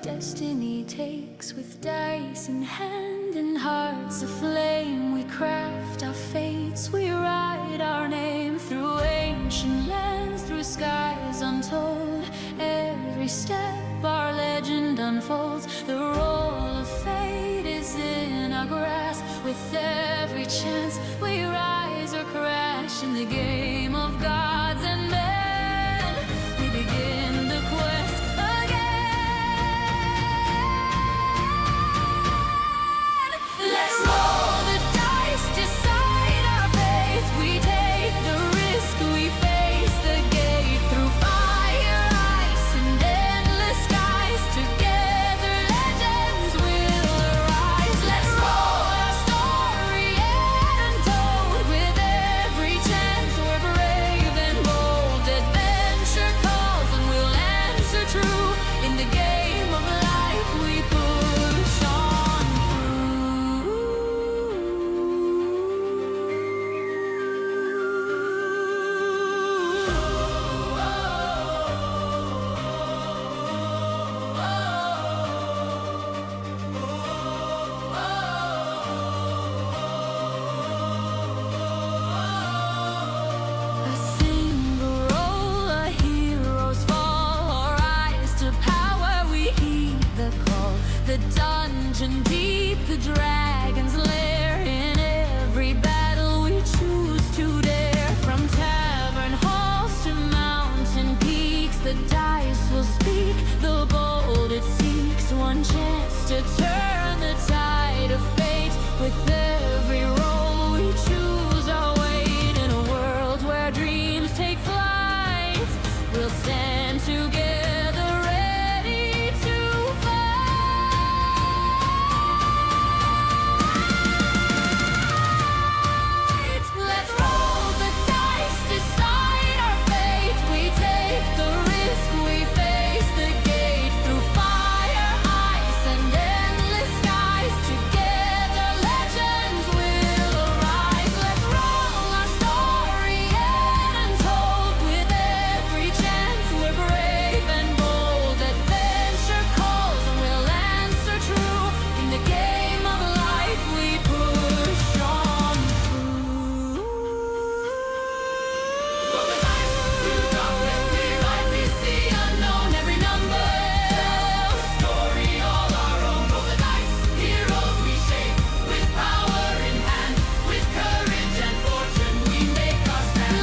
destiny takes. With dice in hand and hearts aflame, we craft our fates, we write our name. Through ancient lands, through skies untold, every step our legend unfolds. The roll of fate is in our grasp. With every chance, we rise or crash in the game of gods and men. We begin the quest again. Let's roll the dice, decide our fate. We take the risk, we face the gate. Through fire, ice, and endless skies, together legends will arise. Let's roll our story untold. With every chance, we're brave and bold. Adventure calls and we'll answer true. In the game of life, we push on A single roll, a hero's fall, or rise to power, we heed the call. The dungeon deep, the dragon's lair. In every battle we choose to dare. From tavern halls to mountain peaks, the dice will speak, the bold it seeks. One chance to turn the tide of fate. With every roll we choose our weight. In a world where dreams take flight, we'll stand together, ready to fight. Let's roll the dice, decide our fate. We take the risk, we face the gate. Through fire, ice, and endless skies, together legends will arise. Let's roll our story untold. With every chance, we're brave and bold. Adventure calls and we'll answer true. In the game of life, we push on through. Roll the dice, through darkness we rise, we see unknown. Every number tells a story all our own. Roll the dice, heroes we shape. With power in hand, with courage and fortune, we make our stand.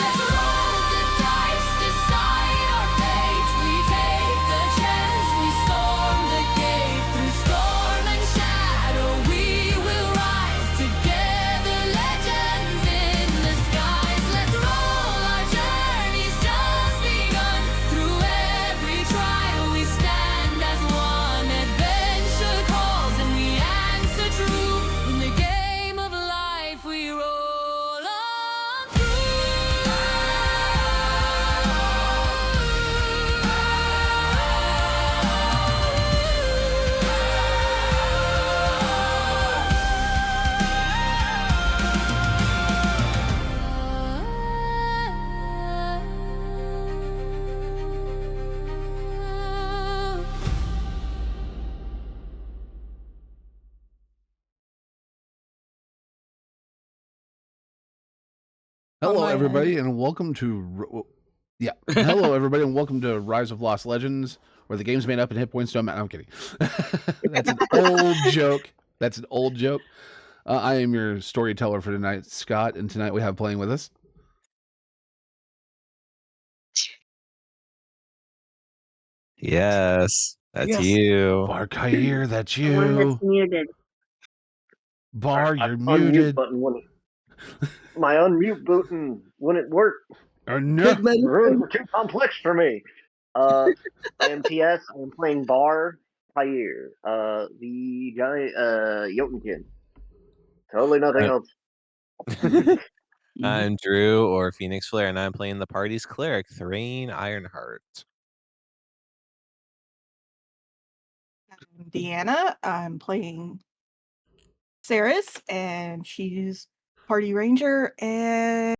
Let's roll the dice, decide our fate. We take the chance, we storm the gate. Through storm and shadow, we will rise. Together, legends in the skies. Let's roll, our journey's just begun. Through every trial, we stand as one. Adventure calls and we answer true. In the game of life, we roll on through. Hello, my everybody, and welcome to hello, everybody, and welcome to Rise of Lost Legends, where the game's made up and hit points don't matter. I'm kidding. That's an old joke. That's an old joke. I am your storyteller for tonight, Scott, and tonight we have playing with us. Yes, that's Yes. you. Bar Kair, that's The one you. that's muted. Bar, My you're unmute muted. button wouldn't. My unmute button wouldn't work. Or no. Pigment. The rules were too complex for me. I am TS. I am playing Bar Kair, the giant Jotunkin. Totally nothing else. I'm Drew, or Phoenix Flare, and I'm playing the party's cleric, Thrain Ironheart. I'm Deanna. I'm playing Saris, and she's party ranger, and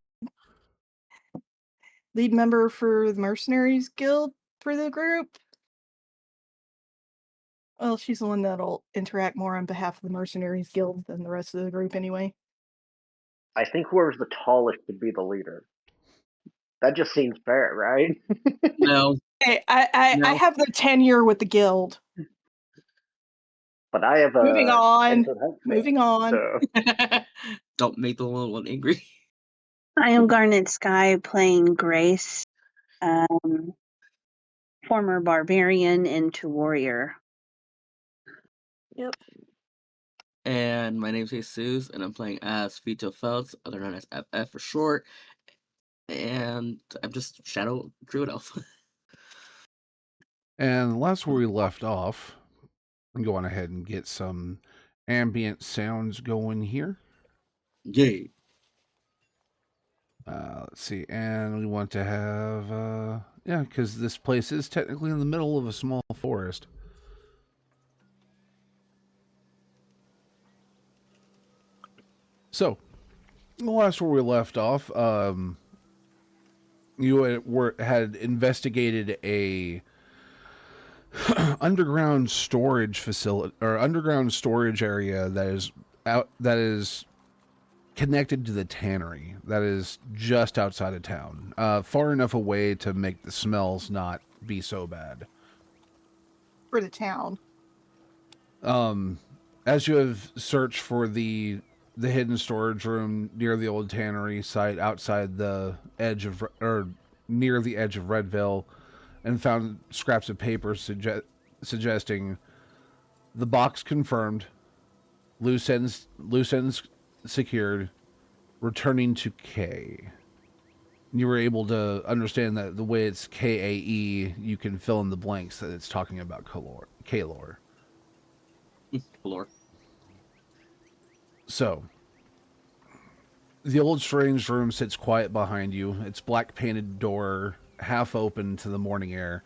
lead member for the Mercenaries Guild for the group. Well, she's the one that'll interact more on behalf of the Mercenaries Guild than the rest of the group anyway. I think whoever's the tallest should be the leader. That just seems fair, right? No. Hey, I No. have the tenure with the guild. But I have a Moving on. 10-foot head Moving on. So Don't make the little one angry. I am Garnet Sky playing Grace, former barbarian into warrior. Yep. And my name's Jesus, and I'm playing as Vito Feltz, other known as FF for short. And I'm just Shadow Druid Elf. And last where we left off, I'm going ahead and get some ambient sounds going here. Yay. Let's see, and we want to have, yeah, because this place is technically in the middle of a small forest. So, the last where we left off, you had investigated a underground storage facility or underground storage area that is connected to the tannery that is just outside of town, far enough away to make the smells not be so bad. For the town. As you have searched for the hidden storage room near the old tannery site outside the edge of, or near the edge of Redville, and found scraps of paper suggesting the box confirmed, loose ends secured, returning to K. You were able to understand that the way it's KAE, you can fill in the blanks that it's talking about Kalor. Lore. So, the old strange room sits quiet behind you. Its black painted door half open to the morning air.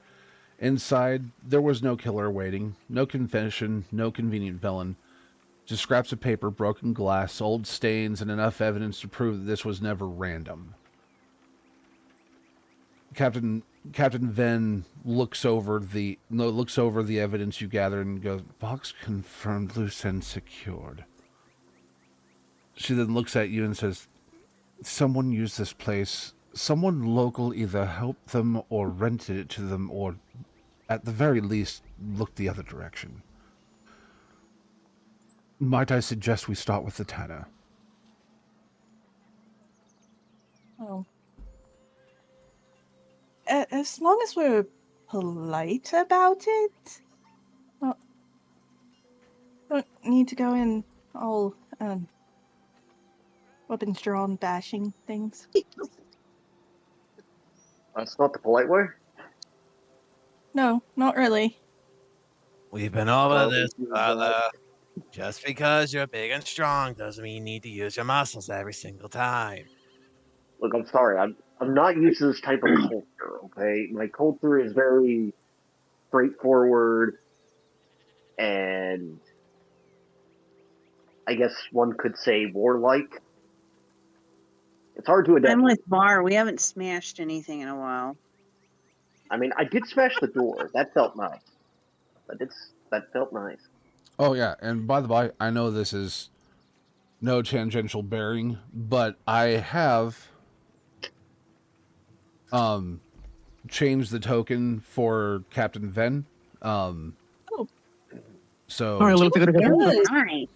Inside, there was no killer waiting, no confession, no convenient villain. Just scraps of paper, broken glass, old stains, and enough evidence to prove that this was never random. Captain Venn looks over the evidence you gathered and goes, "Box confirmed, loose end secured." She then looks at you and says, "Someone used this place. Someone local either helped them or rented it to them, or at the very least looked the other direction. Might I suggest we start with the Tanner?" Oh. As long as we're polite about it. Well, don't need to go in all weapons drawn bashing things. that's not the polite way. No, not really. We've been over Well, this, we do brother. Just because you're big and strong doesn't mean you need to use your muscles every single time. Look, I'm sorry. I'm not used to this type of culture. Okay, my culture is very straightforward, and I guess one could say warlike. It's hard to adapt. I'm with Bar. We haven't smashed anything in a while. I mean, I did smash the door. That felt nice. That felt nice. Oh yeah, and by the by, I know this is no tangential bearing, but I have changed the token for Captain Venn. So Sorry, a little technical. Good. Nice.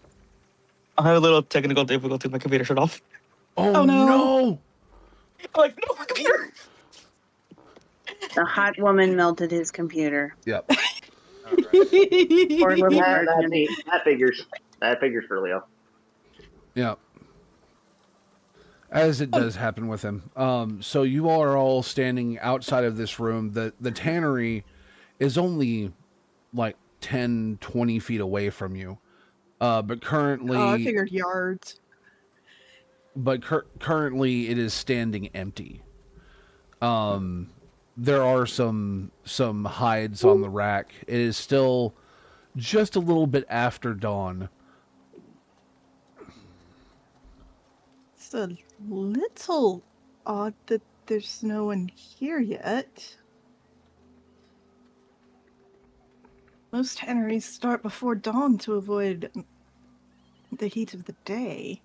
I had a little technical difficulty. My computer shut off. Oh Oh, no. no! I'm like, no, my computer. The hot woman melted his computer. Yep. All right. Poor little That virgin. figures. That figures for Leo. Yep. As it does happen with him. So you all are all standing outside of this room. The tannery is only like 10, 20 feet away from you. But currently, Oh, I figured yards. but currently it is standing empty. There are some hides on the rack. It is still just a little bit after dawn. It's a little odd that there's no one here yet. Most tanneries start before dawn to avoid the heat of the day.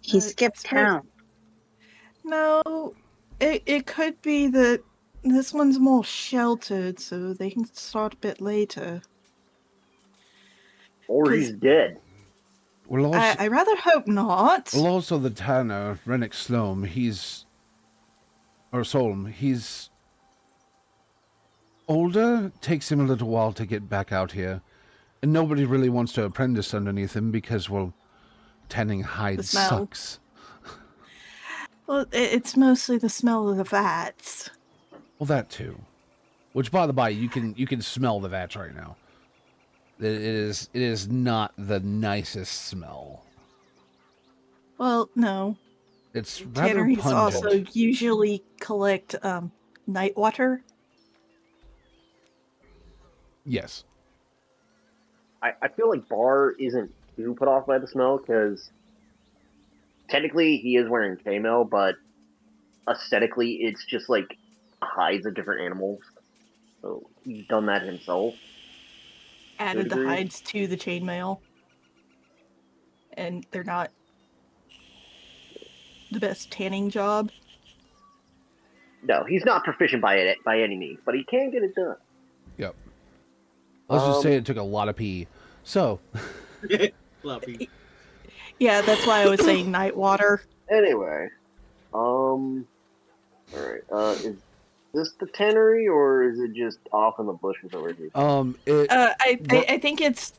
He I skipped suppose- town. No, it could be that this one's more sheltered, so they can start a bit later. Or 'Cause- he's dead. Well, also, I rather hope not. well, also the tanner, Rennick Sloam, he's older, takes him a little while to get back out here. And nobody really wants to apprentice underneath him because, well, tanning hide smell. sucks. Well, it's mostly the smell of the vats. Well, that too. Which, by the by, you can smell the vats right now. It is not the nicest smell. Well, no. It's rather Tanneries pungent. also usually collect night water. Yes. I feel like Bar isn't too put off by the smell because technically he is wearing chainmail, but aesthetically it's just like hides of different animals. So he's done that himself. Added the degree. hides to the chainmail. And they're not the best tanning job. No, he's not proficient by any means, but he can get it done. Yep. Let's just say it took a lot of pee. So. Fluffy. Yeah, that's why I was saying night water. Anyway, all right. Is this the tannery or is it just off in the bushes over here? I think it's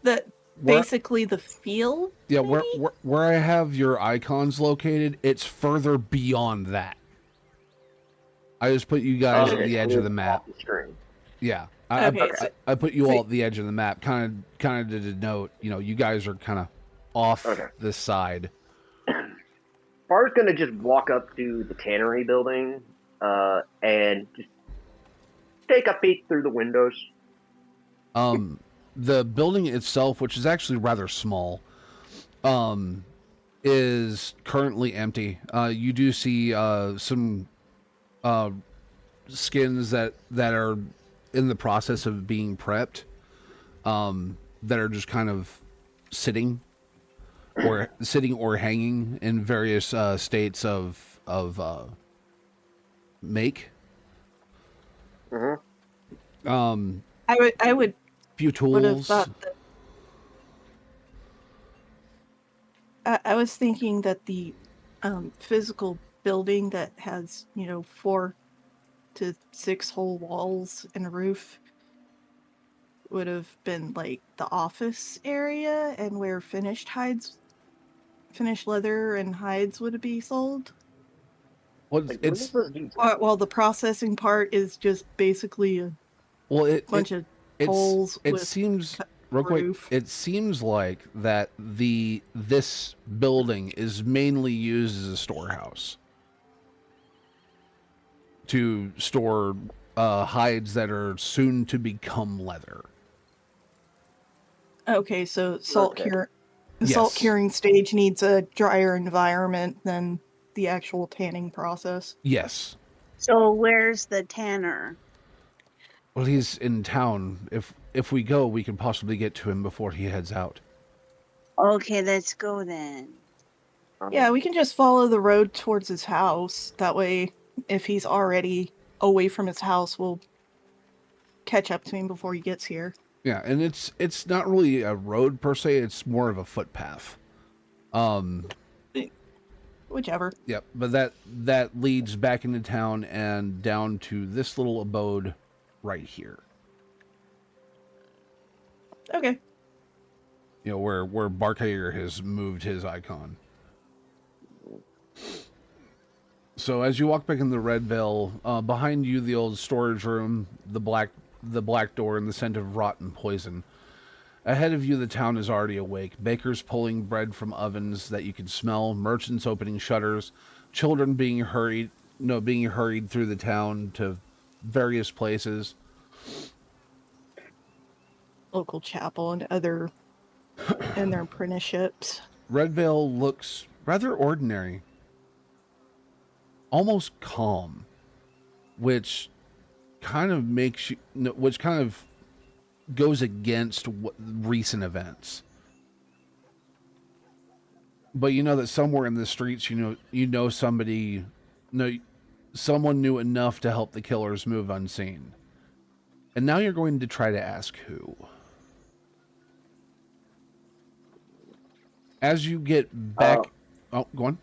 basically the field. Yeah, maybe? where I have your icons located, it's further beyond that. I just put you guys at the edge of the map. Off the screen. Yeah, Okay, I put you all at the edge of the map, kind of to denote, you guys are kind of off this side. Bar's gonna just walk up to the tannery building, and just take a peek through the windows. The building itself, which is actually rather small, is currently empty. You do see some skins that are in the process of being prepped, that are just kind of sitting or hanging in various states of make. Mm-hmm. I would Few would have tools. thought that. I was thinking that the physical building that has 4 to 6 whole walls and a roof would have been like the office area, and where finished leather and hides would be sold. Well, Like, what it's is this detail? While the processing part is just basically a bunch of holes. It with seems real quick. roof. It seems like that this building is mainly used as a storehouse to store hides that are soon to become leather. Okay, so salt Okay. the salt Yes. curing stage needs a drier environment than the actual tanning process. Yes. So where's the tanner? Well, he's in town. If we go, we can possibly get to him before he heads out. Okay, let's go then. Yeah, we can just follow the road towards his house. That way, if he's already away from his house, we'll catch up to him before he gets here. Yeah, and it's not really a road per se. It's more of a footpath. Whichever. Yep, but that leads back into town and down to this little abode right here. Okay. Where Barkayer has moved his icon. So as you walk back in the Red Veil, behind you the old storage room, the black door, and the scent of rotten poison. Ahead of you, the town is already awake. Bakers pulling bread from ovens that you can smell, merchants opening shutters, children being hurried through the town to various places. Local chapel and their apprenticeships. Red Veil looks rather ordinary. almost calm, which kind of makes you, which kind of goes against recent events. But you know that somewhere in the streets, someone knew enough to help the killers move unseen. And now you're going to try to ask who. As you get back, go on.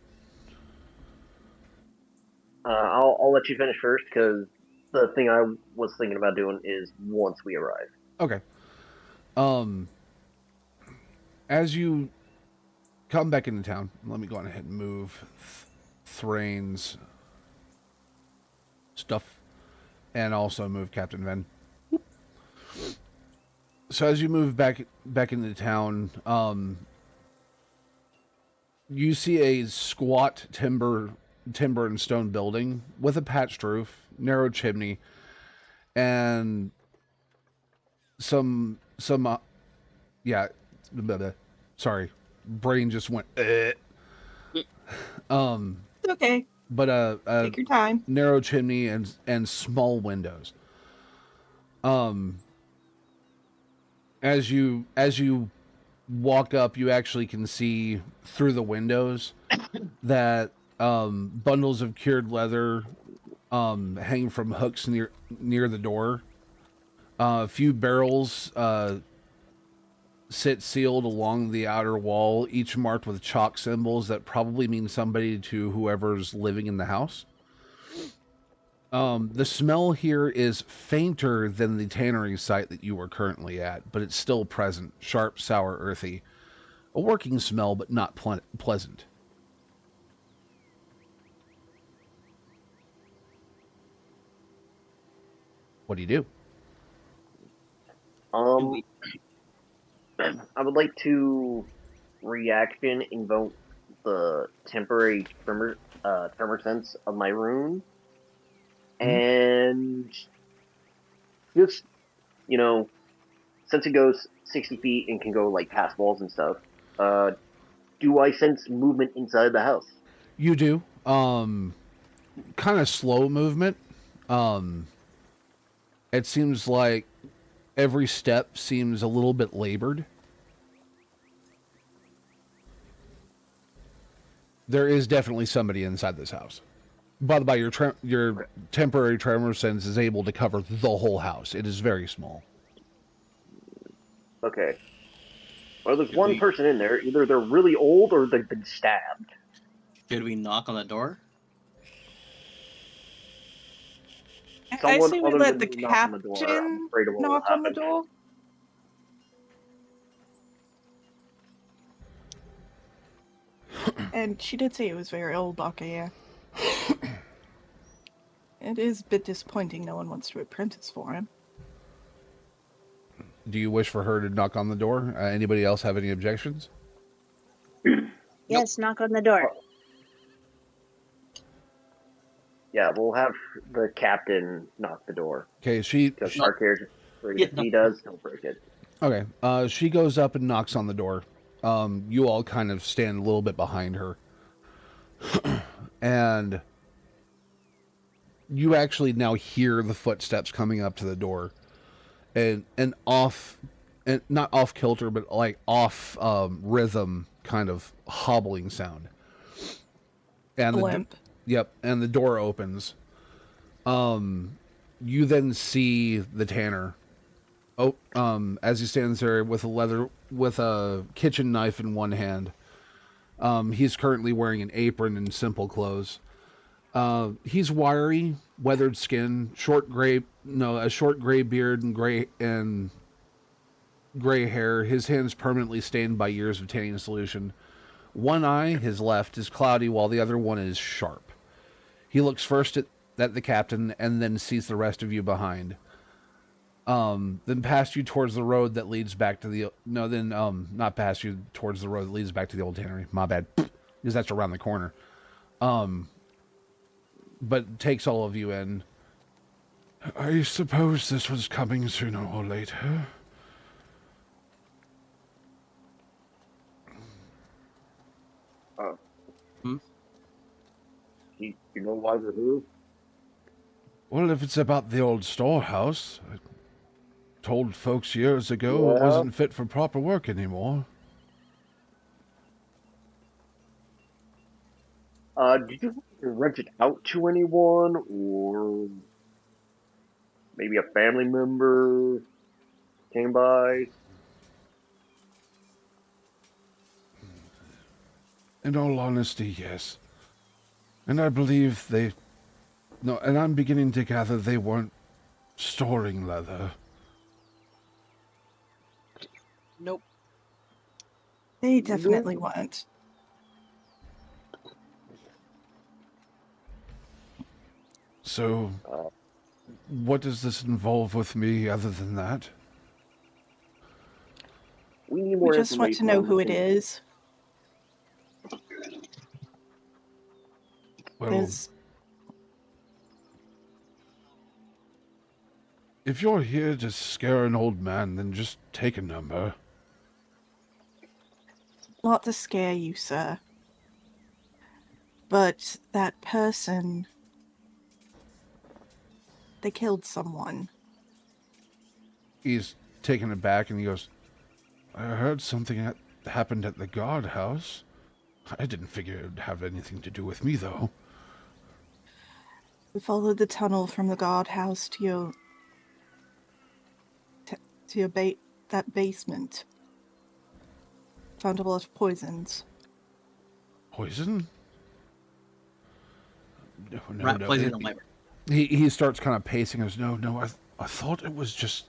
I'll let you finish first because the thing I was thinking about doing is once we arrive. Okay. As you come back into town, let me go on ahead and move Thrain's stuff and also move Captain Ven. So as you move back into town, you see a squat timber and stone building with a patched roof, narrow chimney, and some yeah, sorry, brain just went. It's okay. But Take your time. narrow chimney and small windows. As you walk up, you actually can see through the windows that bundles of cured leather hang from hooks near the door. A few barrels sit sealed along the outer wall, each marked with chalk symbols that probably mean somebody to whoever's living in the house. The smell here is fainter than the tannery site that you were currently at, but it's still present. Sharp, sour, earthy. A working smell, but not pleasant. What do you do? I would like to reaction invoke the temporary tremor sense of my rune, and just since it goes 60 feet and can go like past walls and stuff, do I sense movement inside the house? You do. Kind of slow movement. It seems like every step seems a little bit labored. There is definitely somebody inside this house. By the way, your temporary tremor sense is able to cover the whole house. It is very small. Okay. Well, there's one person in there. Either they're really old or they've been stabbed. Should we knock on the door? I say we other let than the me knock on the door. I'm captain afraid of what will knock on the happen. door. And she did say it was very old, Baka, yeah. It is a bit disappointing no one wants to apprentice for him. Do you wish for her to knock on the door? Anybody else have any objections? Yes, knock on the door. Yeah, we'll have the captain knock the door. Okay, because our character, if he does, he'll break it. Okay, she goes up and knocks on the door. You all kind of stand a little bit behind her. And you actually now hear the footsteps coming up to the door. And not off kilter, but like off rhythm kind of hobbling sound. And Limp. Yep, and the door opens. You then see the tanner. As he stands there with a kitchen knife in one hand. He's currently wearing an apron and simple clothes. He's wiry, weathered skin, a short gray beard and gray hair. His hands permanently stained by years of tanning solution. One eye, his left, is cloudy while the other one is sharp. He looks first at the captain and then sees the rest of you behind. Then past you towards the road that leads back to the... No, then, not past you, towards the road that leads back to the old tannery. My bad. Because that's around the corner. But takes all of you in. I suppose this was coming sooner or later. You know why they're here? Well, if it's about the old storehouse, I told folks years ago it Yeah. wasn't fit for proper work anymore. Did you rent it out to anyone, or maybe a family member came by? In all honesty, yes. And I believe they... No, and I'm beginning to gather they weren't storing leather. Nope. They definitely weren't. So, Uh, what does this involve with me other than that? we need We more just want to information know on who the it case. is. Well, There's if you're here to scare an old man, then just take a number. not to scare you, sir. But that person, they killed someone. He's taken aback and he goes, I heard something happened at the guardhouse. I didn't figure it would have anything to do with me, though. We followed the tunnel from the guardhouse to your that basement. Found a lot of poisons. Poison? No, Rat no. poison the library. He starts kind of pacing. Goes, no. I thought it was just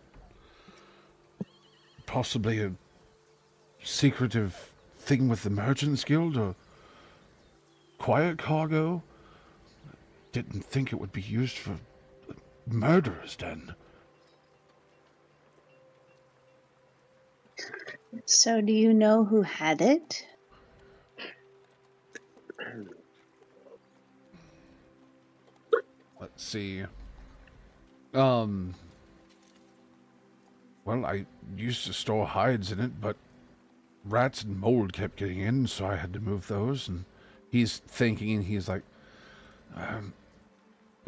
possibly a secretive thing with the Merchants Guild or quiet cargo. Didn't think it would be used for murderers' den. So, do you know who had it? Let's see. Well, I used to store hides in it, but rats and mold kept getting in, so I had to move those. And he's thinking, and he's like,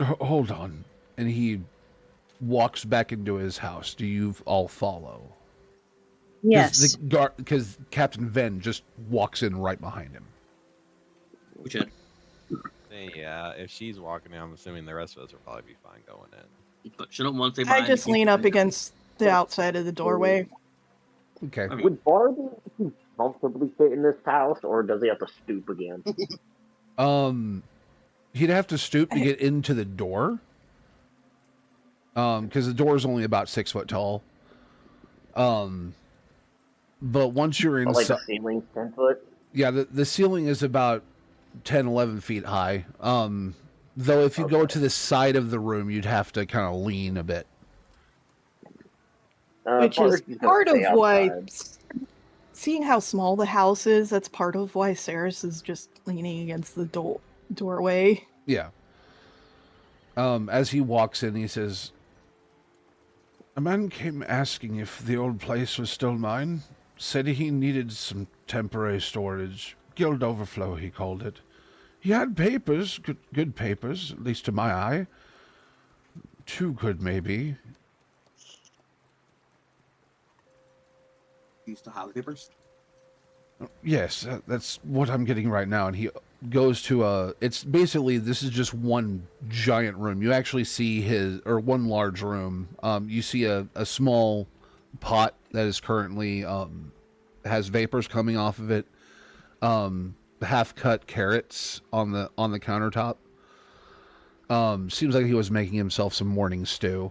hold on. And he walks back into his house. Do you all follow? Yes. Because Captain Ven just walks in right behind him. We should. Yeah, if she's walking in, I'm assuming the rest of us will probably be fine going in. But shouldn't one say I bye? just lean up against the outside of the doorway. Okay. I mean, Would Bar be able to comfortably fit in this house, or does he have to stoop again? He'd have to stoop to get into the door. Because the door is only about 6 foot tall. But once you're But like inside, the ceiling's 10 foot? yeah, the ceiling is about 10, 11 feet high. Though if you go Okay. to the side of the room, you'd have to kind of lean a bit. Which Bar's is just gonna part stay of why, outside. seeing how small the house is, that's part of why Saris is just leaning against the doorway. Yeah. As he walks in, he says, a man came asking if the old place was still mine. Said he needed some temporary storage. Guild overflow, he called it. He had papers, good papers, at least to my eye. Too good, maybe. you still have the papers? Yes, that's what I'm getting right now. And he goes to it's basically, this is just one giant room. You actually see one large room. You see a small pot that is currently, has vapors coming off of it. Half-cut carrots on the countertop. Seems like he was making himself some morning stew.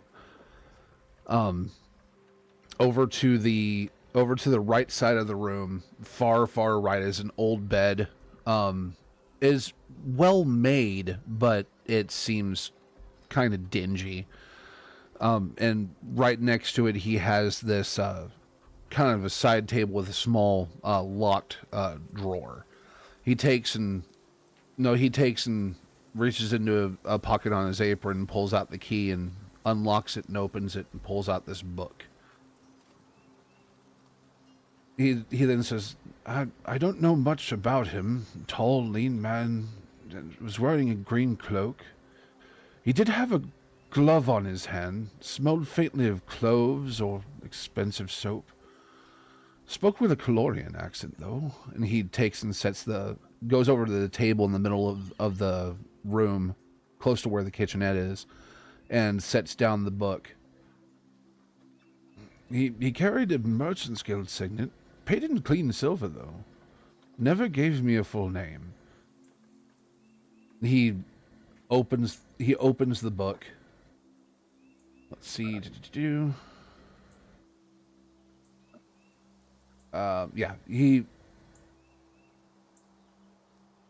Over to the right side of the room, far right, is an old bed. Is well made, but it seems kind of dingy. And right next to it, he has this kind of a side table with a small locked drawer. He takes and reaches into a pocket on his apron and pulls out the key and unlocks it and opens it and pulls out this book. He then says, I don't know much about him. Tall, lean man, and was wearing a green cloak. He did have a glove on his hand, smelled faintly of cloves or expensive soap. Spoke with a Calorian accent, though, and he takes and goes over to the table in the middle of the room, close to where the kitchenette is, and sets down the book. He carried a Merchant's Guild signet, paid in clean silver, though. Never gave me a full name. He opens the book. Let's see. Yeah, he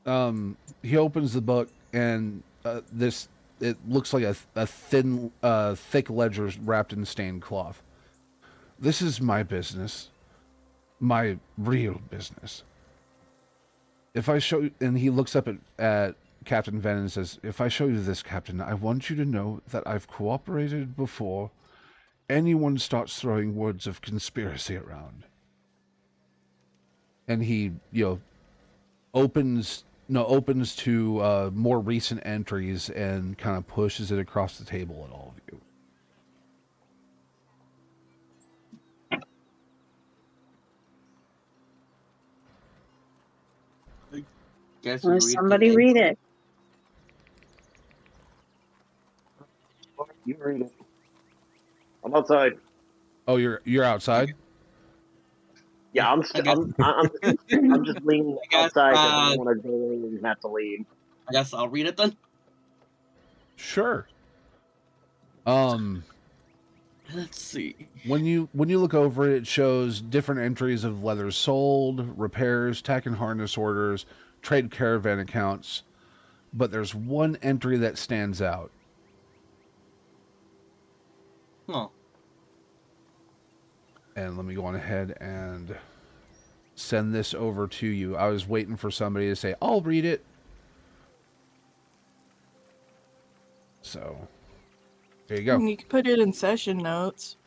opens the book, and it looks like a thin, thick ledger wrapped in stained cloth. This is my business, my real business. If I show, and he looks up at Captain Van and says, "If I show you this, Captain, I want you to know that I've cooperated before anyone starts throwing words of conspiracy around." And he, opens to more recent entries and kind of pushes it across the table at all of you. Guess we read the Somebody thing. read it. You read it. I'm outside. Oh, you're outside? Yeah, I'm just leaning I guess, outside because I don't want to go and have to leave. I guess I'll read it then. Sure. Let's see. When you look over it, it shows different entries of leather sold, repairs, tack and harness orders, trade caravan accounts, but there's one entry that stands out. Oh. And let me go on ahead and send this over to you. I was waiting for somebody to say, "I'll read it." So, there you go. You can put it in session notes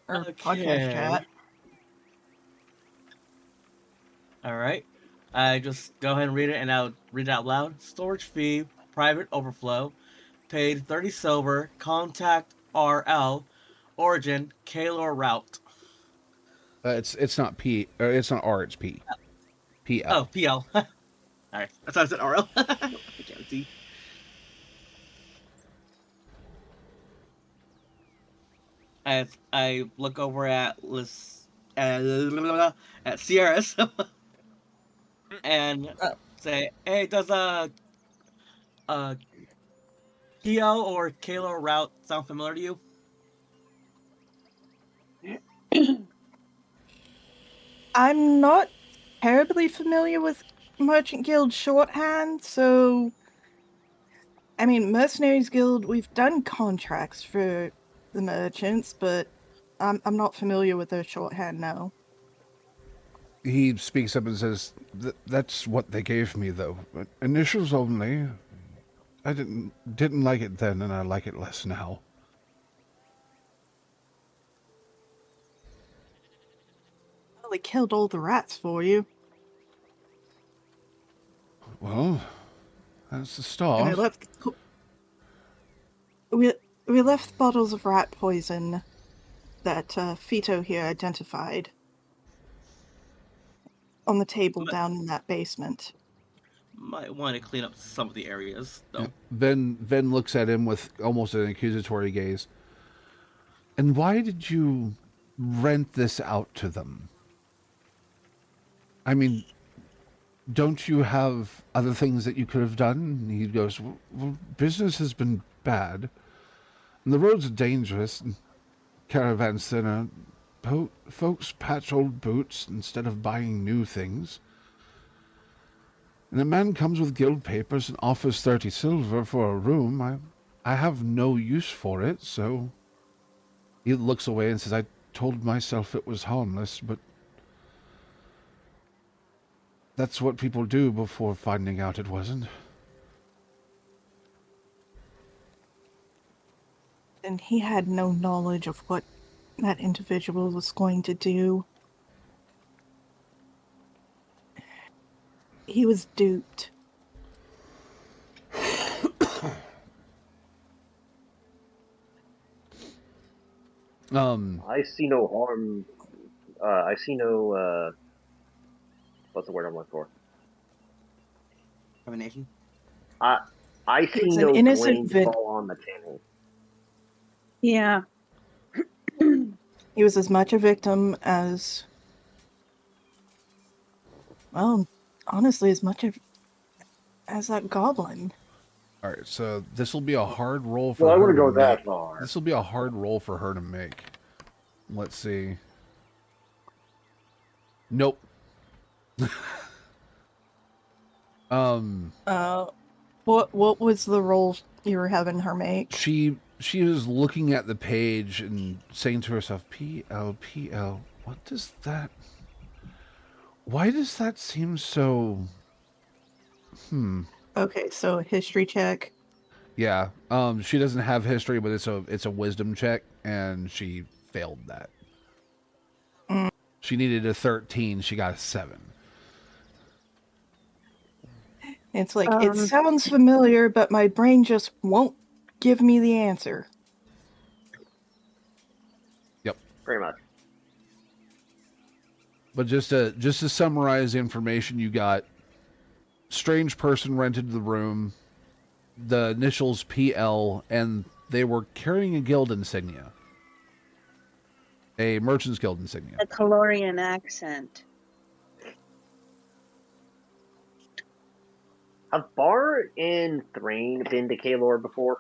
or podcast chat. All right. I just go ahead and read it, and I'll read it out loud. Storage fee, private overflow, paid 30 silver, contact RL, origin, Kalor route. It's not P, it's not R, it's P. PL. Oh, PL. All right. I thought I said RL. I can't see. As I look over at CRS and say, "Hey, does PL or Kalor route sound familiar to you?" I'm not terribly familiar with Merchant Guild shorthand, so I mean, Mercenaries Guild, we've done contracts for the merchants, but I'm not familiar with their shorthand now. He speaks up and says, "That's what they gave me, though. Initials only. I didn't like it then, and I like it less now." Well, they killed all the rats for you. Well, that's the And I start. left. We left bottles of rat poison that Fito here identified on the table down in that basement. Might want to clean up some of the areas, though. Ven looks at him with almost an accusatory gaze. "And why did you rent this out to them? I mean, don't you have other things that you could have done?" And he goes, "Well, business has been bad, and the roads are dangerous, and caravans thinner. Folks patch old boots instead of buying new things. And a man comes with guild papers and offers 30 silver for a room. I have no use for it, so..." He looks away and says, "I told myself it was harmless, but that's what people do before finding out it wasn't." And he had no knowledge of what that individual was going to do. He was duped. I see no harm. I see no. What's the word I'm looking for? Combination. I see It's an no innocent blame to vid- fall on the channel. Yeah. He was as much a victim as, well, honestly, as much as that goblin. All right, so this will be a hard roll for Well, I her wouldn't to go make. that far. This will be a hard roll for her to make. Let's see. Nope. What was the role you were having her make? She was looking at the page and saying to herself, PL. What does that? Why does that seem so? Okay, so a history check. Yeah. She doesn't have history, but it's a wisdom check, and she failed that. Mm. She needed a 13. She got a 7. It's like, it Um, sounds familiar, but my brain just won't give me the answer. Yep. Pretty much. But just to summarize the information you got, strange person rented the room, the initials PL, and they were carrying a guild insignia. A Merchant's Guild insignia. a Calorian accent. Have Bar and Thrain been to Kalor before?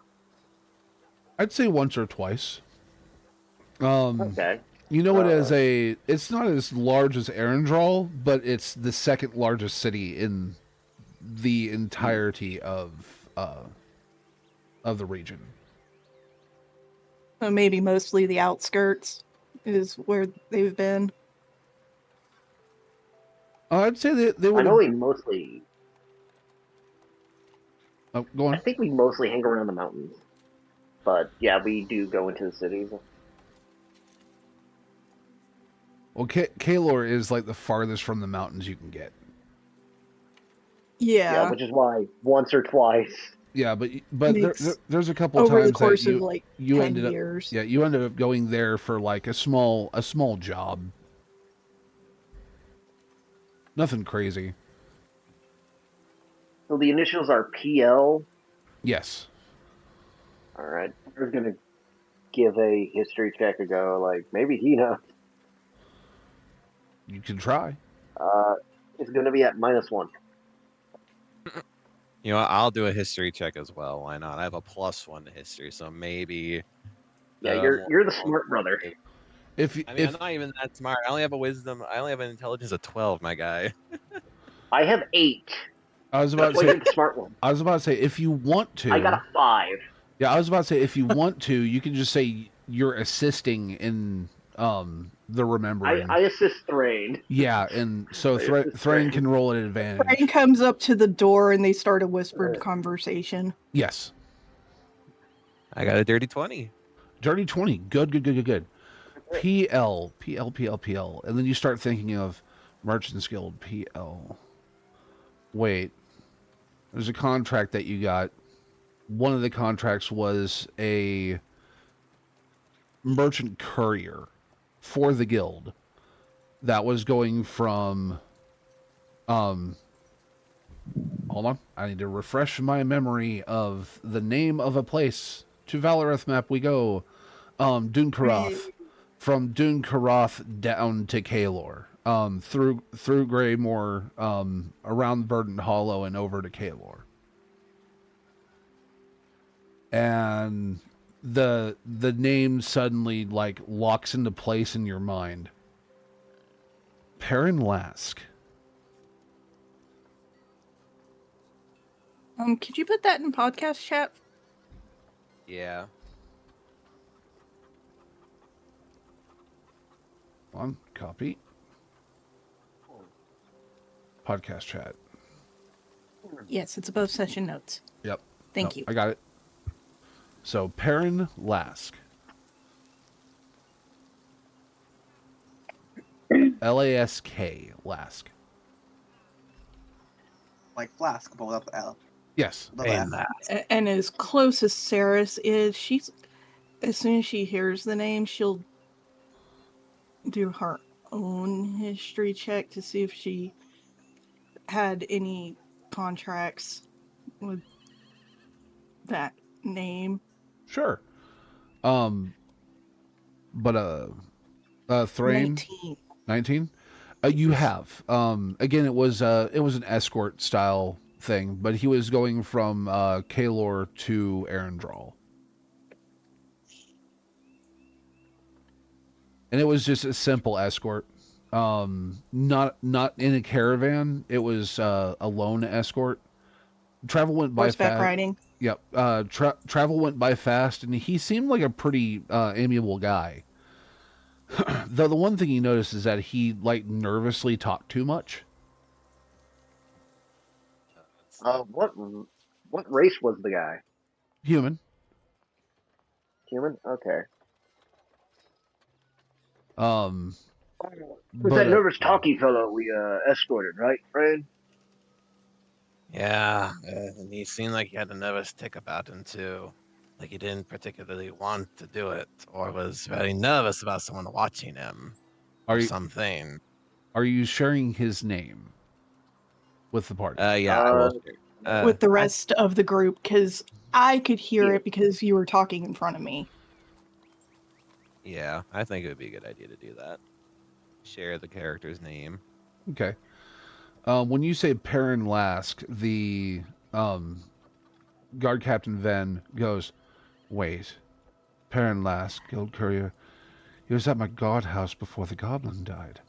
I'd say once or twice. Okay. You know it as it's not as large as Arendral, but it's the second largest city in the entirety of the region. So maybe mostly the outskirts is where they've been. I'd say they I would. know we mostly. Oh, go I on. think we mostly hang around the mountains, but yeah, we do go into the cities. Well, Kalor is like the farthest from the mountains you can get. Yeah, Yeah, which is why once or twice. Yeah, but Makes- there's a couple over the times that course of like you 10 ended up years. you ended up going there for like a small job. Nothing crazy. So the initials are PL. Yes. All right, I was gonna give a history check a go. Like maybe he knows. You can try. It's gonna be at -1. You know, I'll do a history check as well. Why not? I have a +1 to history, so maybe. Yeah, more- you're the smart brother. If I mean, I'm not even that smart. I only have a wisdom. I only have an intelligence of 12, my guy. I have 8. I was about That's to why say you're the smart one. I was about to say if you want to. I got a 5. Yeah, I was about to say if you want to, you can just say you're assisting in the remembering. I assist Thrain. Yeah, and so I assist Thrain Thrain. can roll at Brain advantage. comes up to the door and they start a whispered conversation. Yes. I got a dirty 20. Dirty 20. Good. PL. And then you start thinking of Merchant's Guild, PL. Wait. There's a contract that you got. One of the contracts was a merchant courier for the guild that was going from hold on, I need to refresh my memory of the name of a place. To Valoreth map we go. Dun Karath. From Dun Karath down to Kalor. Through Greymoor, around Verdant Hollow and over to Kalor. And the name suddenly like locks into place in your mind. Perrin Lask. Could you put that in podcast chat? Yeah. On copy. Podcast chat. Yes, it's above session notes. Yep. Thank you. I got it. So Perrin Lask. Lask. Lask. Like flask, but without the L. Yes. Without the And F. that. And as close as Saris is, she's as soon as she hears the name, she'll do her own history check to see if she had any contracts with that name. Sure. But Thrain 19. 19. You have. Again, it was an escort style thing, but he was going from Kalor to Arendral. And it was just a simple escort. Not in a caravan. It was a lone escort. Travel went by Horseback fast. riding. Yep. Travel went by fast, and he seemed like a pretty amiable guy. Though the one thing you notice is that he like nervously talked too much. What race was the guy? Human. Human? Okay. Um, Was but that nervous talky fellow we escorted, right, Fred? Yeah, and he seemed like he had a nervous tick about him too. Like he didn't particularly want to do it, or was very nervous about someone watching him, are or you something. are you sharing his name with the party? Yeah, I will. With the rest of the group, because I could hear Yeah. it because you were talking in front of me. Yeah, I think it would be a good idea to do that. Share the character's name. Okay. When you say Perrin Lask, the guard captain Ven goes, "Wait, Perrin Lask, guild courier. He was at my guardhouse before the goblin died,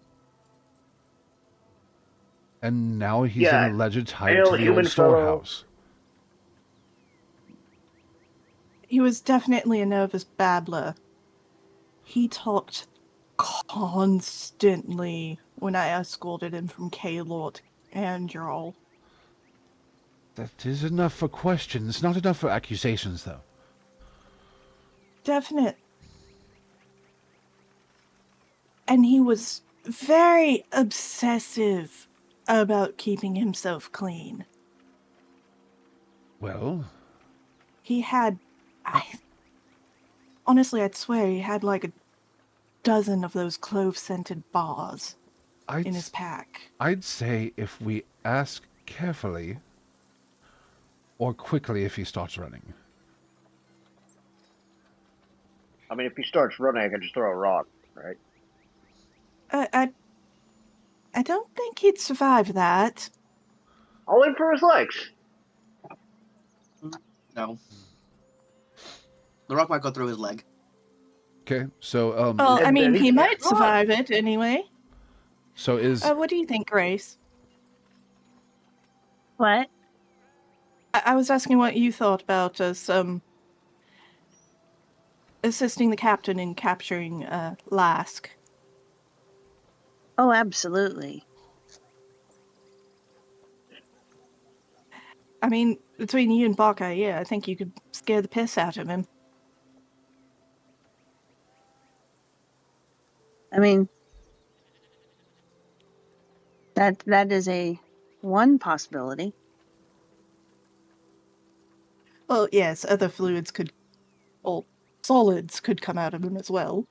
and now he's Yeah, an alleged tied male to the human old fellow. storehouse." He was definitely a nervous babbler. He talked constantly when I escorted him from Kalort and Jarl. That is enough for questions, not enough for accusations, though. Definite. And he was very obsessive about keeping himself clean. Well, He had, honestly, I'd swear he had like a dozen of those clove-scented bars in his pack. I'd say if we ask carefully, or quickly if he starts running. I mean, if he starts running, I can just throw a rock, right? I don't think he'd survive that. I'll aim for his legs. No. The rock might go through his leg. Okay, so Well, I And mean, then he he can't might run. survive it anyway. so is What do you think, Grace? What? I was asking what you thought about us assisting the captain in capturing Lask. Oh, absolutely. I mean, between you and Baka, yeah, I think you could scare the piss out of him. I mean, that is a one possibility. Well, yes, other fluids could, or solids could come out of him as well.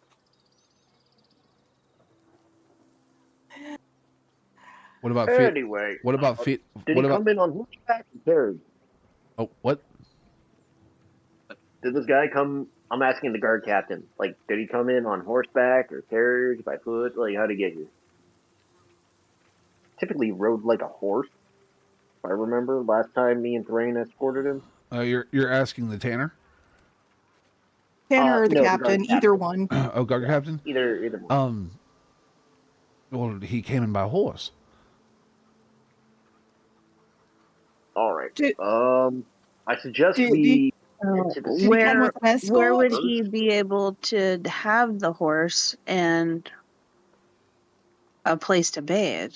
what about feet? Anyway, What about feet? did What he about? come in on horseback or carriage? Oh, what? Did this guy come? I'm asking the guard captain. Like, did he come in on horseback or carriage, by foot? Like, how'd he get here? Typically rode like a horse. If I remember, last time me and Thrain escorted him. You're asking the tanner? Tanner or the No, captain, guard either one. Oh, guard captain. Either one. Well, he came in by horse. All right. Did- I suggest did- we. So to the Did he come with an escort? where would he be able to have the horse and a place to bathe?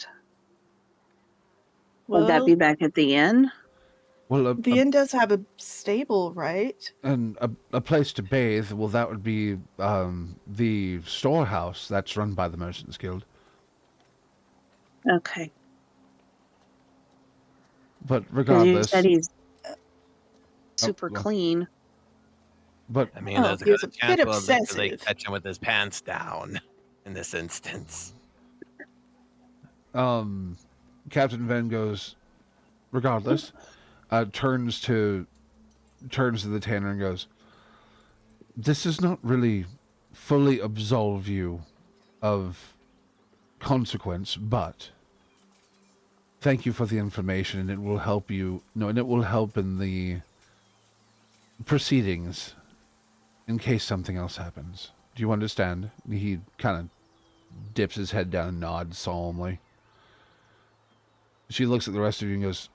Would that Well, be back at the inn? Well, the inn does have a stable, right? and a place to bathe. Well, that would be the storehouse that's run by the Merchants Guild. Okay. But 'Cause you regardless, said he's super well. clean. but I mean, Oh, there's a he was good a chance bit we'll eventually obsessive. catch him with his pants down. in this instance. Captain Ven goes, regardless, turns to the tanner and goes, this does not really fully absolve you of consequence, but thank you for the information, and it will help you. No, and it will help in the proceedings in case something else happens. Do you understand? He kind of dips his head down and nods solemnly. She looks at the rest of you and goes,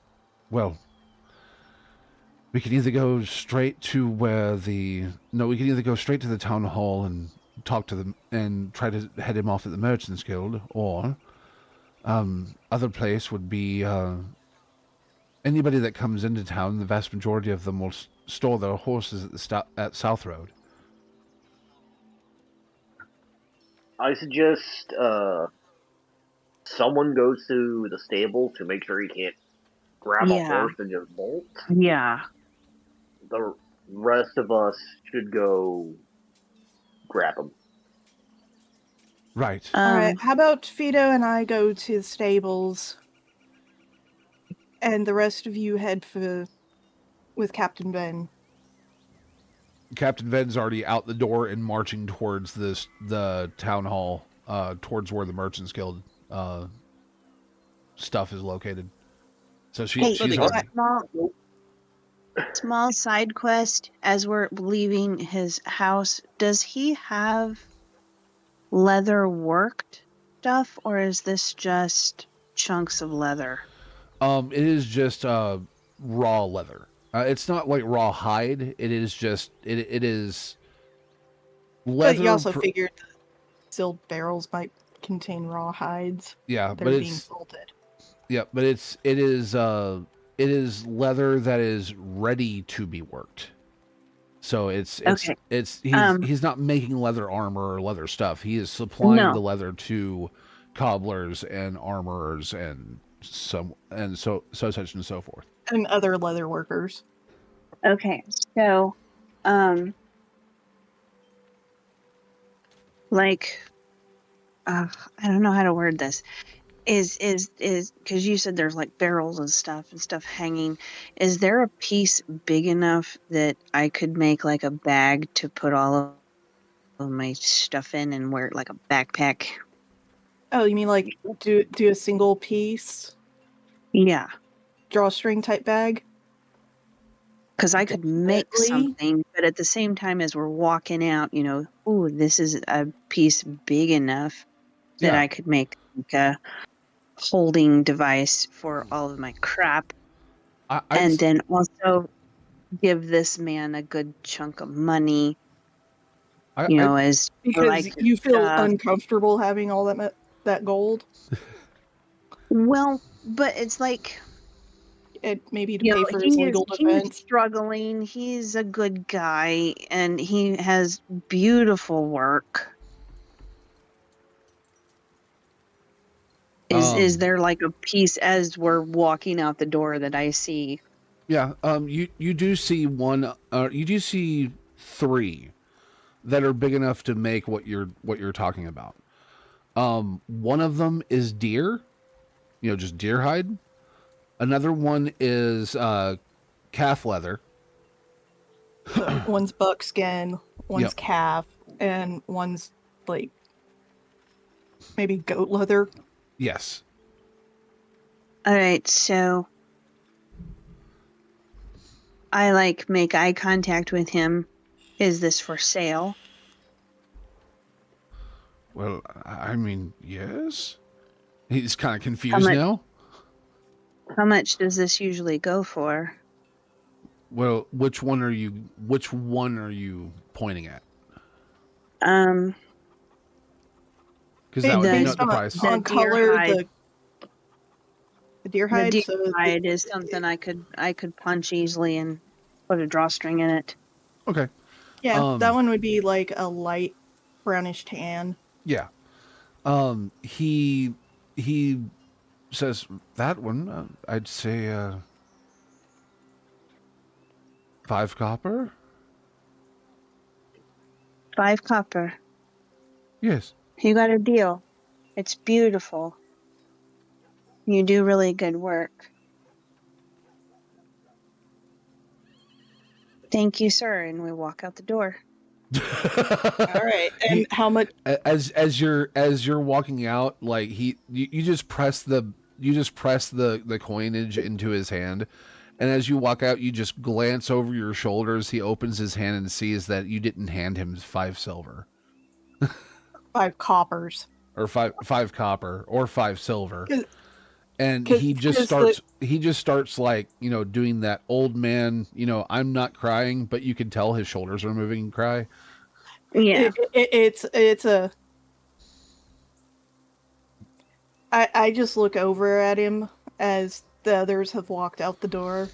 well, we can either go straight to we can either go straight to the town hall and talk to them and try to head him off at the Merchants Guild, or other place would be anybody that comes into town. The vast majority of them will store their horses at South Road. I suggest someone goes to the stable to make sure he can't grab a Yeah. horse and just bolt. Yeah. The rest of us should go grab him. Right. All right. How about Fido and I go to the stables, and the rest of you head with Captain Ben. Captain Ven's already out the door and marching towards the town hall, towards where the Merchants Guild stuff is located. So Hey, she's already. Small side quest. As we're leaving his house, does he have leather worked stuff, or is this just chunks of leather? It is just raw leather. It's not like raw hide. It is just it is leather. But you also figured sealed barrels might contain raw hides. Yeah, They're but being it's salted. yeah, but it is leather that is ready to be worked. So it's Okay. he's not making leather armor or leather stuff. He is supplying No. the leather to cobblers and armorers and so such and so forth. And other leather workers. Okay, so, like, I don't know how to word this. Is because you said there's like barrels and stuff hanging. Is there a piece big enough that I could make like a bag to put all of my stuff in and wear it like a backpack? Oh, you mean like do a single piece Yeah, drawstring type bag? because I could make Definitely. something, but at the same time as we're walking out, ooh, this is a piece big enough that Yeah. I could make like a holding device for all of my crap, and then also give this man a good chunk of money, as because like you feel stuff. uncomfortable having all that gold. Well, but it's like, It maybe to pay for his legal he's defense. struggling. He's a good guy, and he has beautiful work. Is there like a piece as we're walking out the door that I see? Yeah. You do see one. You do see three that are big enough to make what you're talking about. One of them is deer. Just deer hide. Another one is calf leather. So one's buckskin, one's Yep. calf, and one's like maybe goat leather. Yes. All right, so I like make eye contact with him. Is this for sale? Well, I mean, yes. He's kind of How confused much? now. How much does this usually go for? Well, which one are you pointing at? Because that would Based denote the price. on deer color, hide. the deer The hide. deer So hide is something I could punch easily and put a drawstring in it. Okay. yeah, that one would be like a light brownish tan. Yeah. He says that one. I'd say 5 copper. 5 copper. Yes. You got a deal. It's beautiful. You do really good work. Thank you, sir. And we walk out the door. All right. And how much? As you're walking out, like you just press the coinage into his hand, and as you walk out, you just glance over your shoulders. He opens his hand and sees that you didn't hand him 5 silver. 5 coppers. Or five copper or 5 silver. 'Cause- And 'cause- he just 'cause starts like, doing that old man, I'm not crying, but you can tell his shoulders are moving and cry. Yeah. It's a. I just look over at him as the others have walked out the door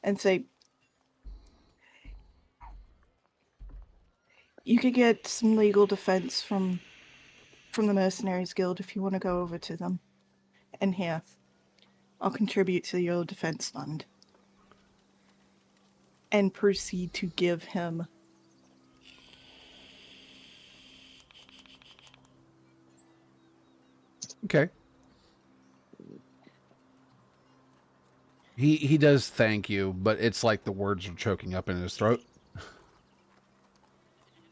and say, you could get some legal defense from the Mercenaries Guild if you want to go over to them. And here, I'll contribute to your defense fund. And proceed to give him Okay. He does thank you, but it's like the words are choking up in his throat.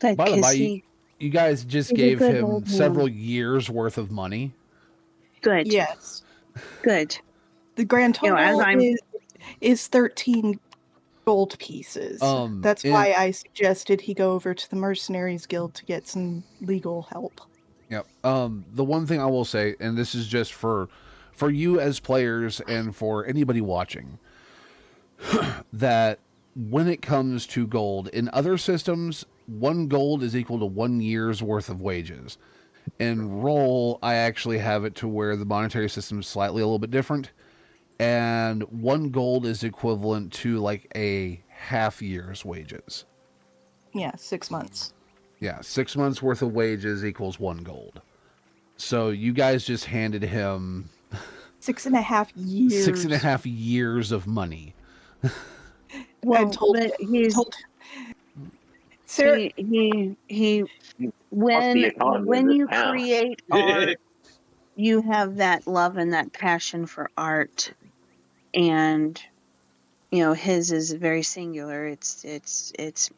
But By the by, he, you guys just he's a gave good him old man. several years worth of money. Good. yes. Good. The grand You know, as total I'm- is 13 gold pieces. That's why I suggested he go over to the Mercenaries Guild to get some legal help. Yep. The one thing I will say, and this is just for you as players and for anybody watching, that when it comes to gold, in other systems, 1 gold is equal to 1 year's worth of wages. In Roll, I actually have it to where the monetary system is slightly a little bit different, and 1 gold is equivalent to like a half year's wages. Yeah, 6 months. Yeah, 6 months worth of wages equals 1 gold. So you guys just handed him 6.5 years. 6.5 years of money. Well, and told, but he's told Sarah. he the when economy in this you town. create art, you have that love and that passion for art, and his is very singular. It's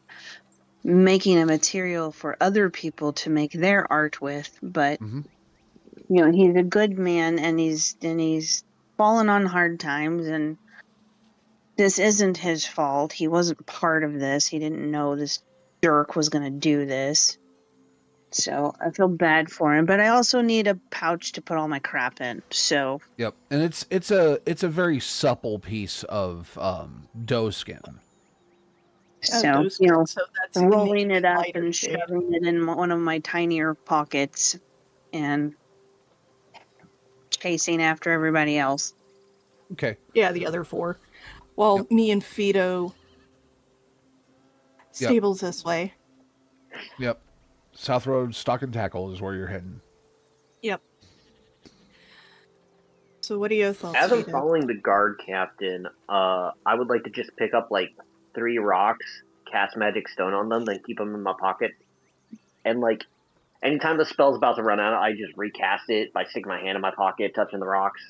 making a material for other people to make their art with, but Mhm. he's a good man, and he's fallen on hard times, and this isn't his fault. He wasn't part of this. He didn't know this jerk was going to do this. So I feel bad for him, but I also need a pouch to put all my crap in. So Yep, and it's a very supple piece of dough skin. so So that's rolling it up lighter and shade. shoving it in one of my tinier pockets and chasing after everybody else. Okay. Yeah, the other 4. While Yep. me and Fido stables this way. Yep. South Road Stock and Tackle is where you're heading. Yep. So what are your thoughts, As I'm Fido? following the guard captain, I would like to just pick up like 3 rocks, cast magic stone on them, then keep them in my pocket. And like, anytime the spell's about to run out, I just recast it by sticking my hand in my pocket, touching the rocks.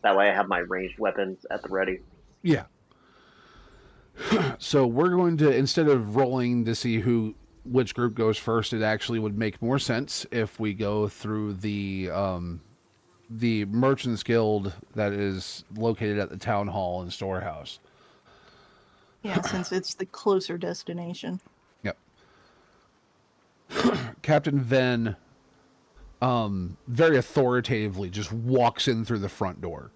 That way I have my ranged weapons at the ready. Yeah. So we're going to, instead of rolling to see which group goes first, it actually would make more sense if we go through the Merchants Guild that is located at the town hall and storehouse. Yeah, since it's the closer destination. Yep. Captain Venn very authoritatively just walks in through the front door.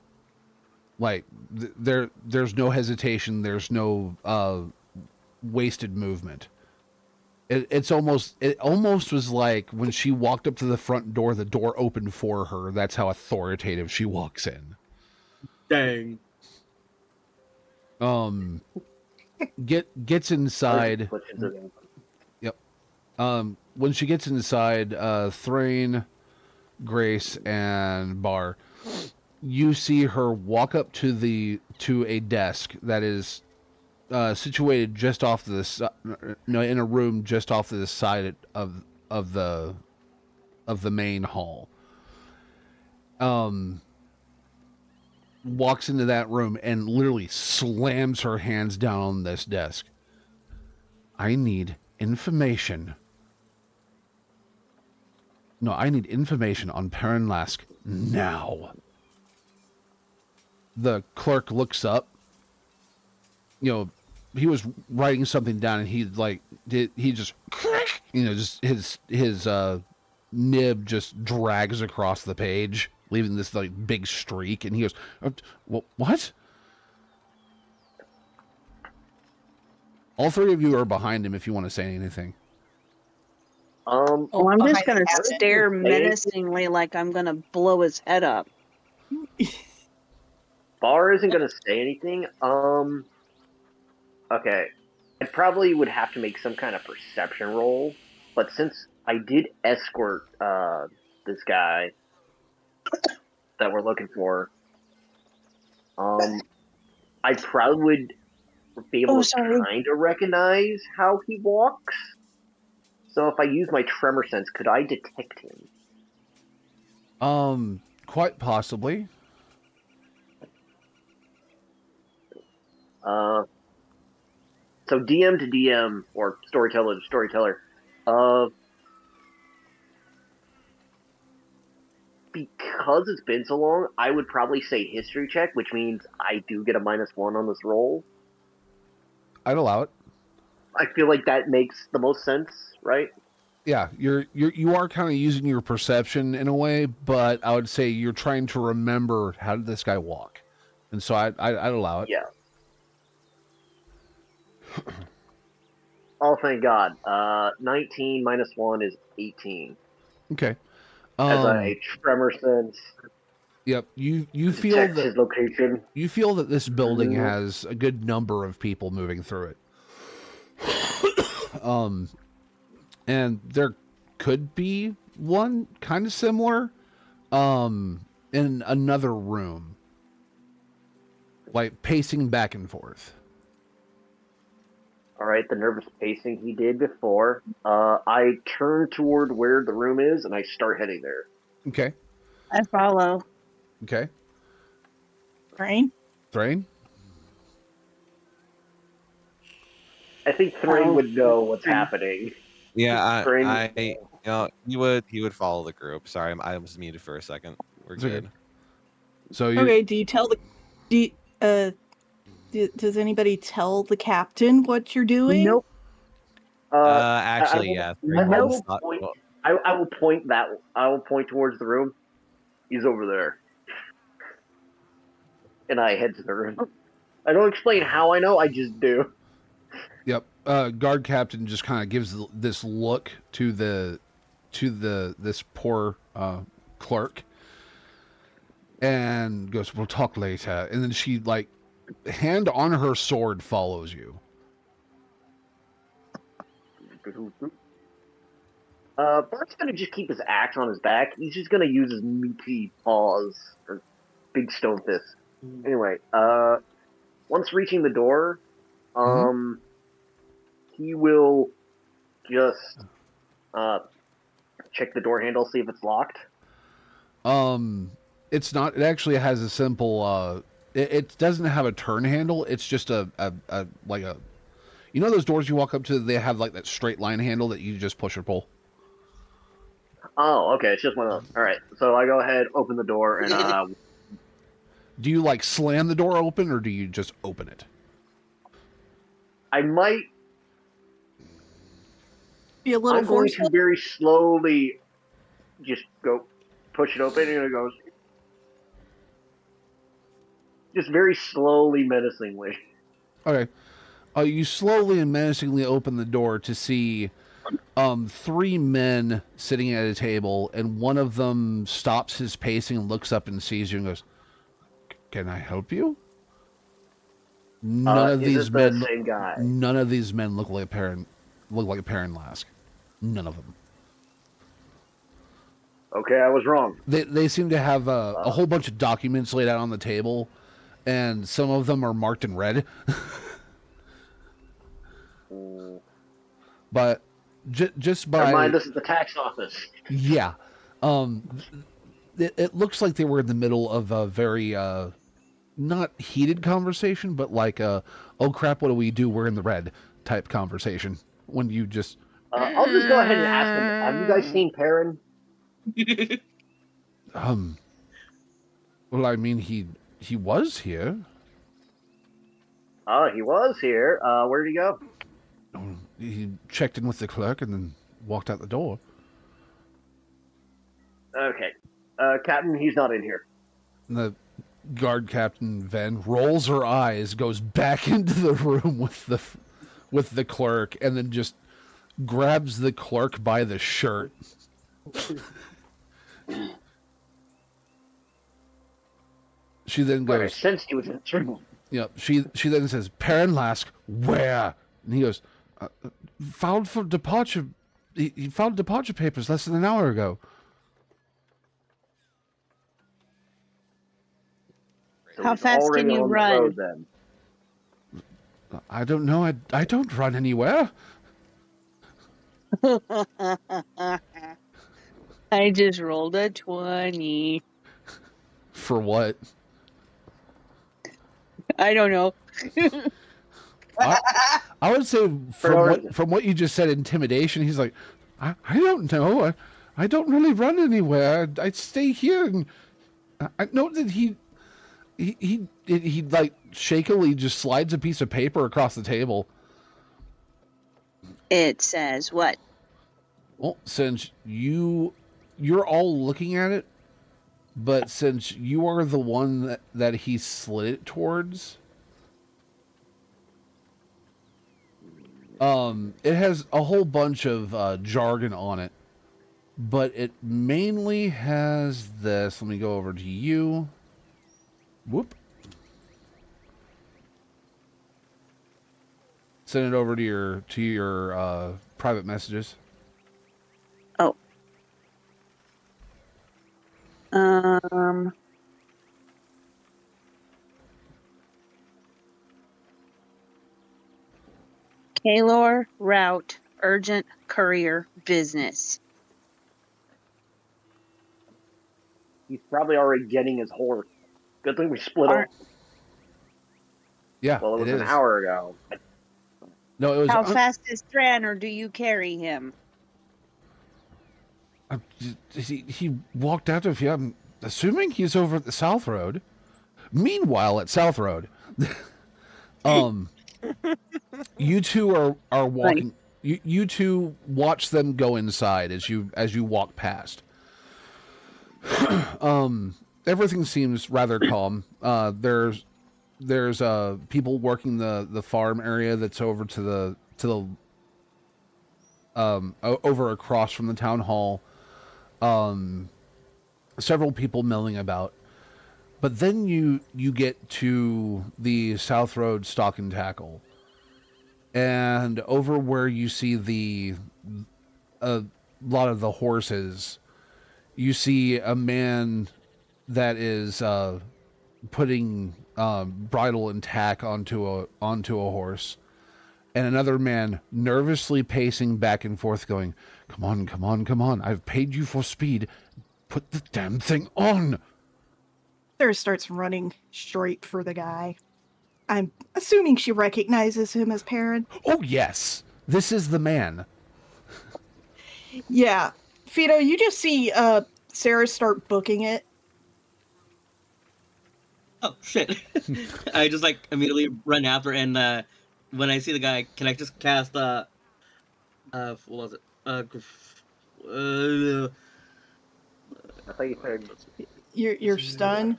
Like there's no hesitation, there's no wasted movement. It almost was like when she walked up to the front door, the door opened for her. That's how authoritative she walks in. Dang. Gets inside. Yep. When she gets inside, Thrain, Grace, and Bar, you see her walk up to a desk that is situated just off to the in a room just off to the side of the the main hall. Walks into that room and literally slams her hands down on this desk. I need information. No, I need information on Perrin Lask now. The clerk looks up. You know, he was writing something down, and he just his nib just drags across the page, leaving this like big streak, and he goes, "What?" All three of you are behind him if you want to say anything. Well, I'm just behind the gonna captain? stare menacingly like I'm gonna blow his head up. Bar isn't gonna say anything. Okay. I probably would have to make some kind of perception roll, but since I did escort this guy that we're looking for, I probably would be able to kind of recognize how he walks. So if I use my tremor sense, could I detect him? Quite possibly. So DM to DM or storyteller to storyteller. Because it's been so long, I would probably say history check, which means I do get a -1 on this roll. I'd allow it. I feel like that makes the most sense, right? Yeah, you are kind of using your perception in a way, but I would say you're trying to remember how did this guy walk, and so I'd allow it. Yeah. Oh, thank God. 19 -1 is 18. Okay. As a tremor sense. Yep. You feel that his location. You feel that this building has a good number of people moving through it. And there could be one kind of similar in another room, like pacing back and forth. All right, the nervous pacing he did before. I turn toward where the room is and I start heading there. Okay. I follow. Okay. Thrain? I think Thrain would know what's happening. Yeah, Thrain, he would follow the group. Sorry, I was muted for a second. We're It's good. okay. So you Okay, do you tell does anybody tell the captain what you're doing? Nope. Actually, yeah. I will point towards the room. He's over there. And I head to the room. I don't explain how I know, I just do. Yep. Guard captain just kind of gives this look to this poor clerk and goes, "We'll talk later." And then she, like, hand on her sword, follows you. Bart's gonna just keep his axe on his back. He's just gonna use his meaty paws or big stone fist. Anyway, once reaching the door, he will just check the door handle, see if it's locked. It's not. It actually has a simple. It doesn't have a turn handle. It's just a like a. You know those doors you walk up to? They have like that straight line handle that you just push or pull. Oh, okay. It's just one of those. All right. So I go ahead, open the door, and do you like slam the door open, or do you just open it? I might be a little going to very slowly just go push it open, and it goes just very slowly, menacingly. Okay. You slowly and menacingly open the door to see three men sitting at a table, and one of them stops his pacing and looks up and sees you and goes, "Can I help you?" None of these men. Same guy? None of these men look like Perrin Lask. None of them. Okay, I was wrong. They seem to have a whole bunch of documents laid out on the table, and some of them are marked in red. But just by... Never mind, this is the tax office. Yeah. It looks like they were in the middle of a very not heated conversation, but like a "oh crap, what do we do? We're in the red" type conversation. When you just I'll just go ahead and ask them. Have you guys seen Perrin? well, I mean, he was here. He was here. Where did he go? He checked in with the clerk and then walked out the door. Okay. Captain, he's not in here. And the guard captain Ven rolls her eyes, goes back into the room with the clerk, and then just grabs the clerk by the shirt. She then goes. I sensed he was in the room. Yeah. She then says, "Perrin Lask, where?" And he goes, "Filed for departure. He filed departure papers less than an hour ago." So How he's fast already can you on the run? road, then. I don't know. I don't run anywhere. I just rolled a 20. For what? I don't know. I would say from what you just said, intimidation. He's like, I don't know. I don't really run anywhere. I stay here, and I know that he like shakily just slides a piece of paper across the table. It says what? Well, since you're all looking at it, but since you are the one that he slid it towards, it has a whole bunch of jargon on it, but it mainly has this. Let me go over to you. Whoop. Send it over to your private messages. Oh. Kaylor route urgent courier business. He's probably already getting his horse. Good thing we split up. Yeah, Well, it was is an hour ago. No, it was. How fast is Tranner do you carry him? He walked out of here. I'm assuming he's over at the South Road. Meanwhile, at South Road, you two are walking. You two watch them go inside as you walk past. Everything seems rather calm. There's people working the farm area that's over to the over across from the town hall. Several people milling about, but then you get to the South Road Stock and Tackle, and over where you see a lot of the horses, you see a man that is putting bridle and tack onto a horse, and another man nervously pacing back and forth, going, "Come on, come on, come on! I've paid you for speed. Put the damn thing on!" Sarah starts running straight for the guy. I'm assuming she recognizes him as Perrin. Oh yes, this is the man. Yeah, Fido, you just see Sarah start booking it. Oh shit! I just like immediately run after, and when I see the guy, can I just cast what was it? I thought you said You're stunned.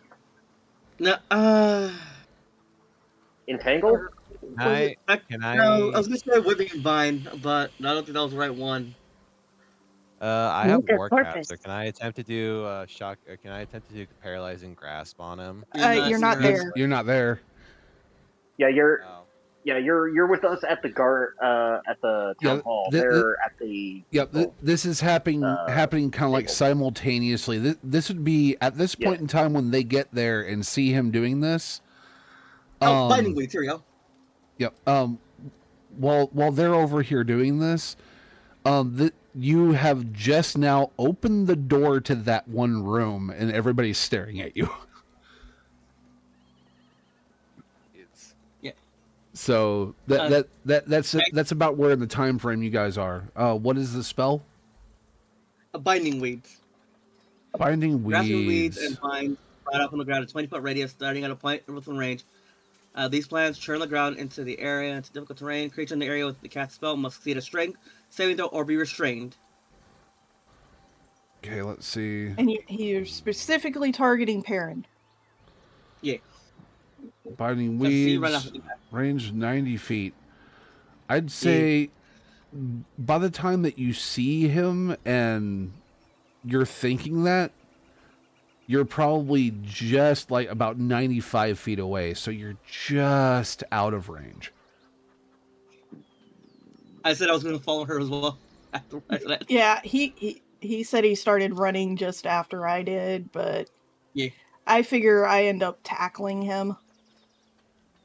No, entangle. No, I was gonna say Whipping Vine, but I don't think that was the right one. I have Look at Warcraft, purpose. so can I attempt to do shock? Or can I attempt to do paralyzing grasp on him? You're not there. You're not there. Yeah, you're. Oh. Yeah, you're with us at the at the town hall. They're at the. This is happening kind of like simultaneously. This would be at this point in time when they get there and see him doing this. Binding weeds. Here we go. Yep. While they're over here doing this, You have just now opened the door to that one room, and everybody's staring at you. It's So that's about where in the time frame you guys are. What is the spell? Binding weeds. Binding Grasping weeds weeds. and vines sprout up on the ground at 20-foot radius, starting at a point within range. These plants churn the ground into the area into difficult terrain. Creature in the area with the cast spell must succeed a strength saving throw or be restrained. Okay, let's see. And you're specifically targeting Perrin. Yeah. Binding Because he ran off weeds. the back. Range 90 feet. I'd say by the time that you see him and you're thinking that, you're probably just like about 95 feet away. So you're just out of range. I said I was going to follow her as well. After I said that. Yeah, he said he started running just after I did, but Yeah. I figure I end up tackling him.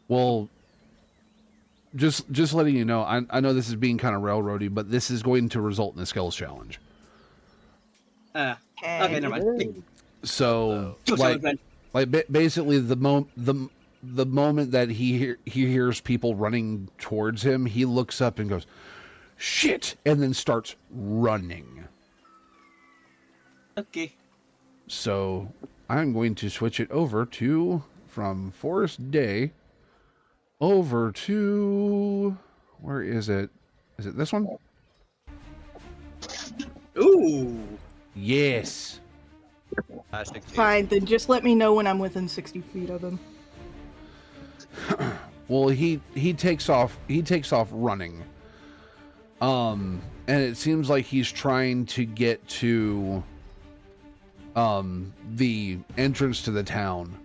Well, just letting you know, I know this is being kind of railroady, but this is going to result in a skills challenge. Okay, never mind. So, basically, the moment that he hears people running towards him, he looks up and goes, "Shit!" and then starts running. Okay. So I'm going to switch it over from Forest Day over to, where is it? Is it this one? Ooh. Yes. Fine, then just let me know when I'm within 60 feet of him. Well, he takes off running. And it seems like he's trying to get to the entrance to the town.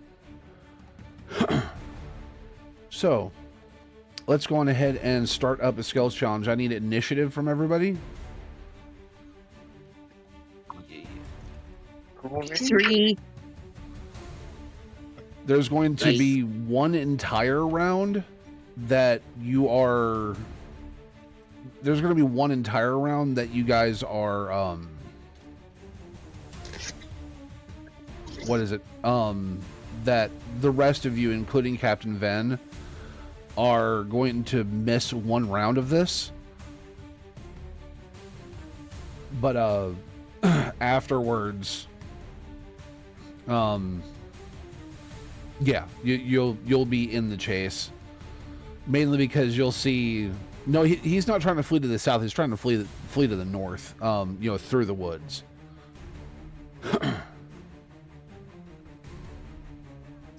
So, let's go on ahead and start up a skills challenge. I need initiative from everybody. 3. There's going to be one entire round that you are... There's going to be one entire round that you guys are... what is it? That the rest of you, including Captain Ven, are going to miss one round of this. But afterwards, yeah, you'll be in the chase. Mainly because you'll see. No, he's not trying to flee to the south. He's trying to flee to the north. Through the woods.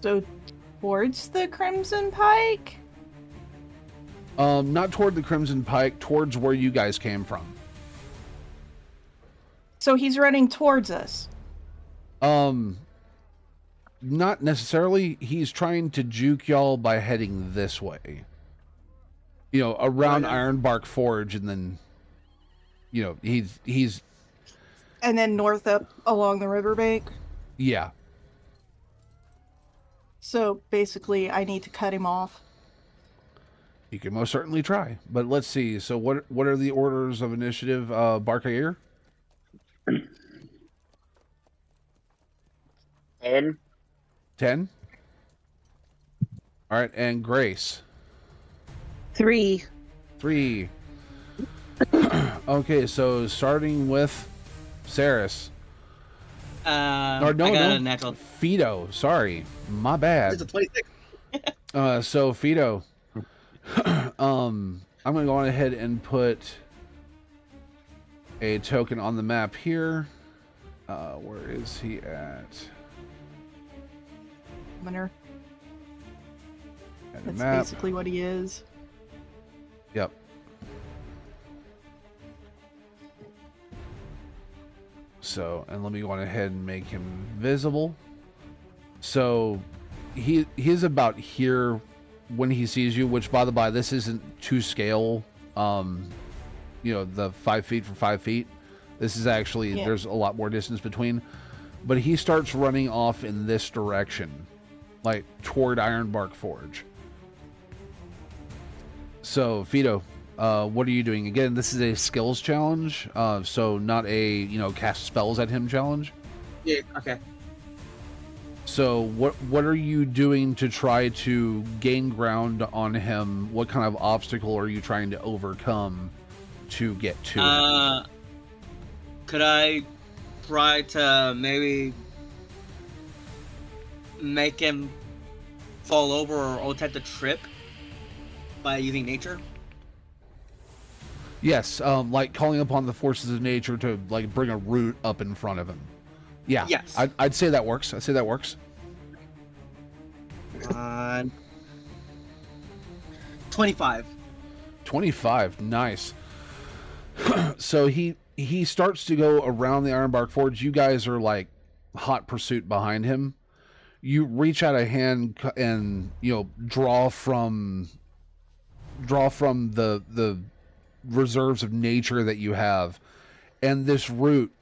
So, towards the Crimson Pike? Not toward the Crimson Pike, towards where you guys came from. So he's running towards us. Not necessarily. He's trying to juke y'all by heading this way. Around Ironbark Forge, and then, he's... And then north up along the riverbank? Yeah. So, basically, I need to cut him off. You can most certainly try. But let's see. So what are the orders of initiative, Barkair? 10. 10? All right, and Grace? 3. 3. Okay, so starting with Saris. I got a natural. Fido, sorry. My bad. It's a 26. So Fido, I'm going to go on ahead and put a token on the map here. Where is he at? Winner. And That's map. basically what he is. Yep. So, and let me go on ahead and make him visible. So, he's about here when he sees you, which, by the by, this isn't to scale, the 5 feet for 5 feet. This is actually, there's a lot more distance between. But he starts running off in this direction, like toward Ironbark Forge. So, Fido, what are you doing? Again, this is a skills challenge, so not a cast spells at him challenge. Yeah. Okay. So what are you doing to try to gain ground on him? What kind of obstacle are you trying to overcome to get to him? Could I try to maybe make him fall over or attempt to trip by using nature? Yes, like calling upon the forces of nature to like bring a root up in front of him. Yeah, Yes. I'd say that works. I'd say that works. 25. 25, nice. So he starts to go around the Ironbark Forge. You guys are like hot pursuit behind him. You reach out a hand and draw from the reserves of nature that you have, and this root,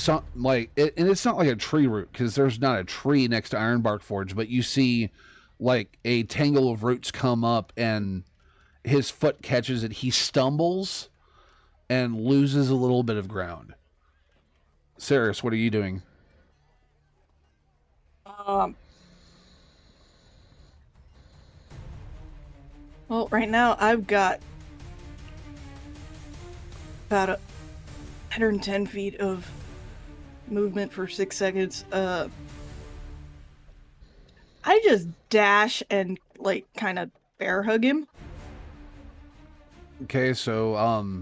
and it's not like a tree root because there's not a tree next to Ironbark Forge, but you see like a tangle of roots come up and his foot catches it. He stumbles and loses a little bit of ground. Saris, what are you doing? Well, right now I've got about 110 feet of movement for 6 seconds. I just dash and like kind of bear hug him. Okay, so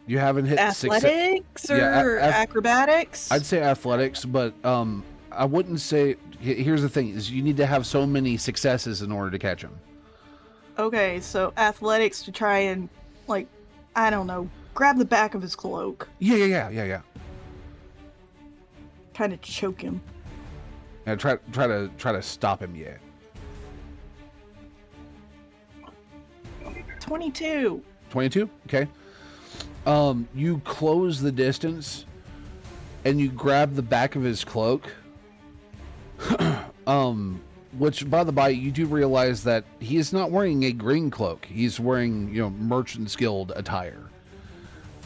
you haven't hit Athletics or acrobatics? I'd say athletics, but I wouldn't say. Here's the thing: is you need to have so many successes in order to catch him. Okay, so athletics to try and like, I don't know, grab the back of his cloak. Yeah. Kind of choke him. And try to stop him. Yeah. 22. 22. Okay. You close the distance, and you grab the back of his cloak. Which, by the by, you do realize that he is not wearing a green cloak. He's wearing, Merchant's Guild attire.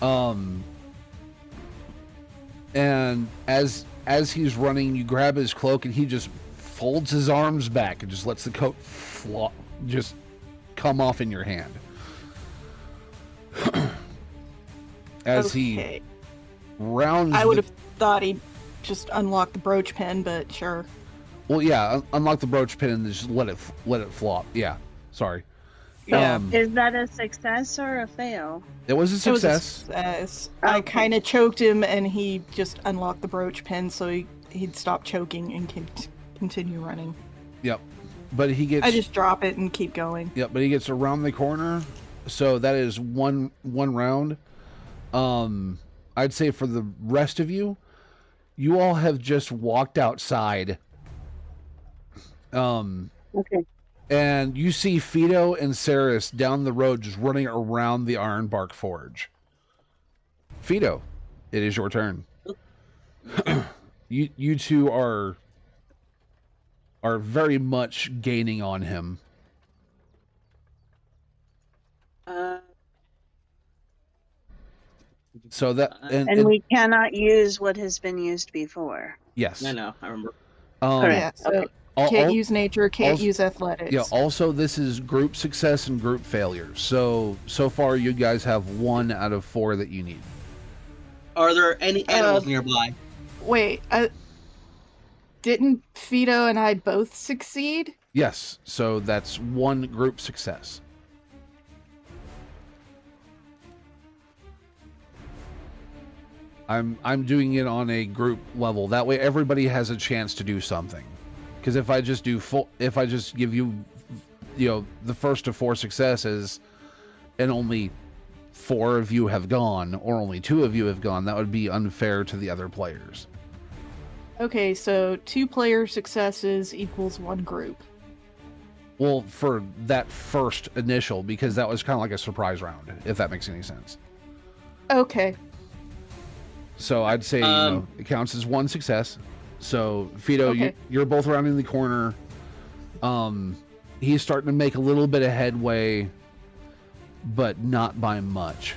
And as he's running, you grab his cloak, and he just folds his arms back and just lets the coat just come off in your hand. As he rounds, I would have thought he'd just unlock the brooch pin, but sure. Well, yeah, unlock the brooch pin and just let it flop. Yeah, sorry. Yeah. Is that a success or a fail? It was a success. Success. I kind of choked him, and he just unlocked the brooch pin, so he'd stop choking and continue running. Yep, but he gets. I just drop it and keep going. Yep, but he gets around the corner, so that is one round. I'd say for the rest of you, you all have just walked outside. Okay. And you see Fido and Saris down the road just running around the Ironbark Forge. Fido, it is your turn. You two are very much gaining on him. So that and we cannot use what has been used before. Yes. I know. I remember. Yeah, so can't use nature, can't use athletics. Yeah, also this is group success and group failure. So far you guys have 1 out of 4 that you need. Are there any animals nearby? Wait, didn't Fido and I both succeed? Yes, so that's 1 group success. I'm doing it on a group level. That way everybody has a chance to do something. Because if I just give you, the first of 4 successes, and only 4 of you have gone, or only 2 of you have gone, that would be unfair to the other players. Okay, so 2 player successes equals 1 group. Well, for that first initial, because that was kind of like a surprise round, if that makes any sense. Okay. So I'd say it counts as 1 success. So Fido, Okay. you're both rounding the corner. He's starting to make a little bit of headway. but not by much.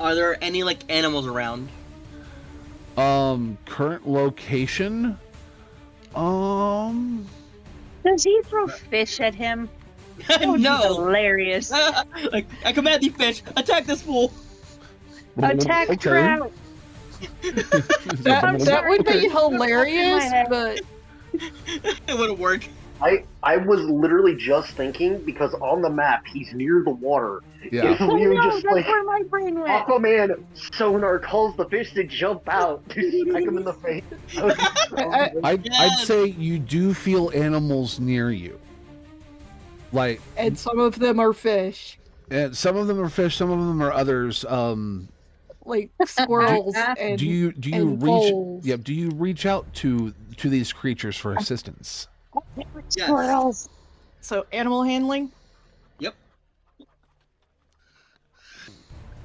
Are there any like animals around? Current location. Does he throw fish at him? That would be No. hilarious. Like, I command thee, fish, attack this fool. Attack Okay. trout. That would be Okay. hilarious, head. but It wouldn't work. I was literally just thinking because on the map he's near the water. Yeah. If Oh we no, would just that's like where my brain went. Aquaman sonar calls the fish to jump out to smack him in the face. I'd Yes. say you do feel animals near you. Like, and some of them are fish, and some of them are fish, some of them are others. like squirrels and Do you and reach? voles. Yep. Do you reach out to these creatures for assistance? Squirrels. So animal handling. Yep.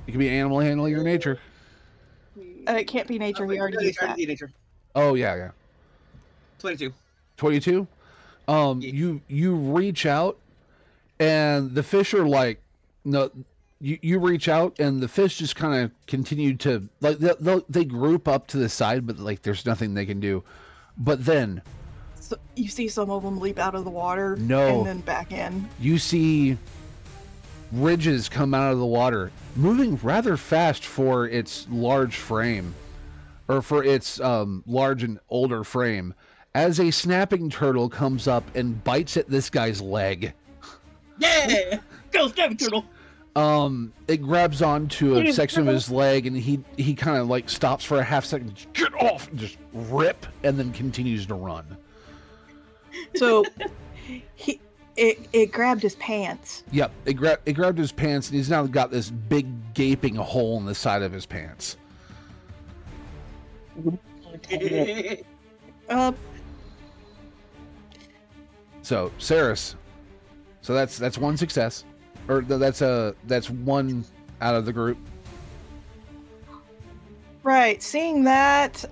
It can be animal handling or nature. It can't be nature. He already used that. Nature. Oh yeah. 22. 22. Yeah. You reach out, and the fish are like, no. You reach out, and the fish just kind of continue to like they group up to the side, but like there's nothing they can do. But then So you see some of them leap out of the water, No. and then back in. you see ridges come out of the water, moving rather fast for its large frame, or for its large and older frame, as a snapping turtle comes up and bites at this guy's leg. Yeah! Go, snapping turtle! It grabs onto a section of his leg, and he kind of like stops for a half second, get off, and just rip, and then continues to run. So it grabbed his pants. Yep, it grabbed his pants, and he's now got this big gaping hole in the side of his pants. So Saris, so that's one success, or that's one out of the group. Right. Seeing that,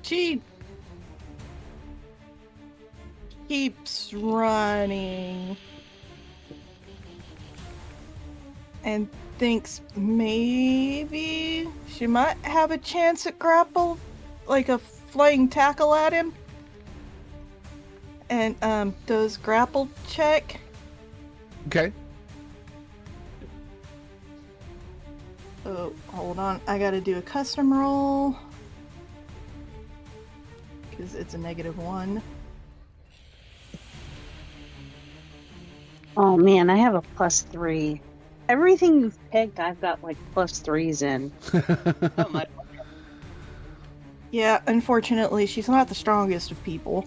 she keeps running and thinks maybe she might have a chance at grapple, like a flying tackle at him. And does grapple check. Okay. Oh, hold on. I gotta do a custom roll. Because it's a -1. Oh man, I have a +3. Everything you've picked, I've got like +3s in. Oh my. Yeah, unfortunately, she's not the strongest of people.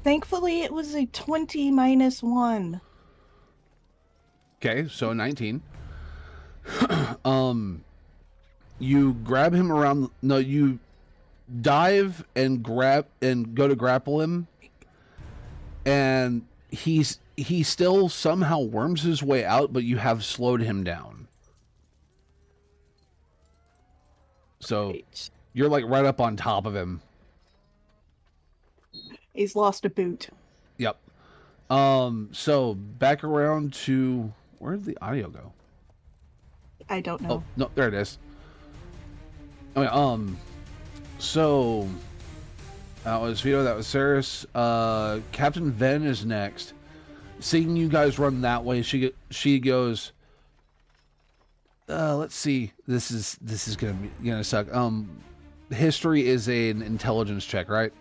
Thankfully, it was a 20 -1. Okay, so 19. You grab him around. No, you dive and grab and go to grapple him, and he still somehow worms his way out, but you have slowed him down. So you're like right up on top of him. He's lost a boot. Yep. So back around to where did the audio go? I don't know. Oh no, there it is. Okay, so that was Vito, that was Saris. Captain Ven is next. Seeing you guys run that way, she goes, let's see. This is gonna suck. History is an intelligence check, right?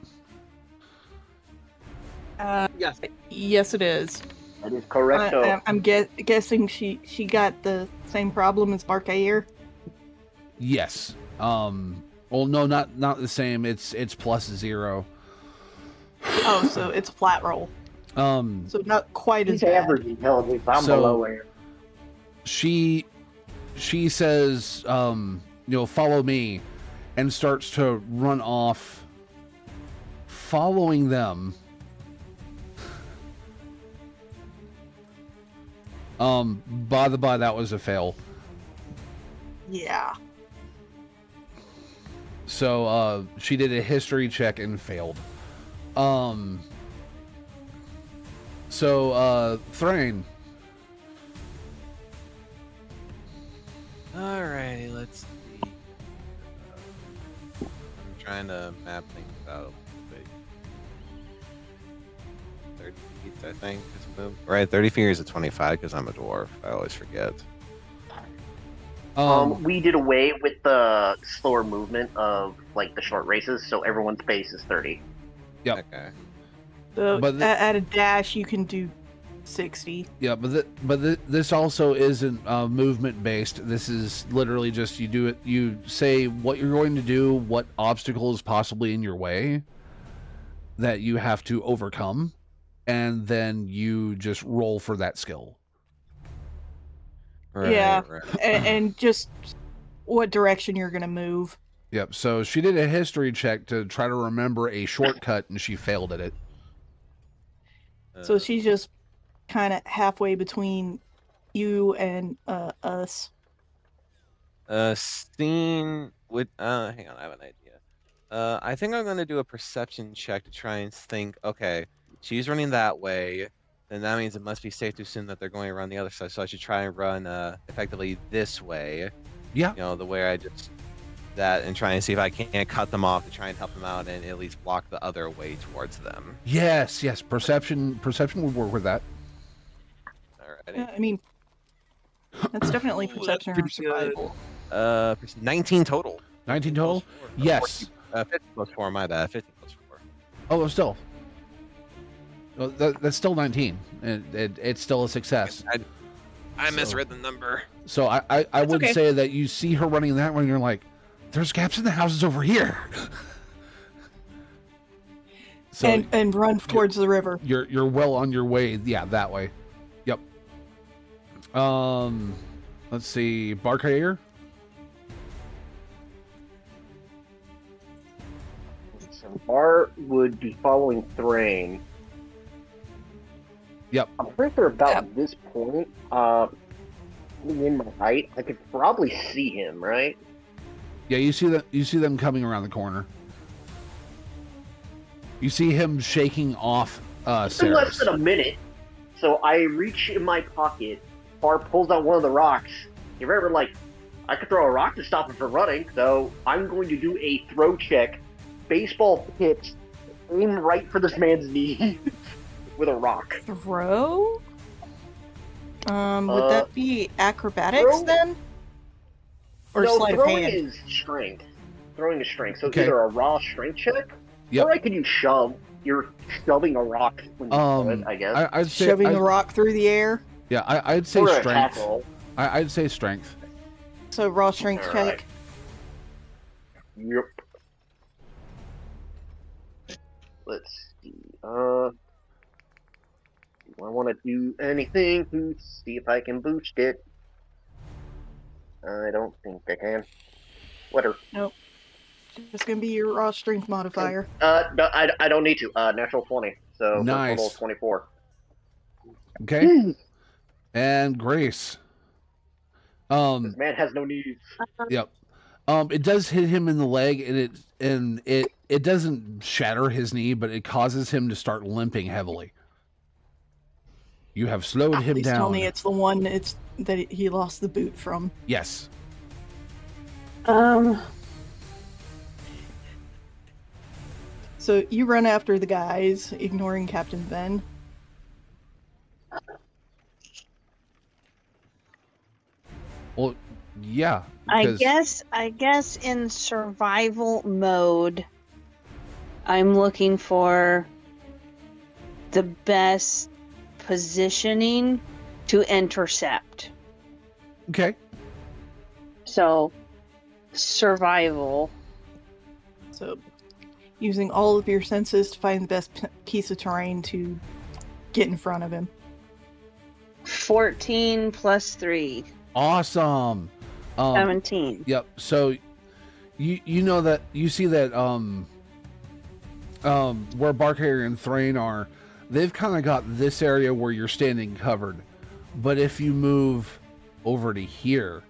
Yes. Yes, it is. That is correcto. I'm guessing she got the same problem as Markair. Yes. Well, no, not the same. It's +0. Oh, so it's a flat roll. So not quite as He's bad. average intelligence. I'm So- below him. She says, follow me, and starts to run off, following them. By the by, that was a fail. Yeah. So she did a history check and failed. So, Thrain. Alrighty, let's see. I'm trying to map things out a little bit. 30 feet, I think. Is move. Right, 30 feet is a 25 because I'm a dwarf. I always forget. We did away with the slower movement of like the short races, so everyone's pace is 30. Yep. Okay. So But at a dash, you can do 60. Yeah, but this also isn't movement based. This is literally just you do it. You say what you're going to do, what obstacle is possibly in your way that you have to overcome, and then you just roll for that skill. Right, Yeah. right. And just what direction you're going to move. Yep. So she did a history check to try to remember a shortcut, and she failed at it. So she's just kind of halfway between you and us. Scene with hang on, I have an idea. I think I'm gonna do a perception check to try and think, okay, she's running that way, then that means it must be safe to assume that they're going around the other side. So I should try and run effectively this way. Yeah. You know, the way I just that and try and see if I can't cut them off to try and help them out and at least block the other way towards them. Yes. Perception would work with that. Alrighty. I mean, that's definitely Ooh, perception or that's pretty good. survival. 19 total. 19 total? Plus 4. Yes. 50 plus 4, my bad. 50 plus 4. Oh, still. Well, that's still 19. It's still a success. I misread the number. So I would okay. say that you see her running that way, and you're like, there's gaps in the houses over here. So and run towards the river. you're well on your way. Yeah, that way. Yep. Let's see, Barkayer. So Bar would be following Thrain. Yep. I'm pretty sure about this point, in my height, I could probably see him, right? Yeah, you see them coming around the corner. You see him shaking off It's been less Ceres. than a minute, so I reach in my pocket. Bar pulls out one of the rocks. You're ever like, I could throw a rock to stop him from running, so I'm going to do a throw check. Baseball pitch, aim right for this man's knee with a rock. Throw? Would that be acrobatics throw? then? Or No, sleight of throwing hand? is strength. Throwing is strength. So Okay. it's either a raw strength check, Yep. or I could use shove. You're shoving a rock when you throw it, I guess. I'd say Shoving a rock through the air? Yeah, I'd say or a strength. tackle. I'd say strength. So raw strength Alright. check. Yep. Let's see. Do I want to do anything to see if I can boost it? I don't think I can. Whatever. Nope. It's gonna be your raw strength modifier. No, I don't need to. Natural 20. So Nice. for a total of 24. Okay. And Grace. This man has no knees. Yep. It does hit him in the leg, and it doesn't shatter his knee, but it causes him to start limping heavily. You have slowed him Please down. tell me it's the one that he lost the boot from. Yes. So you run after the guys, ignoring Captain Ben. Well, yeah. I because- guess in survival mode, I'm looking for the best positioning to intercept. Okay. So, survival. So using all of your senses to find the best piece of terrain to get in front of him. 14 plus 3. Awesome. 17. Yep. So you know that you see that where Barkayer and Thrain are, they've kind of got this area where you're standing covered. But if you move over to here,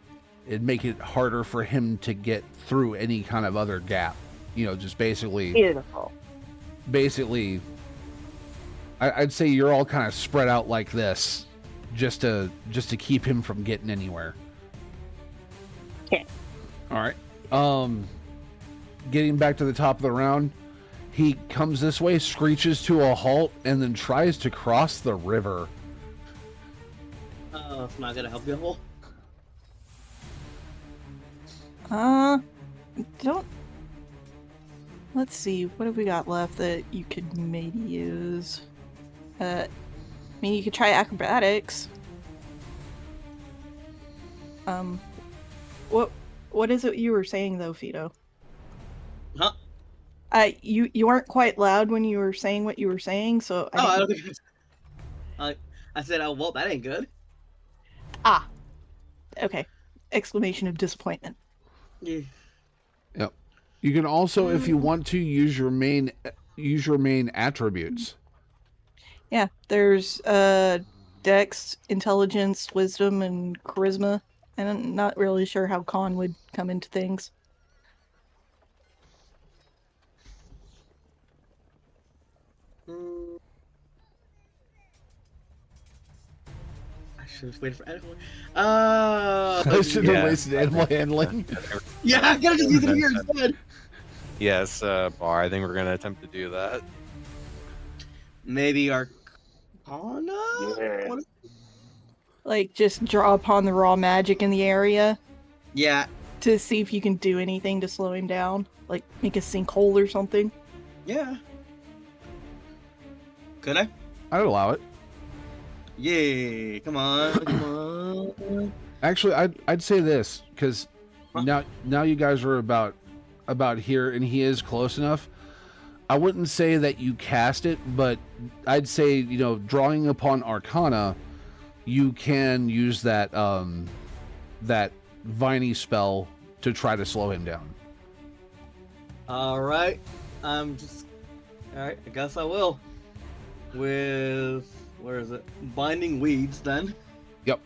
it'd make it harder for him to get through any kind of other gap. You know, just basically Beautiful. I'd say you're all kind of spread out like this, just to keep him from getting anywhere. Okay. All right. Getting back to the top of the round, he comes this way, screeches to a halt, and then tries to cross the river. Oh, it's not gonna help you a whole. Don't. Let's see. What have we got left that you could maybe use? I mean, you could try acrobatics. What is it you were saying though, Fido? Huh? You weren't quite loud when you were saying what you were saying, so I don't think. I said, oh well, that ain't good. Okay. Exclamation of disappointment. Yeah. Yep. You can also, if you want to, use your main attributes. Yeah, there's Dex, Intelligence, Wisdom, and Charisma. And I'm not really sure how Con would come into things. I should have waited for animal. I should have wasted animal handling. Yeah, I gotta just use it here instead. Yes, Bar. I think we're gonna attempt to do that. Maybe Arcana? Yeah. What- Like, just draw upon the raw magic in the area Yeah, to see if you can do anything to slow him down. Like, make a sinkhole or something. yeah. Could I? I'd allow it. Yeah, come on, come on. Actually, I'd say this, because Huh? now you guys are about here, and he is close enough. I wouldn't say that you cast it, but I'd say, drawing upon Arcana, you can use that that Viney spell to try to slow him down. Alright, alright, I guess I will. With, where is it? Binding Weeds, then. Yep.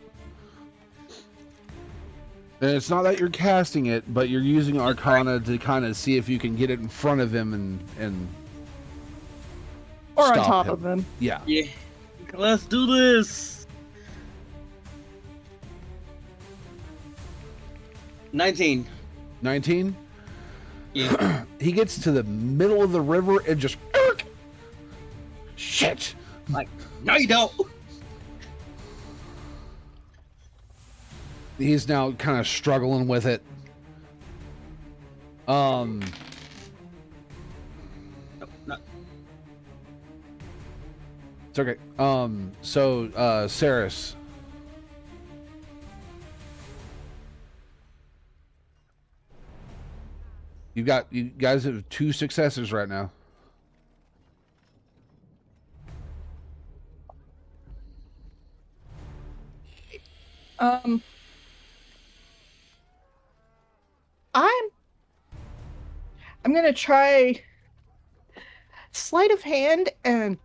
And it's not that you're casting it, but you're using Arcana to kind of see if you can get it in front of him and Or on stop top him. of him. Yeah. Yeah. Let's do this! 19. 19. Yeah. He gets to the middle of the river and just shit. No, you don't! He's now kind of struggling with it. No. It's okay. So Saris. You guys have 2 successes right now. I'm gonna try sleight of hand and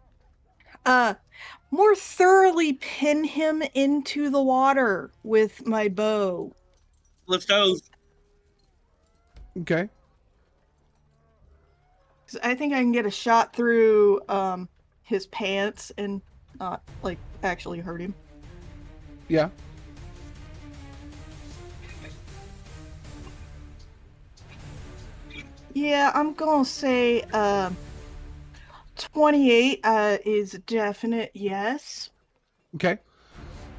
more thoroughly pin him into the water with my bow. Let's go. Okay. 'Cause I think I can get a shot through his pants and not like actually hurt him. Yeah. Yeah, I'm gonna say 28 is a definite yes. Okay.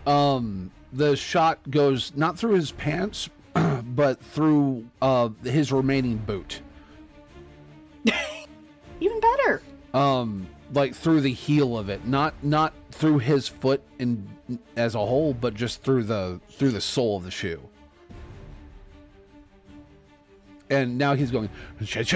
The shot goes not through his pants, but through his remaining boot. Even better. Like through the heel of it, not through his foot in as a whole, but just through the sole of the shoe. And now he's going shit.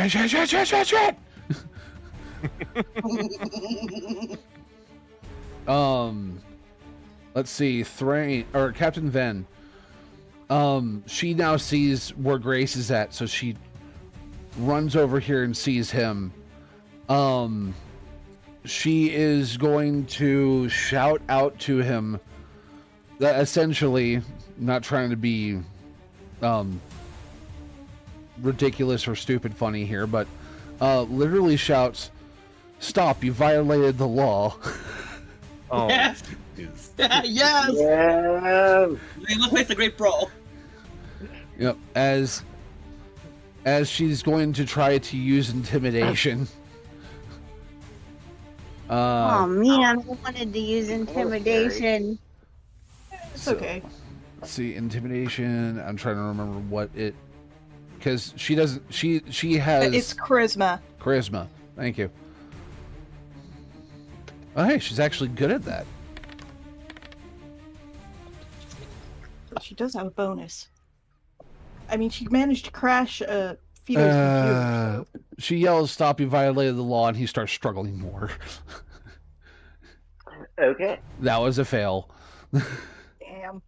Let's see, Thrain or Captain Ven. She now sees where Grace is at, so she runs over here and sees him. She is going to shout out to him that essentially, not trying to be ridiculous or stupid funny here, but literally shouts, Stop! You violated the law. Oh, Yes. jeez. Yes. Yeah. Hey, let's face the great pro. Yep. As she's going to try to use intimidation. Oh man, I wanted to use intimidation. It's So- okay. Let's see, intimidation. I'm trying to remember what it, because she doesn't. She has. It's charisma. Charisma. Thank you. Oh, hey, she's actually good at that. She does have a bonus. I mean, she managed to crash Fido's computer. So. She yells, "Stop! You violated the law!" and he starts struggling more. Okay. That was a fail. Damn.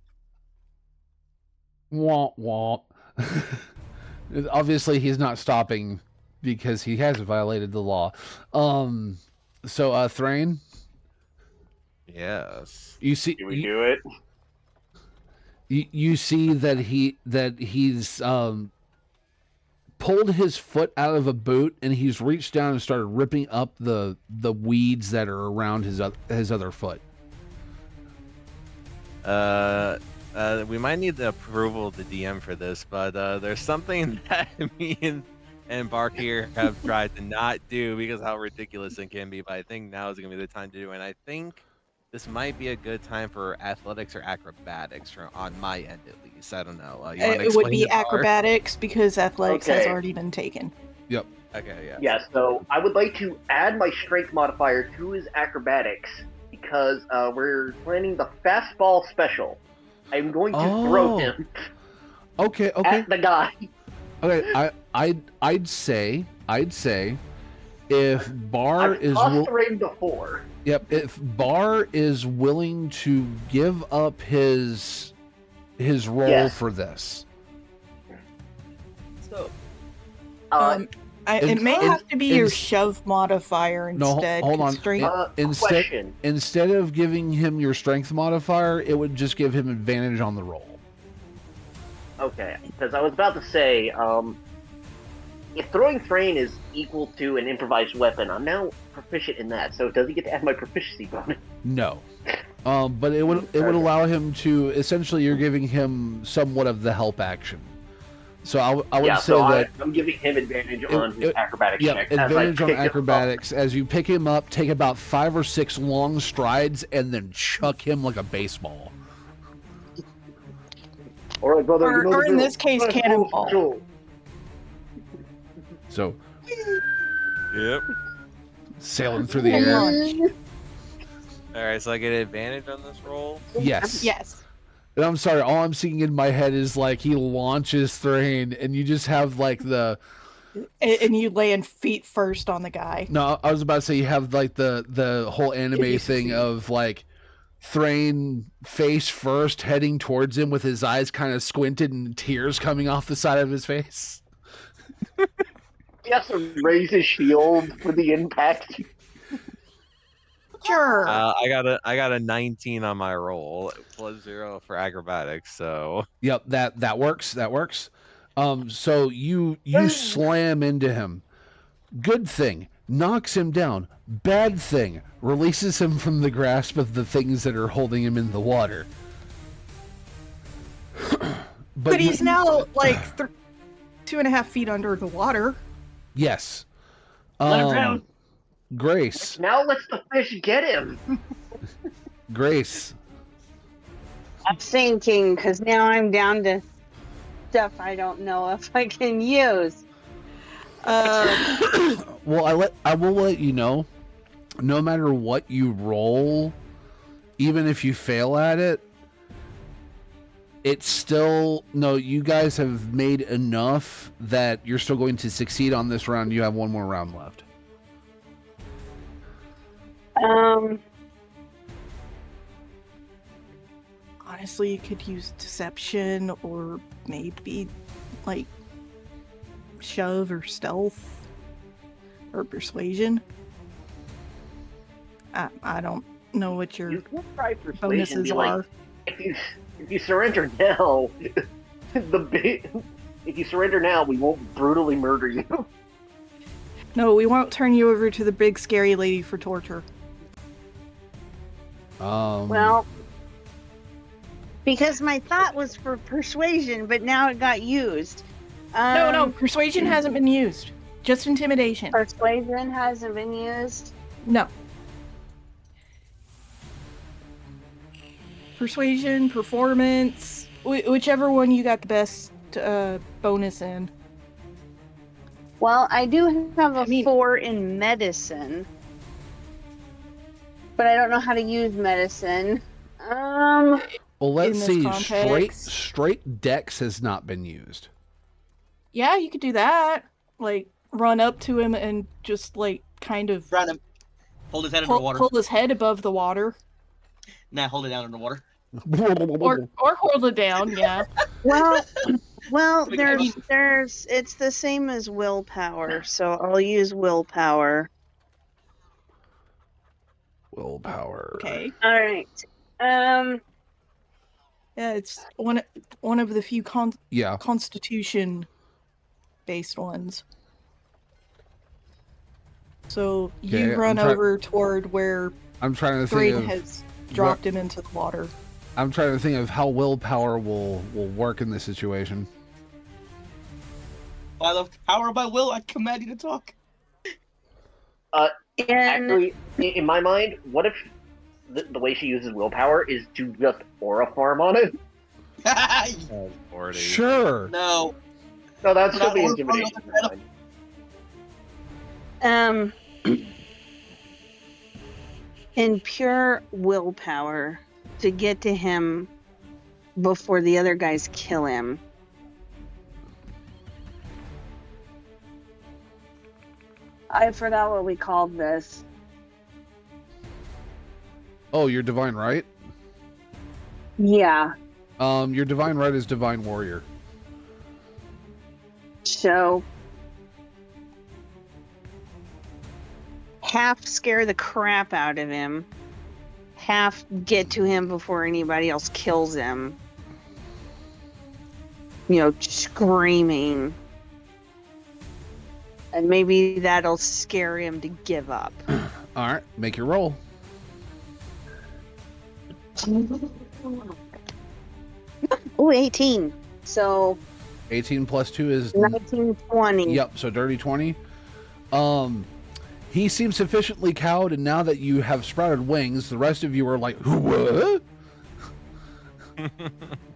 Womp womp. Obviously, he's not stopping because he has violated the law. So, Thrain, Yes. you see, Do we do it? you see that he's pulled his foot out of a boot and he's reached down and started ripping up the weeds that are around his other foot. We might need the approval of the DM for this, but there's something that me and Bark here have tried to not do because how ridiculous it can be. But I think now is gonna be the time to do it. And I think this might be a good time for athletics or acrobatics on my end at least. I don't know. You wanna It would explain be it, Bark? acrobatics because athletics has Okay. already been taken. Yep. Okay, yeah. Yeah, so I would like to add my strength modifier to his acrobatics because we're planning the fastball special. I'm going to throw Oh. him Okay. at the guy. Okay. I'd say if Bar I've is tossed the rain before. yep, if Bar is willing to give up his role Yes. for this. So, Uh, it may in- have to be your in- shove modifier No, instead. hold on. 'cause strength- Instead- question. Instead of giving him your strength modifier, it would just give him advantage on the roll. Okay, because I was about to say, if throwing Thrain is equal to an improvised weapon, I'm now proficient in that. So does he get to add my proficiency bonus? No. But it would Okay. allow him to essentially you're giving him somewhat of the help action. So I would Yeah, say so that I'm giving him advantage on his it- acrobatics yeah, check. as I advantage on pick him up. acrobatics as you pick him up, take about 5 or 6 long strides, and then chuck him like a baseball. All right, brother. you know Or the in drill. this case, Fastball cannonball. special. So Yep. sailing through the And air. launch. All right, so I get advantage on this roll. Yes. Yes. And I'm sorry, all I'm seeing in my head is like he launches Thrain, and you just have like the. And you land feet first on the guy. No, I was about to say you have like the whole anime you thing succeed. of like Thrain face first heading towards him with his eyes kind of squinted and tears coming off the side of his face. He has to raise his shield for the impact. Sure. I got a 19 on my roll, +0 for acrobatics. So Yep, that works. That works. So you slam into him. Good thing, knocks him down. Bad thing, releases him from the grasp of the things that are holding him in the water. but he's now like 2.5 feet under the water. Yes. Let him drown. Grace. Now let the fish get him. Grace. I'm thinking because now I'm down to stuff I don't know if I can use. Well, I will let you know. No matter what you roll, even if you fail at it, it's still no. You guys have made enough that you're still going to succeed on this round. You have one more round left. Honestly, you could use deception or maybe like shove or stealth or persuasion. I don't know what your You can try persuasion. bonuses Be like, are. if you surrender now, if you surrender now, we won't brutally murder you. No, we won't turn you over to the big scary lady for torture. Well, because my thought was for persuasion, but now it got used. No, persuasion hasn't been used. Just intimidation. Persuasion hasn't been used. No. Persuasion, performance, whichever one you got the best bonus in. Well, I do have a 4 in medicine, but I don't know how to use medicine. Well, let's in this see. context. Straight dex has not been used. Yeah, you could do that. Like, run up to him and just, like, kind of Grab him. Hold his head underwater. pull his head above the water. Nah, hold it down underwater. Or hold it down, yeah. Well, there's it's the same as willpower, so I'll use willpower. Willpower. Okay. All right. Yeah, it's one of the few constitution based ones. So you run over toward where I'm trying to Thrain think of has dropped him into the water. I'm trying to think of how willpower will work in this situation. By the power of my will, I command you to talk. Actually, in my mind, what if the way she uses willpower is to just aura farm on it? Sure. No. No, that's still the intimidation. In pure willpower to get to him before the other guys kill him. I forgot what we called this. Oh, your divine right? Yeah. Your divine right is divine warrior. So half scare the crap out of him, half get to him before anybody else kills him. You know, screaming. And maybe that'll scare him to give up. Alright, make your roll. Oh, 18. So 18 plus 2 is 19, 20. Yep, so dirty 20. He seems sufficiently cowed, and now that you have sprouted wings, the rest of you are like, what?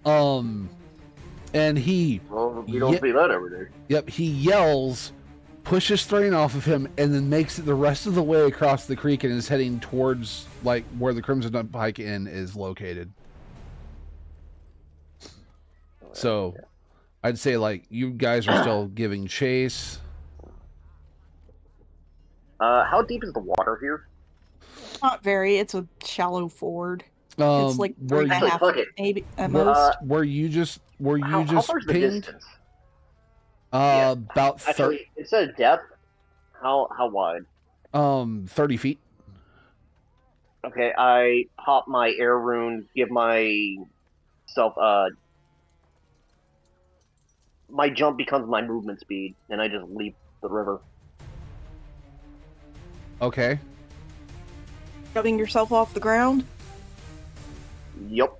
And he... Well, we don't see that every day. Yep, he yells, pushes Thrain off of him, and then makes it the rest of the way across the creek and is heading towards, like, where the Crimson Pike Inn is located. So, I'd say, like, you guys are still giving chase. How deep is the water here? Not very. It's a shallow ford. It's like 3.5 maybe at most. Where you just how far's the pinged? distance? About 30. Actually, it said depth. How wide? 30 feet. Okay, I pop my air rune, give myself my jump becomes my movement speed, and I just leap the river. Okay. Shoving yourself off the ground? Yep.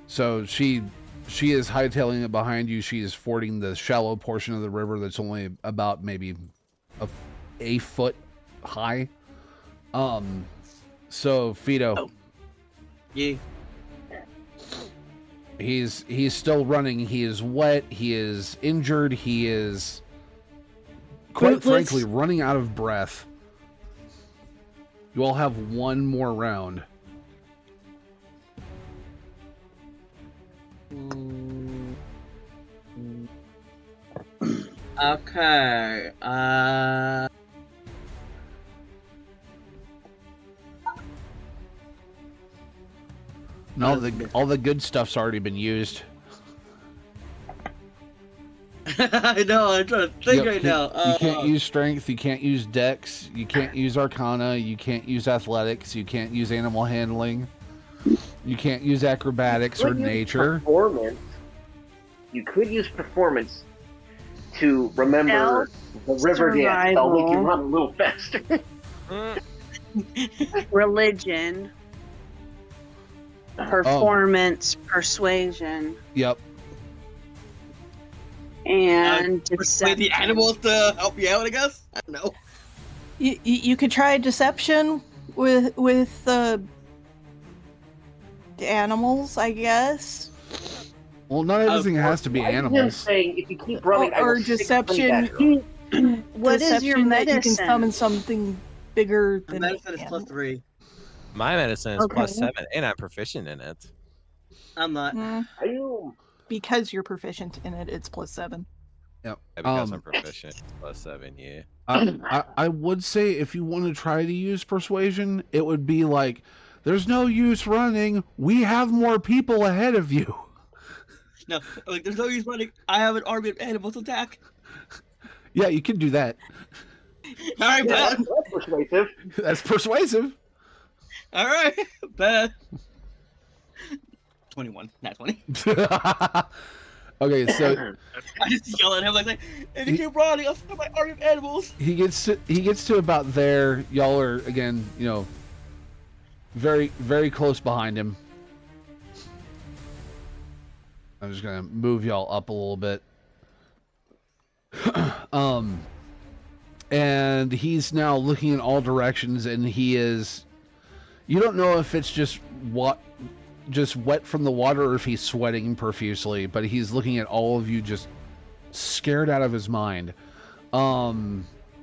So she is hightailing it behind you. She is fording the shallow portion of the river that's only about maybe a foot high. So Fido. Oh. Yeah. He's still running. He is wet. He is injured. He is quite frankly running out of breath. You all have one more round. Okay. No, all the good stuff's already been used. I know, I'm trying to think right now. You can't use strength, you can't use dex, you can't use arcana, you can't use athletics, you can't use animal handling, you can't use acrobatics or nature. Performance. You could use performance to remember the river dance. I'll make you survival. run a little faster. Mm, Religion, Oh, performance, persuasion, yep. and Persuade the deception. animals to help you out, I guess? I don't know. You could try deception with the animals, I guess. Well, not everything has to be Why is him animals. saying, if you keep running, I Or will stick deception. honey badger on What is your Deception that you can summon medicine? something bigger My than medicine is an plus animal. 3. My medicine is Okay. +7, and I'm proficient in it. I'm not. you. Because you're proficient in it, it's +7. Yep. Yeah, because I'm proficient, +7, yeah. I would say if you want to try to use persuasion, it would be like, there's no use running. We have more people ahead of you. No, like, there's no use running. I have an army of animals to attack. Yeah, you can do that. Alright, Yeah, bet. that's persuasive. That's persuasive. Alright, bet. 21, not 20. Okay, so I just yell at him like, if you keep running, I'll start my army of animals. he gets to about there. Y'all are again, very, very close behind him. I'm just gonna move y'all up a little bit. And he's now looking in all directions, and he is. You don't know if it's just wet from the water, or if he's sweating profusely, but he's looking at all of you, just scared out of his mind.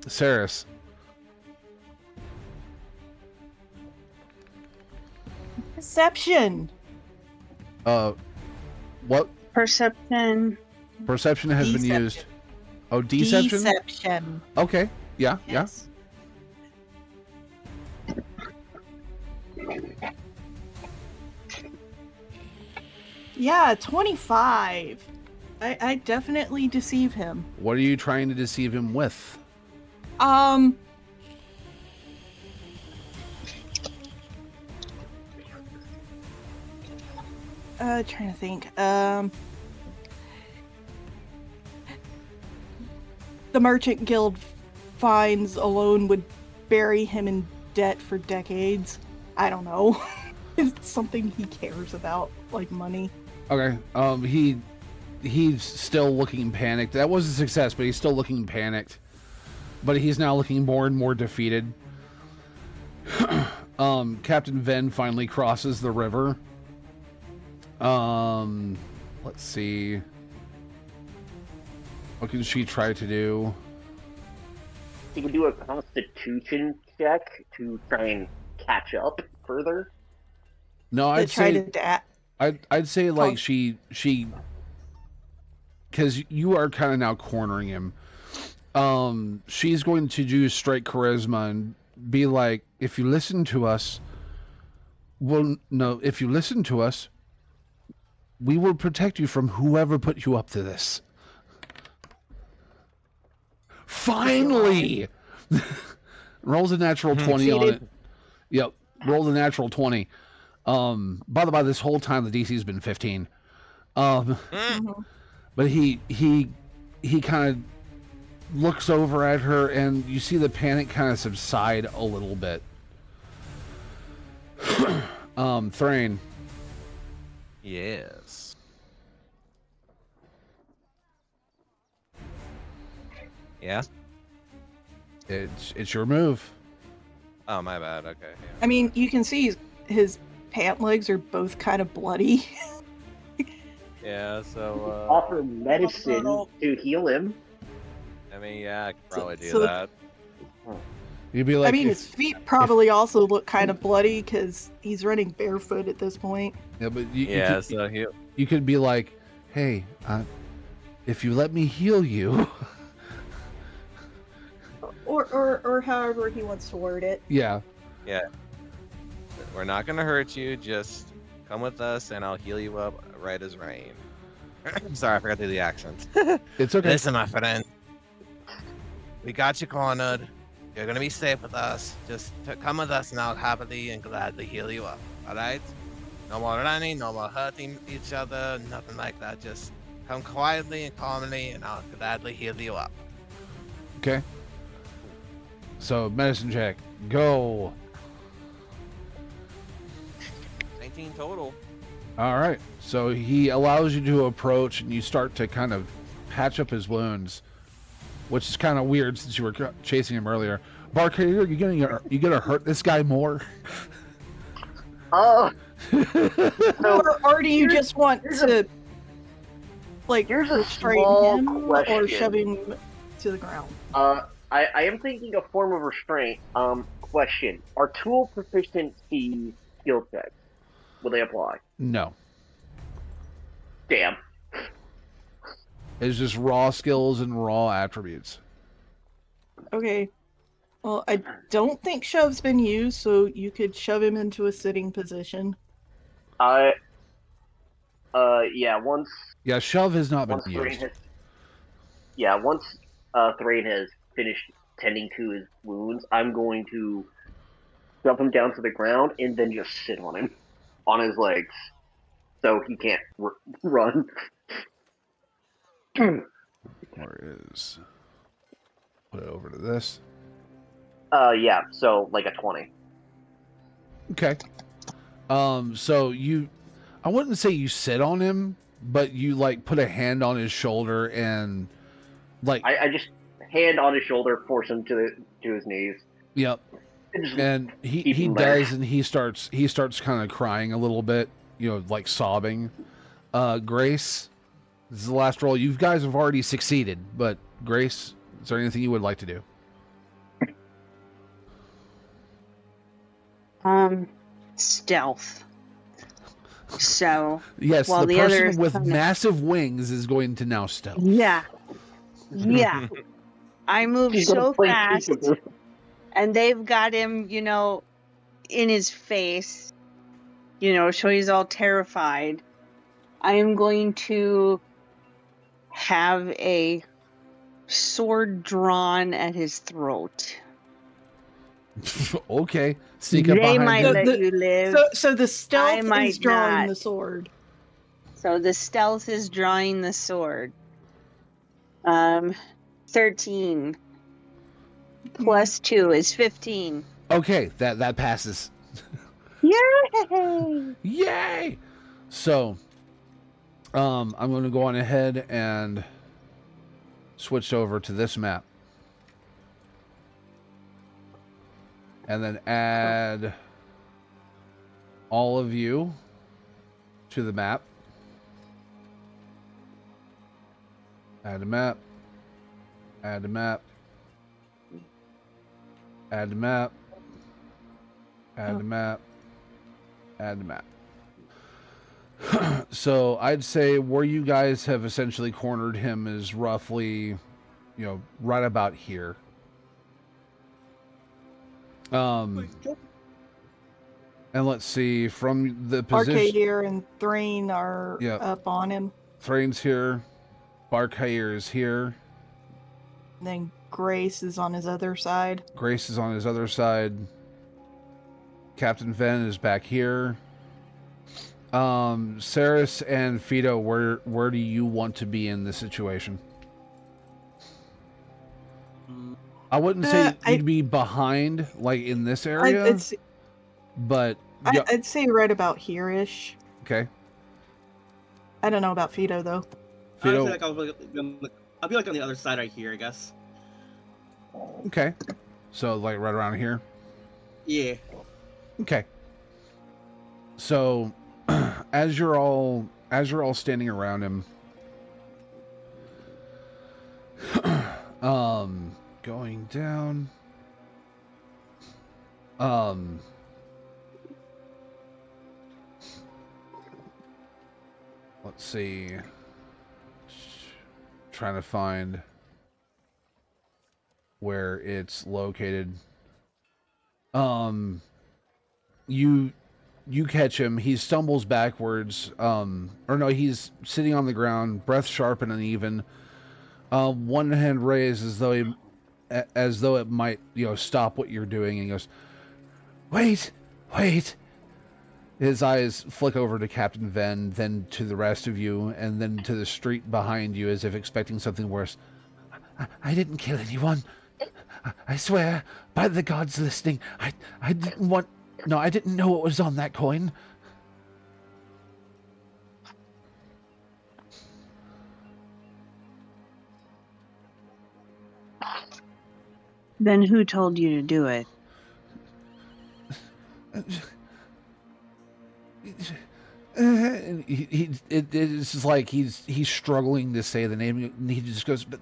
Saris. Perception. What? Perception. Perception has been Deception. used. Oh, deception? Deception. Okay. Yeah, Yes. Yeah, 25. I definitely deceive him. yeah. What are you trying to deceive him with? Trying to think. The Merchant Guild fines alone would bury him in debt for decades. I don't know. It's something he cares about, like money. Okay. He's still looking panicked. That was a success, but he's still looking panicked. But he's now looking more and more defeated. Captain Ven finally crosses the river. Let's see. What can she try to do? You can do a constitution check to try and catch up further. No, To I'd try say to I'd say like Con- she because you are kind of now cornering him. She's going to do straight charisma and be like, if you listen to us, if you listen to us, we will protect you from whoever put you up to this. Finally! Rolls a natural 20 on it. Yep, rolled a natural 20. By the way, this whole time the DC's been 15. But he kind of looks over at her, and you see the panic kind of subside a little bit. Thrain. Yes. Yeah? It's your move. Oh, my bad. Okay. Yeah. I mean, you can see his pant legs are both kind of bloody. Yeah, so, Offer medicine to heal him. I mean, yeah, I could probably do so- that. You'd be like, I mean, his feet probably also look kind of bloody because he's running barefoot at this point. yeah, but you Yeah, could, so he. you could be like, hey, if you let me heal you. Or however he wants to word it. Yeah. We're not gonna hurt you. Just come with us, and I'll heal you up right as rain. Sorry, I forgot to do the accent. It's okay. Listen, my friend. We got you cornered. You're gonna be safe with us. Just come with us, and I'll happily and gladly heal you up. All right? No more running. No more hurting each other. Nothing like that. Just Come quietly and calmly, and I'll gladly heal you up. Okay. So medicine check. Go. 19 total. All right. So he allows you to approach, and you start to kind of patch up his wounds, which is kind of weird since you were chasing him earlier. Barker, you gonna hurt this guy more? So Or do you just want to, like, here's a restrain small him or question. shove him to the ground? I am thinking a form of restraint. Question: are tool proficiency skill checks? Will they apply? No. Damn. It's just raw skills and raw attributes. Okay. Well, I don't think shove's been used, so you could shove him into a sitting position. Yeah. Once Shove has not been once Thrain used. has, once Thrain has finished tending to his wounds, I'm going to shove him down to the ground and then just sit on him, on his legs, so he can't run. Where is? Put it over to this. Yeah. So like a 20. Okay. So I wouldn't say you sit on him, but you like put a hand on his shoulder and like. I just hand on his shoulder, force him to his knees. Yep. And he does, and he starts kind of crying a little bit, like sobbing. Grace, this is the last roll. You guys have already succeeded, but Grace, is there anything you would like to do? Stealth. So yes, while the the person others with kinda- massive wings is going to now stealth. Yeah. I move She's gonna so play fast, peekaboo. and they've got him, in his face, so he's all terrified. I am going to have a sword drawn at his throat. Okay, sneak up They behind might him. let you live. So the stealth might is drawing not. the sword. So the stealth is drawing the sword. 13 plus 2 is 15. Okay, that passes. Yay! Yay! So, I'm going to go on ahead and switch over to this map. And then add all of you to the map. Add a map. Add a map. Add a map. Add a map. Add a map. So I'd say where you guys have essentially cornered him is roughly, right about here. And let's see, from the position, Arcadier and Thrain are Yep. up on him. Thrain's here, Barkhayer is here, And then Grace is on his other side. Grace is on his other side, Captain Ven is back here. Saris and Fido, where do you want to be in this situation? I wouldn't say you'd be behind, like in this area, but I'd say right about here-ish. Okay. I don't know about Fido though. Fido, I'll be like on the other side right here, I guess. okay. So like right around here. Yeah. Okay. So as you're all standing around him, going down, let's see, trying to find where it's located. You catch him, he stumbles backwards, or no, he's sitting on the ground, breath sharp and uneven, one hand raised as though it might, stop what you're doing, and he goes, wait, His eyes flick over to Captain Ven, then to the rest of you, and then to the street behind you as if expecting something worse. I didn't kill anyone. I swear, by the gods listening, I didn't want... No, I didn't know what was on that coin. Then who told you to do it? It's just like he's struggling to say the name, and he just goes, but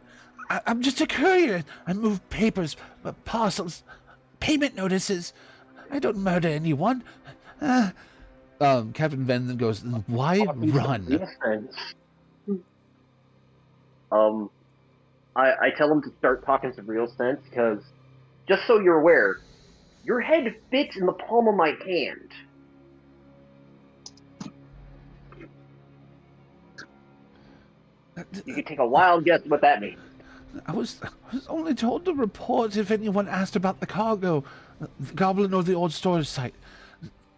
I'm just a courier. I move papers, parcels, payment notices. I don't murder anyone. Captain Ven then goes, why run? I tell him to start talking some real sense, because, just so you're aware, your head fits in the palm of my hand. You can take a wild guess what that means. I was only told to report if anyone asked about the cargo, the goblin or the old storage site.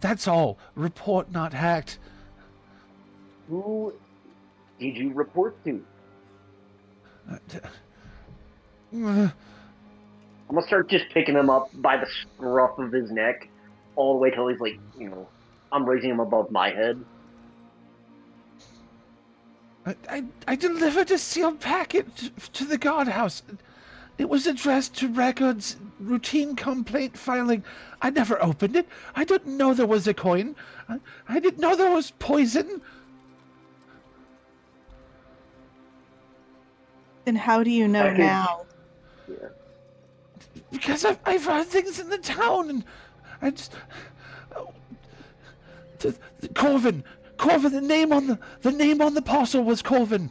That's all. Report, not hacked. Who did you report to? I'm gonna start just picking him up by the scruff of his neck, all the way till he's like, I'm raising him above my head. I delivered a sealed packet to the guardhouse. It was addressed to records, routine complaint filing. I never opened it. I didn't know there was a coin. I didn't know there was poison. Then how do you know now? Yeah. Because I've heard things in the town, and I just... Corvin, the name on the parcel was Corvin.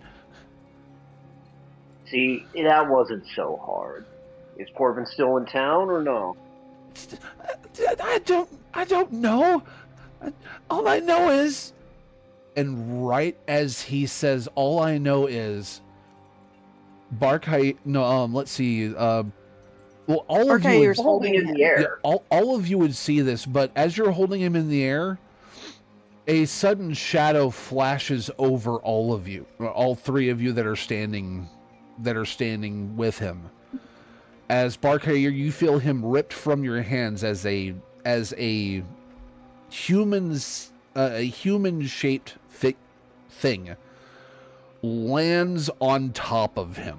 See, that wasn't so hard. Is Corvin still in town or no? I don't know. All I know is... And right as he says, all I know is... Barkai... No, let's see. Well, all of you... You're holding in the air. Yeah, all of you would see this, but as you're holding him in the air, a sudden shadow flashes over all of you. All three of you that are standing with him. As Barkai, you feel him ripped from your hands as a human-shaped thing lands on top of him.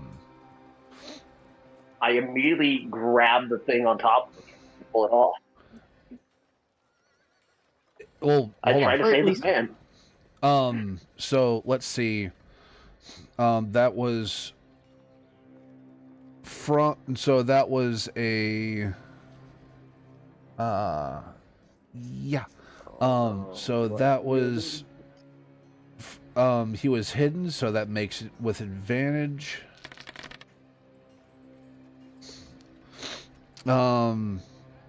I immediately grab the thing on top of him and pull it off. Well, I try to save this man. So let's see. That was so that was a yeah. So that was he was hidden, so that makes it with advantage.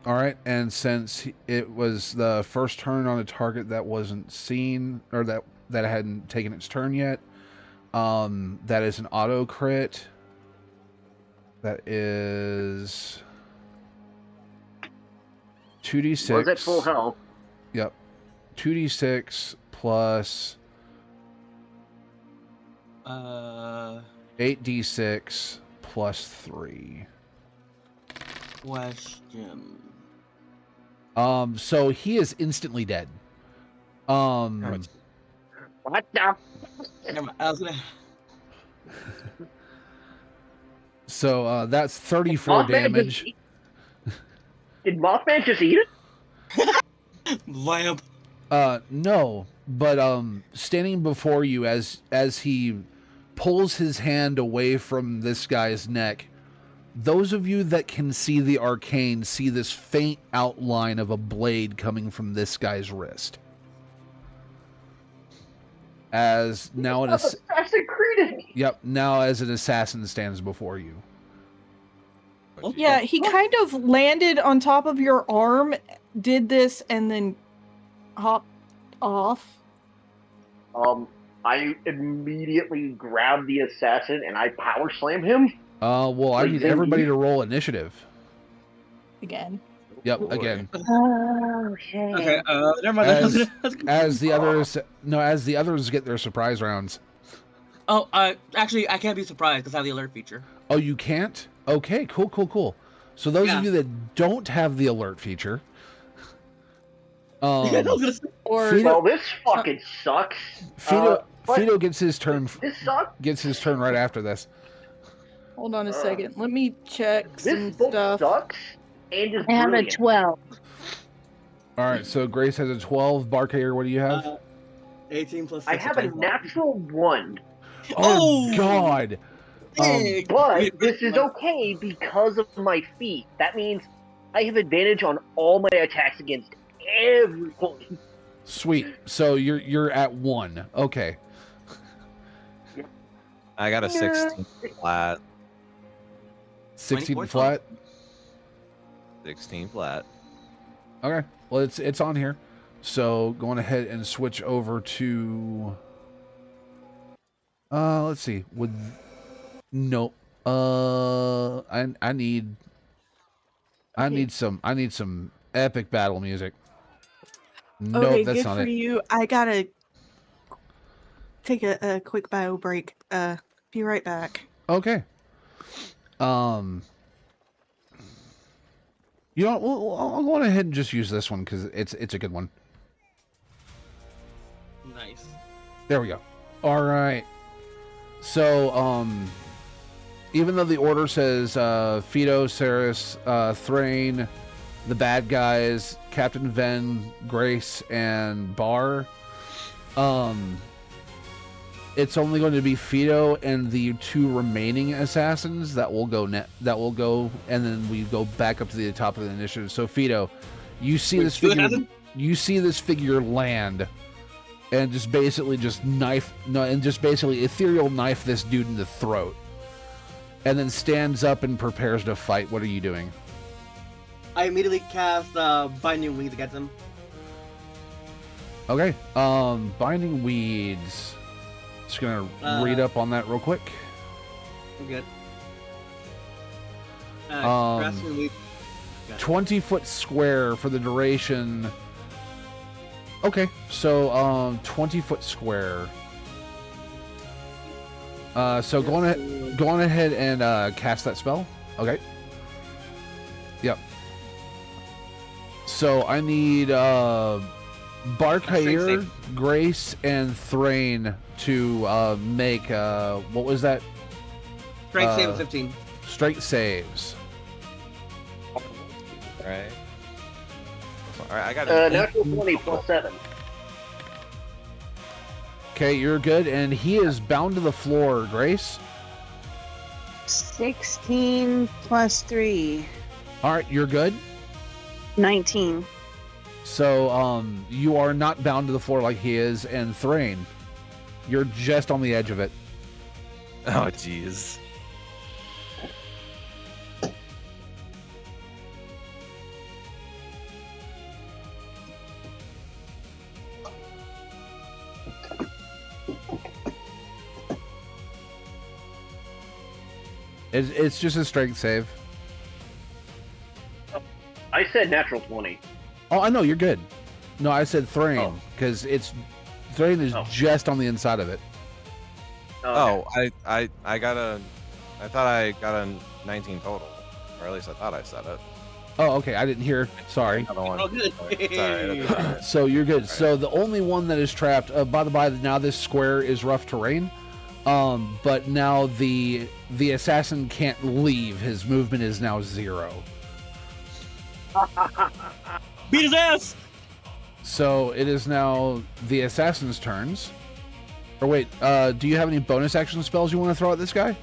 All right, and since it was the first turn on a target that wasn't seen, or that hadn't taken its turn yet, that is an auto crit. That is 2d6. Was it full health? Yep, 2d6 plus 8d6 plus 3. Question. So he is instantly dead. What the? I was gonna. So that's 34 damage. Did Mothman just eat it? Lamp. No, but standing before you as he pulls his hand away from this guy's neck, those of you that can see the arcane see this faint outline of a blade coming from this guy's wrist. As now an Assassin Creed. Yep, now as an assassin stands before you. Yeah, he kind of landed on top of your arm, did this, and then hopped off. I immediately grab the assassin and I power slam him. Well, I need everybody to roll initiative. Again. Yep, Boy. again. Okay. Okay, never mind. As the others get their surprise rounds. Oh, actually, I can't be surprised because I have the alert feature. Oh, you can't? Okay, cool. So those Yeah. of you that don't have the alert feature, I was gonna say- Or Fido, Well, this fucking sucks. Fido But gets his turn. this sucks. Gets his turn right after this. hold on a second. Let me check This some book stuff. sucks and is I have a brilliant. 12. All right, so Grace has a 12. Barkayer, what do you have? 18 plus 6. I have a natural 1, oh God! Dang. but this is okay because of my feat. That means I have advantage on all my attacks against everyone. Sweet. So you're at 1. Okay. I got a 16 flat. 16 24 flat. 16 flat. Okay. Well, it's on here. So going ahead and switch over to. Let's see. Nope. I need Okay. some epic battle music. Nope, Okay, that's good not for it. you. I gotta take a quick bio break. Be right back. Okay. You know, I'll go on ahead and just use this one because it's a good one. Nice. There we go. All right. So, even though the order says Fido, Ceres, Thrain, the bad guys, Captain Ven, Grace, and Bar, it's only going to be Fido and the 2 remaining assassins that will go and then we go back up to the top of the initiative. So Fido, you see Wait, this 2 figure. assassins? You see this figure land, and just basically ethereal knife this dude in the throat, and then stands up and prepares to fight. What are you doing? I immediately cast Binding Weeds against him. Okay. Binding Weeds. Just gonna read up on that real quick. I'm good. Um, Grasping Weed. 20-foot square for the duration. Okay, so 20-foot square. So go on ahead and cast that spell. Okay. Yep. So I need Barkayer, Grace, and Thrain to make what was that? Strength save of 15. Straight saves. Right. Alright, I got Natural 20 plus 7. Okay, you're good, and he is bound to the floor, Grace. 16 plus 3. All right, you're good. 19. So, you are not bound to the floor like he is, and Thrain, you're just on the edge of it. Oh, jeez. It's just a strength save. I said natural 20. Oh, I know, you're good. No, I said Thrain, because Thrain is just on the inside of it. Oh, okay. I thought I got a 19 total. Or at least I thought I said it. Oh, okay, I didn't hear. Sorry. Another one. Oh, good. Sorry. So you're good. So the only one that is trapped, by the by, now this square is rough terrain. But now the assassin can't leave. His movement is now 0. Beat his ass! So it is now the assassin's turns. Or wait, do you have any bonus action spells you want to throw at this guy?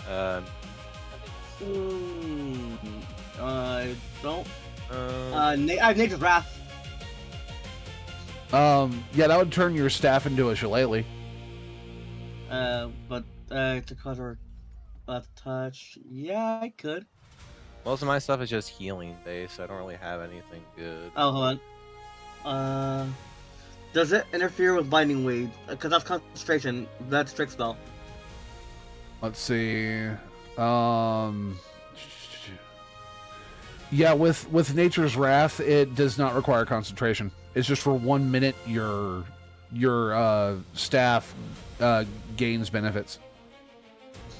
I don't. I have Nature's Wrath. Yeah, that would turn your staff into a shillelagh. But to cover a touch, yeah, I could. Most of my stuff is just healing based. I don't really have anything good. Oh, hold on. Does it interfere with Binding Weed? Because that's concentration. That's trick spell. Let's see. Yeah, with Nature's Wrath, it does not require concentration. It's just for 1 minute your staff gains benefits.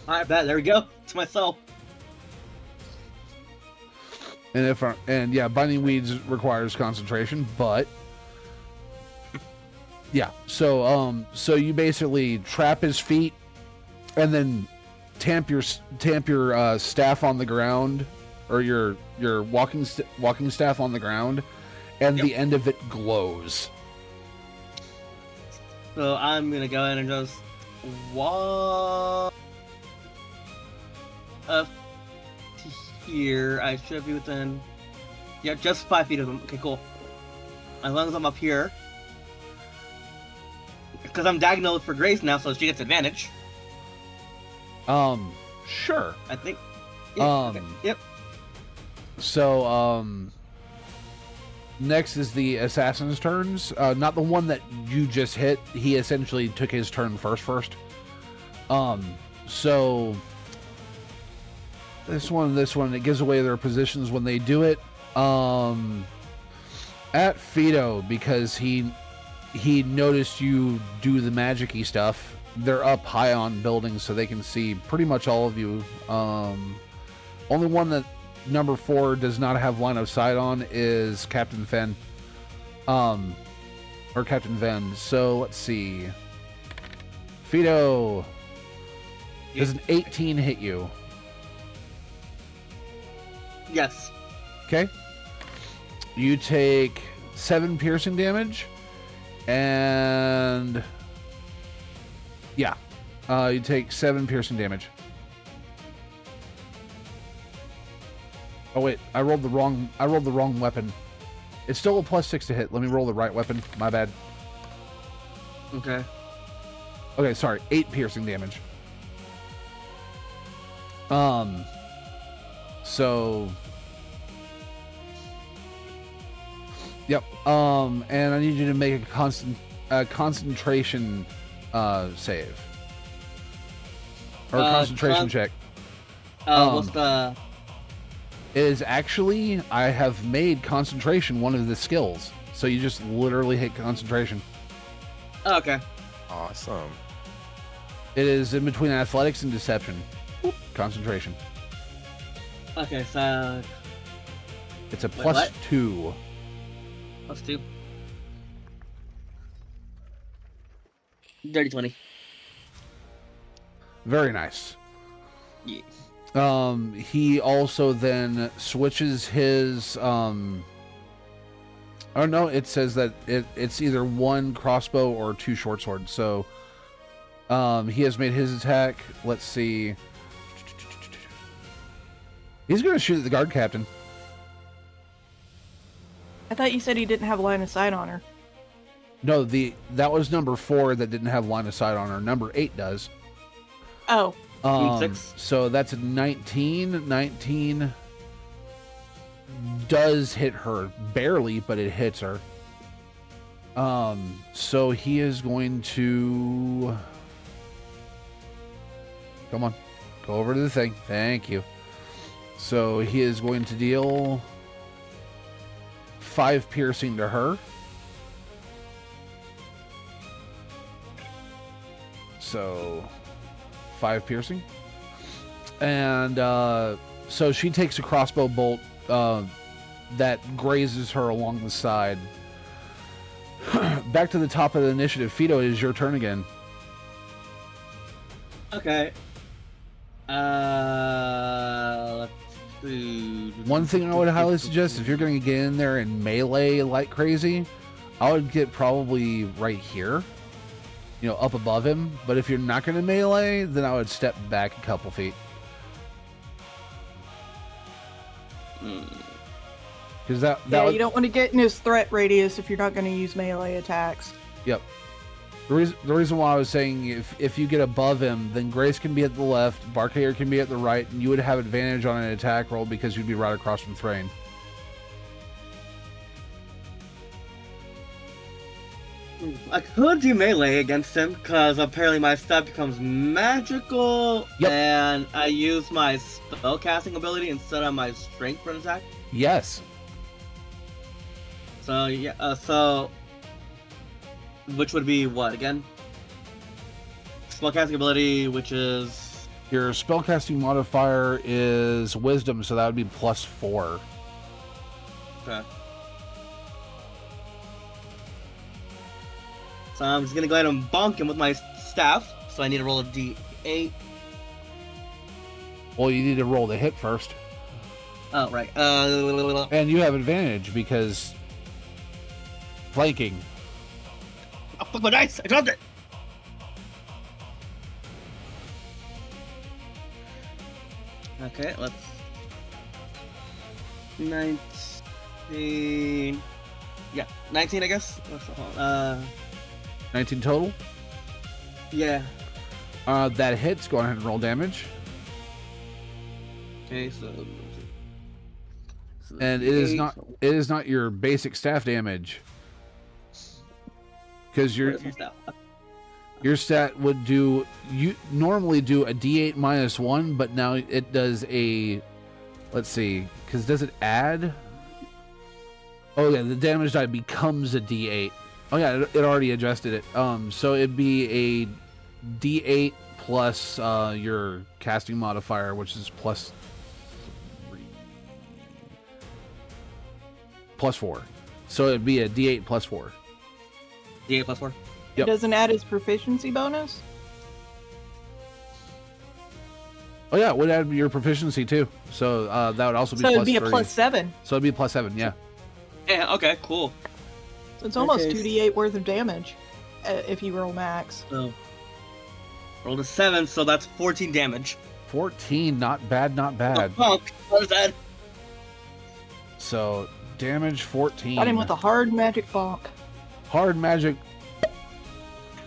I bet. There we go. It's myself. And yeah, Binding Weeds requires concentration, but yeah. So you basically trap his feet, and then tamp your staff on the ground, or your walking staff on the ground, and the end of it glows. So I'm gonna go ahead and just walk up to here. I should be within, yeah, just 5 feet of them. Okay, cool. As long as I'm up here, because I'm diagonal for Grace now, so she gets advantage. Sure. I think. Yeah, okay. Yep. So next is the assassin's turns. Not the one that you just hit. He essentially took his turn first. So this one, it gives away their positions when they do it. At Fido, because he noticed you do the magic-y stuff. They're up high on buildings, so they can see pretty much all of you. Only one that number 4 does not have line of sight on is Captain Fen. Or Captain Ven. So let's see. Fido. Does an 18 hit you? Yes. Okay. You take 7 piercing damage. And yeah. You take 7 piercing damage. Oh wait, I rolled the wrong weapon. It's still a +6 to hit. Let me roll the right weapon. My bad. Okay. Okay, sorry. 8 piercing damage. So yep. And I need you to make a concentration save. Or concentration check. What's the... It is actually, I have made concentration one of the skills. So you just literally hit concentration. Oh, okay. Awesome. It is in between athletics and deception. Whoop, concentration. Okay, so... It's a Wait, what? +2. +2. Dirty 20. Very nice. Yeah. He also then switches his oh no, it says that it's either 1 crossbow or 2 short swords. So he has made his attack. Let's see. He's gonna shoot at the guard captain. I thought you said he didn't have line of sight on her. No, that was number 4 that didn't have line of sight on her. Number 8 does. Oh. 6. So that's a 19. 19 does hit her. Barely, but it hits her. So he is going to... Come on. Go over to the thing. Thank you. So he is going to deal 5 piercing to her. So 5 piercing. And so she takes a crossbow bolt that grazes her along the side. Back to the top of the initiative. Fido, it is your turn again. Okay. Let's see. One thing I would highly suggest, if you're going to get in there and melee like crazy, I would get probably right here. You know, up above him. But if you're not going to melee, then I would step back a couple feet. Because that you don't want to get in his threat radius if you're not going to use melee attacks. Yep. The reason why I was saying if you get above him, then Grace can be at the left, Barkayer can be at the right, and you would have advantage on an attack roll because you'd be right across from Thrain. I could do melee against him because apparently my stuff becomes magical, Yep. and I use my spell casting ability instead of my strength for an attack. Yes. So yeah, which would be what again? Spellcasting ability, which is Your spellcasting modifier is wisdom, so that would be +4. okay. So I'm just gonna go ahead and bonk him with my staff. So I need to roll a d8. Well, you need to roll the hit first. Oh right. And you have advantage because flanking. Oh, fuck my dice! I dropped it. Okay, let's 19. Yeah, 19, I guess. 19 total. Yeah. That hits. Go ahead and roll damage. Okay, so And it is 8. not your basic staff damage. Because Where's my staff? your stat would do, you normally do a d8 -1, but now it does a, let's see, because does it add? Oh yeah, the damage die becomes a d8. Oh yeah, it already adjusted it. So it'd be a d8 plus your casting modifier, which is +3, +4. So it'd be a d8 +4. D8 +4. Yep. It doesn't add his proficiency bonus? Oh yeah, it would add your proficiency too. So that would also be So it'd be a +3. +7. So it'd be +7, yeah. Yeah. Okay. Cool. So it's almost Okay. 2d8 worth of damage if you roll max. So rolled a 7, so that's 14 damage. 14, not bad, not bad. Oh, what is that? So damage 14. Got him with a hard magic bonk. Hard magic.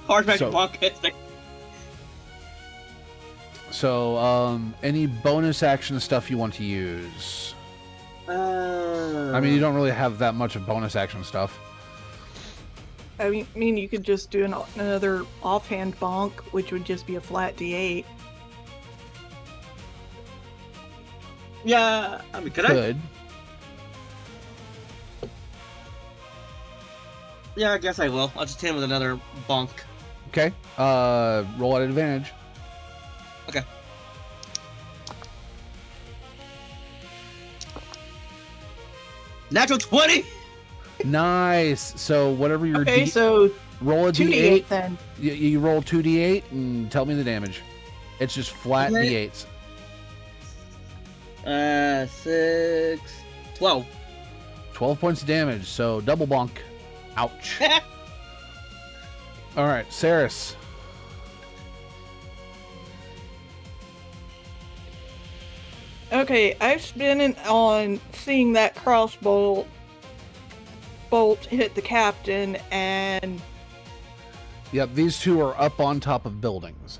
Hard magic So- bonk. So any bonus action stuff you want to use? I mean, you don't really have that much of bonus action stuff. I mean, you could just do another offhand bonk, which would just be a flat d8. Yeah. I mean, could I? Could. Yeah, I guess I will. I'll just hit him with another bonk. Okay. Roll at advantage. Okay. Natural 20. Nice. So whatever your Okay, so roll a 2d8 d8. then. You roll 2d8 and tell me the damage. It's just flat Okay. d8s. 6, 12. 12 points of damage. So double bonk. Ouch. All right, Saris. Okay, I've been on seeing that crossbow bolt hit the captain, and Yep, these two are up on top of buildings.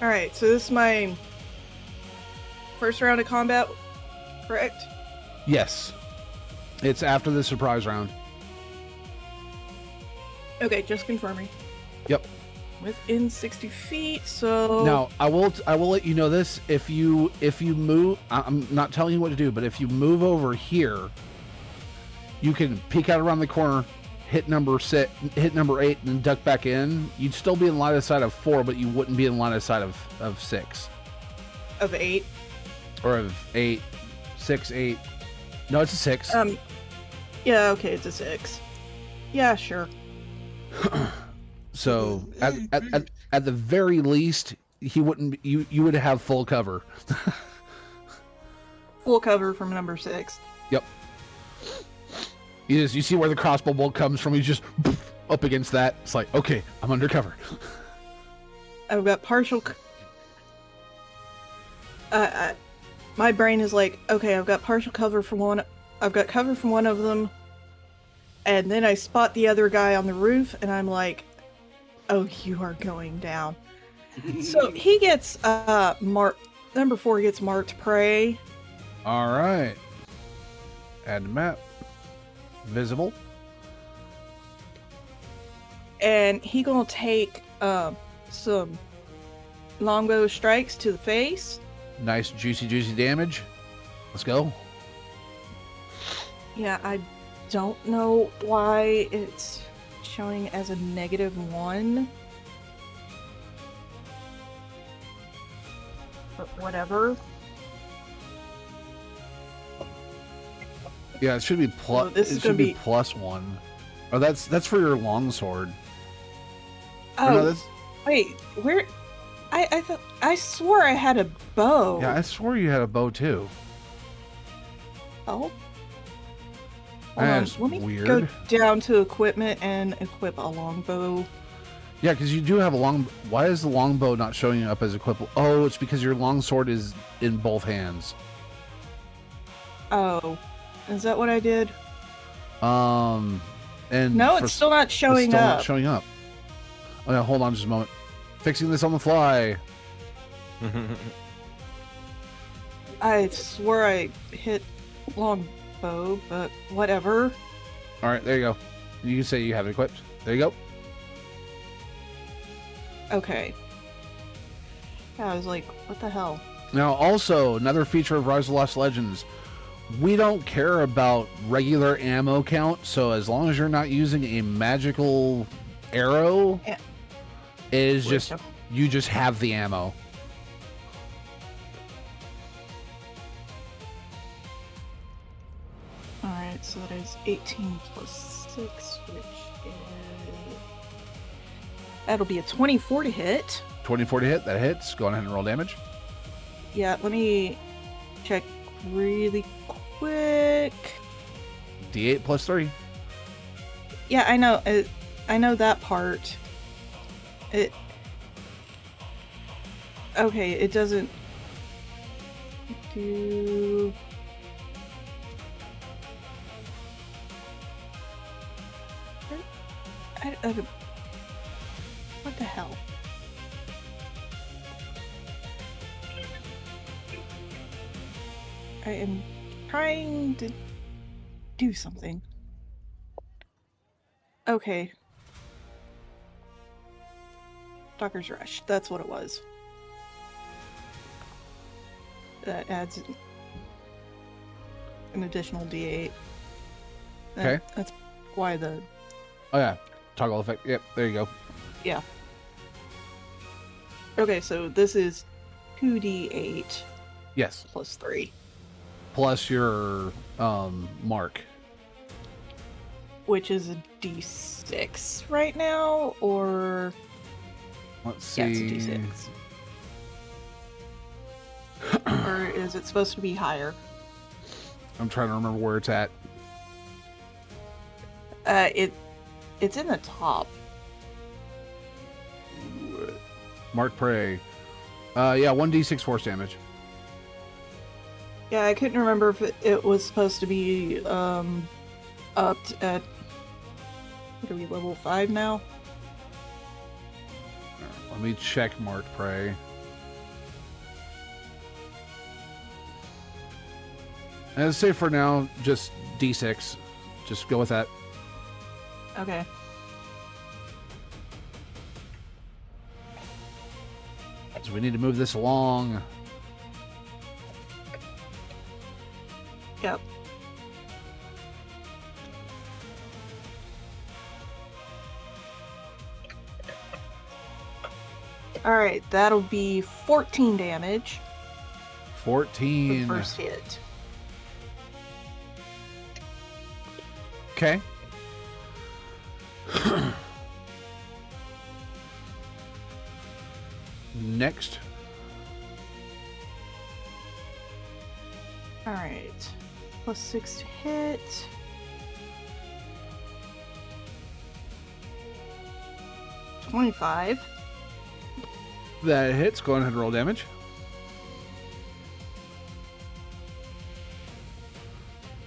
alright, so this is my first round of combat, correct? Yes. It's after the surprise round. Okay, just confirming. Yep. Within 60 feet, so... Now, I will let you know this. If you move, I'm not telling you what to do, but if you move over here, you can peek out around the corner, hit number 8, and then duck back in. You'd still be in line of sight of 4, but you wouldn't be in line of sight of 6. Of 8. Or of 8. 6, 8. No, it's a 6. Yeah, okay, it's a 6. Yeah, sure. So at the very least, he wouldn't. You would have full cover. Full cover from number 6. Yep. You see where the crossbow bolt comes from. He's just up against that. It's like, okay, I'm undercover. I've got partial... my brain is like, okay, I've got partial cover from one... I've got cover from one of them, and then I spot the other guy on the roof, and I'm like, oh, you are going down. So he gets marked. Number 4 gets marked prey. All right. Add to map. Visible. And he gonna take some longbow strikes to the face. Nice, juicy damage. Let's go. Yeah, I don't know why it's showing as a -1. But whatever. Yeah, it should be plus. So this is It should gonna be be- +1. Oh, that's for your longsword. Or Oh, no, that's, wait, where? I thought I swore I had a bow. yeah, I swore you had a bow too. Oh. Hold That's on, let me weird. go down to equipment and equip a longbow. Yeah, because you do have a long. Why is the longbow not showing up as equipable? Oh, it's because your longsword is in both hands. Oh, is that what I did? And No, for it's still not it's showing still up. not showing up. Oh yeah, hold on just a moment. Fixing this on the fly. I swore I hit longbow, but whatever. All right, there you go. You can say you have it equipped. There you go. Okay. Yeah, I was like, what the hell? Now, also another feature of Rise of Lost Legends. We don't care about regular ammo count, so as long as you're not using a magical arrow, Yeah. it is Which- just you just have the ammo. Alright, so that is 18 plus 6, which is... That'll be a 24 to hit. 24 to hit, that hits. Go ahead and roll damage. Yeah, let me check really quick. D8 plus 3. Yeah, I know. I know that part. It... Okay, it doesn't... do... what the hell? I am trying to do something. Okay. Doctor's Rush. That's what it was. That adds an additional D8. Okay. That's why the... Oh yeah, toggle effect. Yep, there you go. Yeah. Okay, so this is 2d8 Yes, plus 3, plus your mark. which is a d6 right now, or... Let's see. Yeah, it's a d6. Or is it supposed to be higher? I'm trying to remember where it's at. It's in the top. Mark prey. Yeah, 1d6 force damage. Yeah, I couldn't remember if it was supposed to be upped at... What are we, level 5 now? Let me check mark prey. And I'd say for now, just d6. Just go with that. Okay. So we need to move this along. Yep. Alright, that'll be 14 damage for the 14. first hit. Okay. Next. Alright. Plus 6 to hit. $25. That hits. Go ahead and roll damage.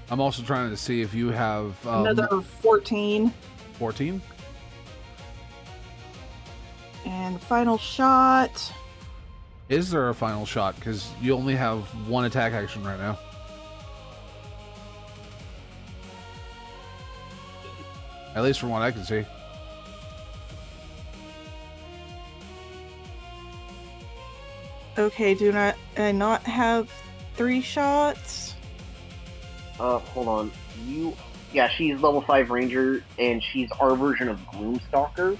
I'm also trying to see if you have Another 14. 14. And final shot. Is there a final shot? Because you only have one attack action right now. At least from what I can see. Okay, do I not have 3 shots? Hold on. Yeah, she's level 5 ranger, and she's our version of Gloomstalker.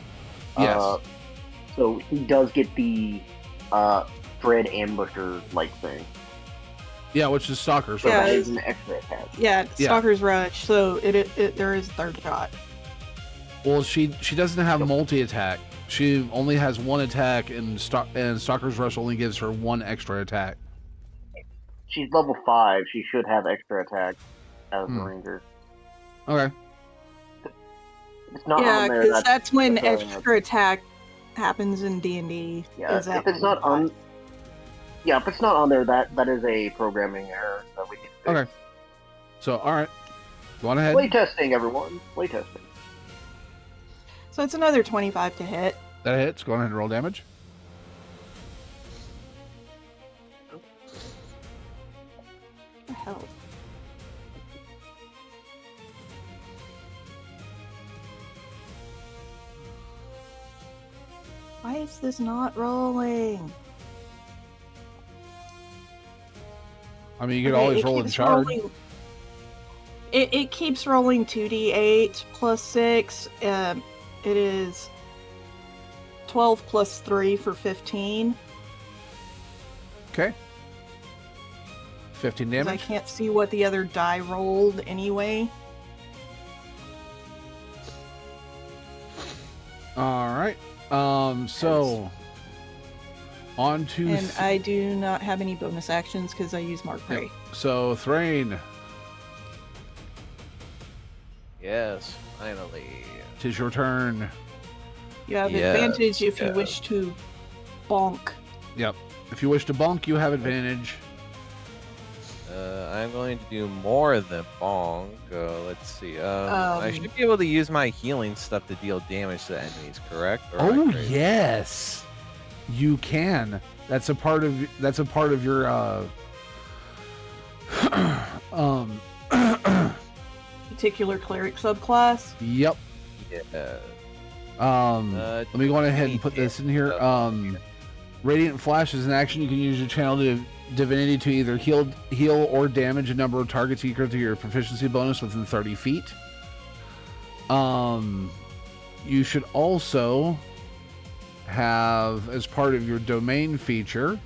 Yes. So he does get the Dread Ambusher like thing. Yeah, which is Stalker's So that Yeah, is an extra attack. Yeah, Yeah. Stalker's Rush, so there is a 3rd shot. Well, she doesn't have multi-attack. She only has 1 attack, and Stalker's Rush only gives her 1 extra attack. She's level 5. She should have extra attack as a ranger. Okay. It's not Yeah, on there. because that's when that's, extra attack happens in D&D. Yeah, if it's not on. Yeah, if it's not on there, that is a programming error that we can fix. Okay. So, all right. Go on ahead. Play testing, everyone. Play testing. So it's another 25 to hit. That hits. Go on ahead and roll damage. What the hell? Why is this not rolling? I mean, you could Okay, always it roll in keeps shard. rolling- It keeps rolling 2d8 plus 6. It is 12 plus 3 for 15. Okay. 15 'Cause I damage. can't see what the other die rolled anyway. All right. So on to And I do not have any bonus actions because I use Mark Prey. so Thrain, Yes, finally. tis your turn. You have Yes, advantage if you yes. wish to bonk. Yep. If you wish to bonk, you have advantage. I'm going to do more than bonk. Let's see. I Um, should be able to use my healing stuff to deal damage to enemies, correct? Or am I Oh crazy? yes, you can. That's a part of your um Particular cleric subclass. yep. Yeah. Let me go on ahead and put this in here. Radiant Flash is an action you can use your channel divinity to either heal or damage a number of targets equal to your proficiency bonus within 30 feet. You should also have, as part of your domain feature,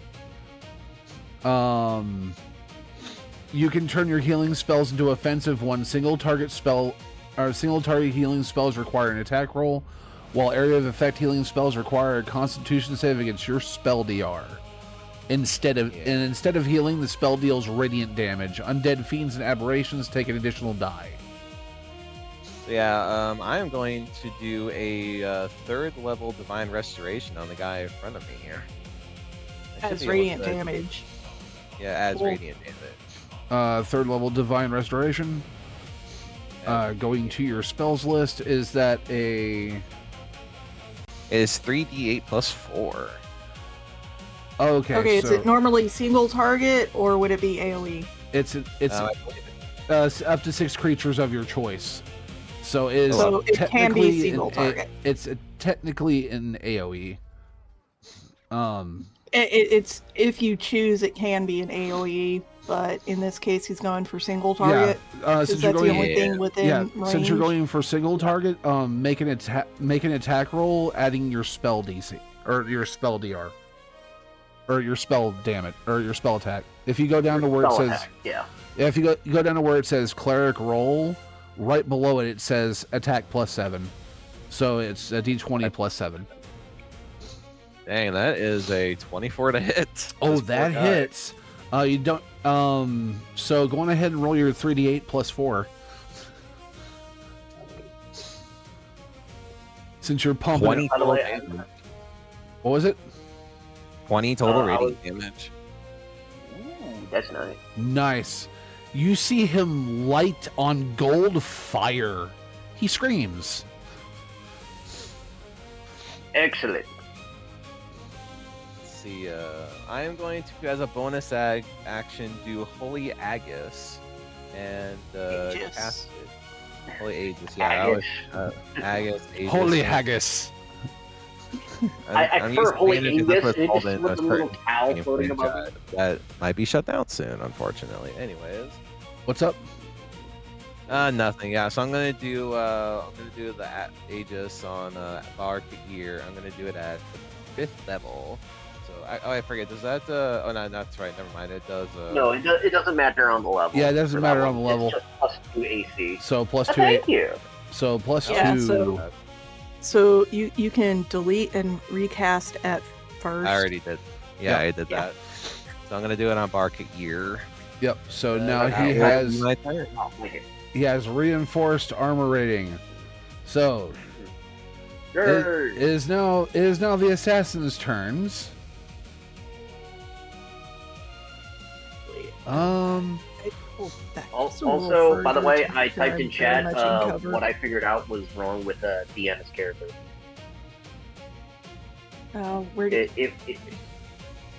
you can turn your healing spells into offensive when single target healing spells require an attack roll, while area of effect healing spells require a Constitution save against your spell DR. Instead of healing, the spell deals radiant damage. Undead fiends and aberrations take an additional die. So yeah, I am going to do a 3rd level divine restoration on the guy in front of me here. I should As be able radiant to- damage. Yeah, as Cool. radiant damage. 3rd level divine restoration. Going to your spells list, is that a... It is 3d8 plus 4. Okay, Okay, is so it normally single target or would it be AoE? it's I believe it. up to 6 creatures of your choice. So is So it can be technically single an target. It's technically an AOE. It's if you choose, it can be an AoE, but in this case, he's going for single target. Yeah. Because Since you're that's the going, only thing within range. since you're going for single target, make an attack roll, adding your spell DC or your spell DR or your spell damage or your spell attack. If you go down to where it Spell says attack, yeah. if you go down to where it says cleric roll, right below it says attack plus 7. So it's a D20 plus 7. Dang, that is a 24 to hit. Oh, This poor that guy. hits. You don't. So go on ahead and roll your 3d8 plus 4. Since you're pumping. 20 By the total way, damage. What was it? 20 total I radiant damage. Ooh, that's nice. Nice. You see him light on gold fire. He screams. Excellent. Let's see. I am going to, as a bonus action, do Holy Aegis and Aegis. cast it. Holy Aegis, yeah. That was, Aegis, Aegis. Holy haggis. I I'm prefer used to Holy being because Angus, that's and it what's just called in with a the little certain cow game floating above it. franchise that might be shut down soon, unfortunately. Anyways, What's up? nothing. Yeah, so I'm gonna do the Aegis on Bar Gear. I'm gonna do it at the 5th level. So I forget. Does that? Oh no, that's right. Never mind. It does. No, it doesn't matter on the level. Yeah, it doesn't for matter that on the one. level. It's just plus 2 AC. So plus Oh, 2 thank you. So plus Yeah, 2. So you can delete and recast at first. I already did. Yeah, Yep. I did that. So I'm gonna do it on Bar Gear. Yep. So now that he will has be my turn. Oh, my God. he has reinforced armor rating. So it Yay. is now the assassin's turns. I pulled back just a little Also, by the further way, to I make sure typed in I'm very chat much in cover. what I figured out was wrong with Deanna's character. Where did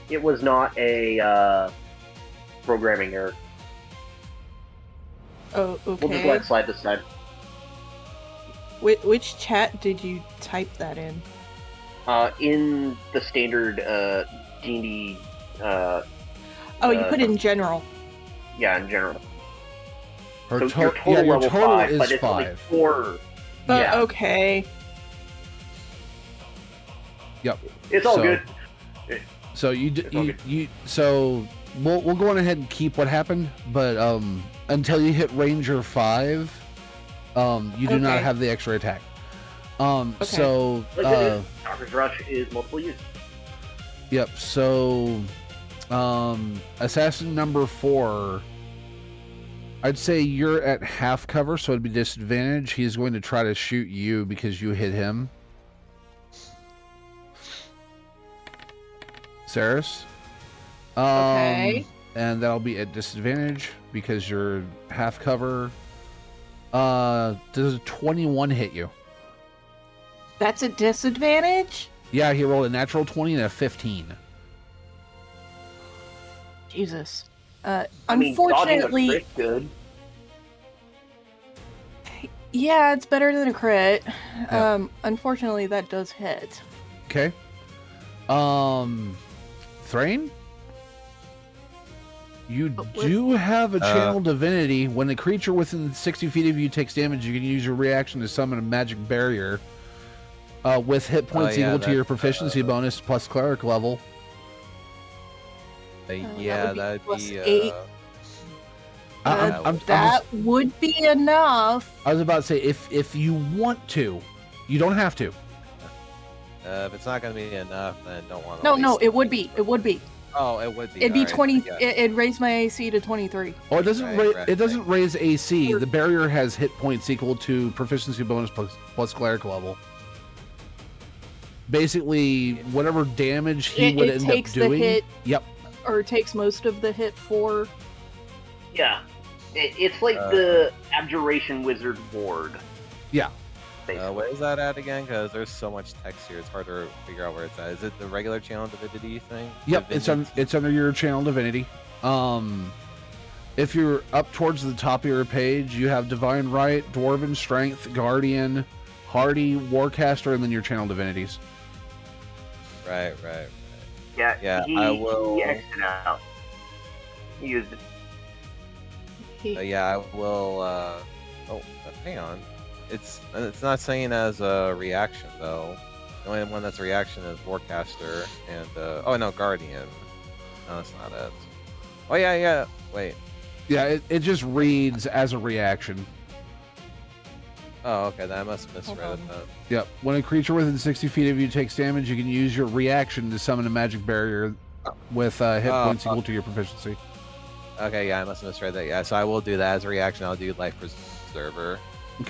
It was not a programming error. Oh, We'll just okay. let it slide this time. Which chat did you type that in? In the standard D&D. Oh, you put it in general. Yeah, in general. Her So to- your total yeah, your level total 5, is but it's only 5. 4. Yeah, Okay. Yep. it's all so- good. So you It's all good. so we'll go on ahead and keep what happened, but until you hit Ranger 5, you do not Okay. have the extra attack. Okay. So Like it is, Doctor's Rush is multiple use. yep. So assassin number 4, I'd say you're at half cover, so it'd be disadvantage. He's going to try to shoot you because you hit him. Saris. Okay. And that'll be at disadvantage because you're half cover. Does a 21 hit you? That's a disadvantage? Yeah, he rolled a natural 20 and a 15. Jesus. I mean, dodging a Unfortunately, crit's good. yeah, it's better than a crit. Yeah. Unfortunately, that does hit. Okay. Thrain? You do have a channel divinity. When a creature within 60 feet of you takes damage, you can use your reaction to summon a magic barrier with hit points yeah, equal to your that's, proficiency bonus plus cleric level. Yeah, would be that'd plus be 8. I'm That would be enough. I was about to say, if you want to, you don't have to. if it's not gonna be enough, then don't want to. No, it would be. It would be. Oh, it would be. It'd be alright, 20. yeah. It'd raise my AC to 23. Oh, it doesn't. Right, It doesn't raise AC. The barrier has hit points equal to proficiency bonus plus cleric level. Basically, whatever damage he would end up takes the doing. hit. Yep. Or takes most of the hit for. Yeah. It's like the Abjuration Wizard Ward. Yeah. Where is that at again? Because there's so much text here, it's hard to figure out where it's at. Is it the regular channel divinity thing? Yep. It's under your channel divinity. If you're up towards the top of your page, you have Divine Right, Dwarven Strength, Guardian, Hardy, Warcaster, and then your channel divinities. Right. Yeah, I will. He exited out. He used it. Yeah, I will. Oh, hang on. It's not saying as a reaction though. The only one that's a reaction is Warcaster and oh no, Guardian. No, that's not it. Oh yeah. Wait. Yeah, it just reads as a reaction. Oh, okay. Then I must have misread it then. Yep. When a creature within 60 feet of you takes damage, you can use your reaction to summon a magic barrier with hit points equal to your proficiency. Okay, yeah, I must have misread that. Yeah, so I will do that as a reaction. I'll do Life Preserver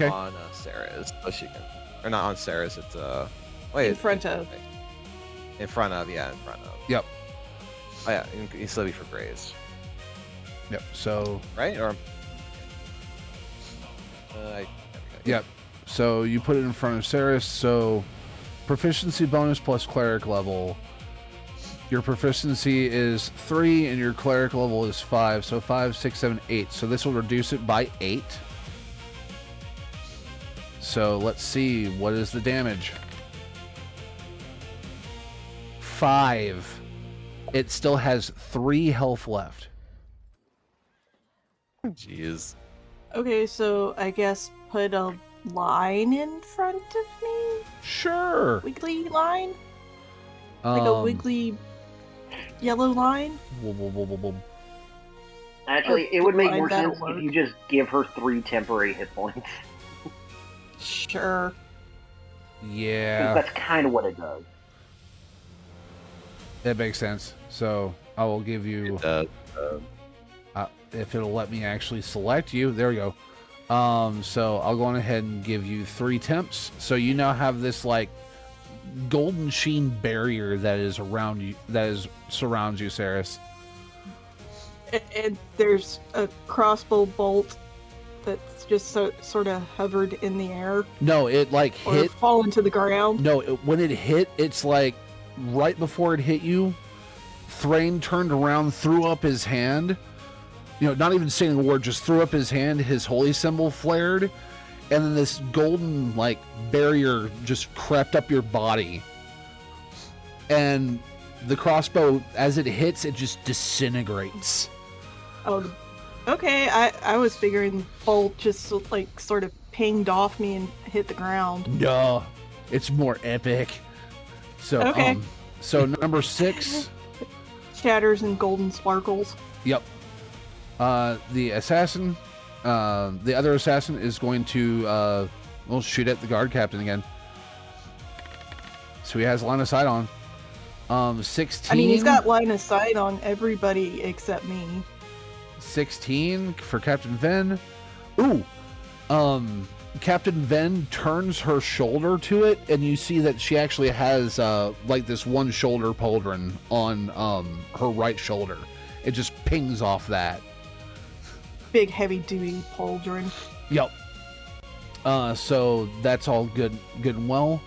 on Saris, so she can, or not on Saris. It's wait, In front of. In front of. Yep. Oh yeah, you still be for Graze. Yep. So. Right or. Yep. So you put it in front of Saris. So proficiency bonus plus cleric level. Your proficiency is 3 and your cleric level is 5. So 5, 6, 7, 8. So this will reduce it by 8. So let's see, what is the damage? 5, it still has 3 health left. Jeez. Okay, so I guess put a line in front of me? Sure. Wiggly line? Like a wiggly yellow line? Actually, Oh, it would make fine, more that'll sense work. if you just give her 3 temporary hit points. Sure. Yeah. That's kind of what it does. That makes sense. So I will give you, if it'll let me actually select you, there we go. So I'll go on ahead and give you 3 temps. So you now have this like golden sheen barrier that is around you, surrounds you, Saris. And there's a crossbow bolt that's just sort of hovered in the air. No, it like or hit. fallen to the ground. No, when it hit, it's like right before it hit you, Thrain turned around, threw up his hand. You know, not even saying a word, just threw up his hand. His holy symbol flared, and then this golden like barrier just crept up your body. And the crossbow, as it hits, it just disintegrates. Oh, okay. I was figuring bolt just like sort of pinged off me and hit the ground. No, it's more epic. So okay. So number 6 shatters and golden sparkles. Yep. The assassin, the other assassin is going to shoot at the guard captain again. So he has line of sight on. 16. I mean, he's got line of sight on everybody except me. 16 for Captain Ven. Ooh. Captain Ven turns her shoulder to it, and you see that she actually has like this one shoulder pauldron on her right shoulder. It just pings off that. Big heavy duty pauldron. Yep. So that's all good and well.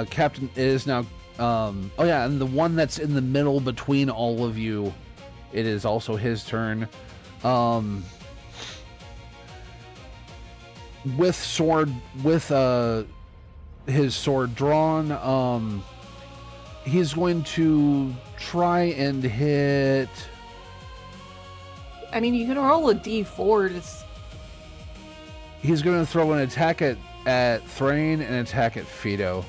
Captain is now oh yeah, and the one that's in the middle between all of you, it is also his turn. With his sword drawn, he's going to try and hit. I mean, you can roll a d4 He's going to throw an attack at Thrain and an attack at Fido.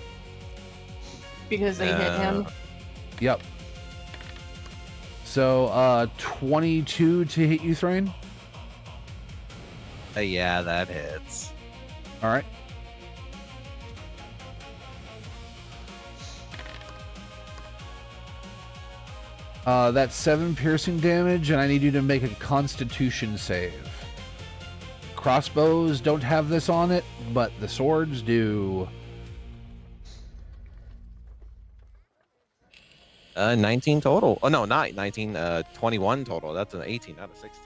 Because they hit him. Yep. So, 22 to hit you, Thrain? Yeah, that hits. All right. That's 7 piercing damage, and I need you to make a Constitution save. Crossbows don't have this on it, but the swords do. 19 total. Oh no, not 19. 21 total. That's an 18, not a 16.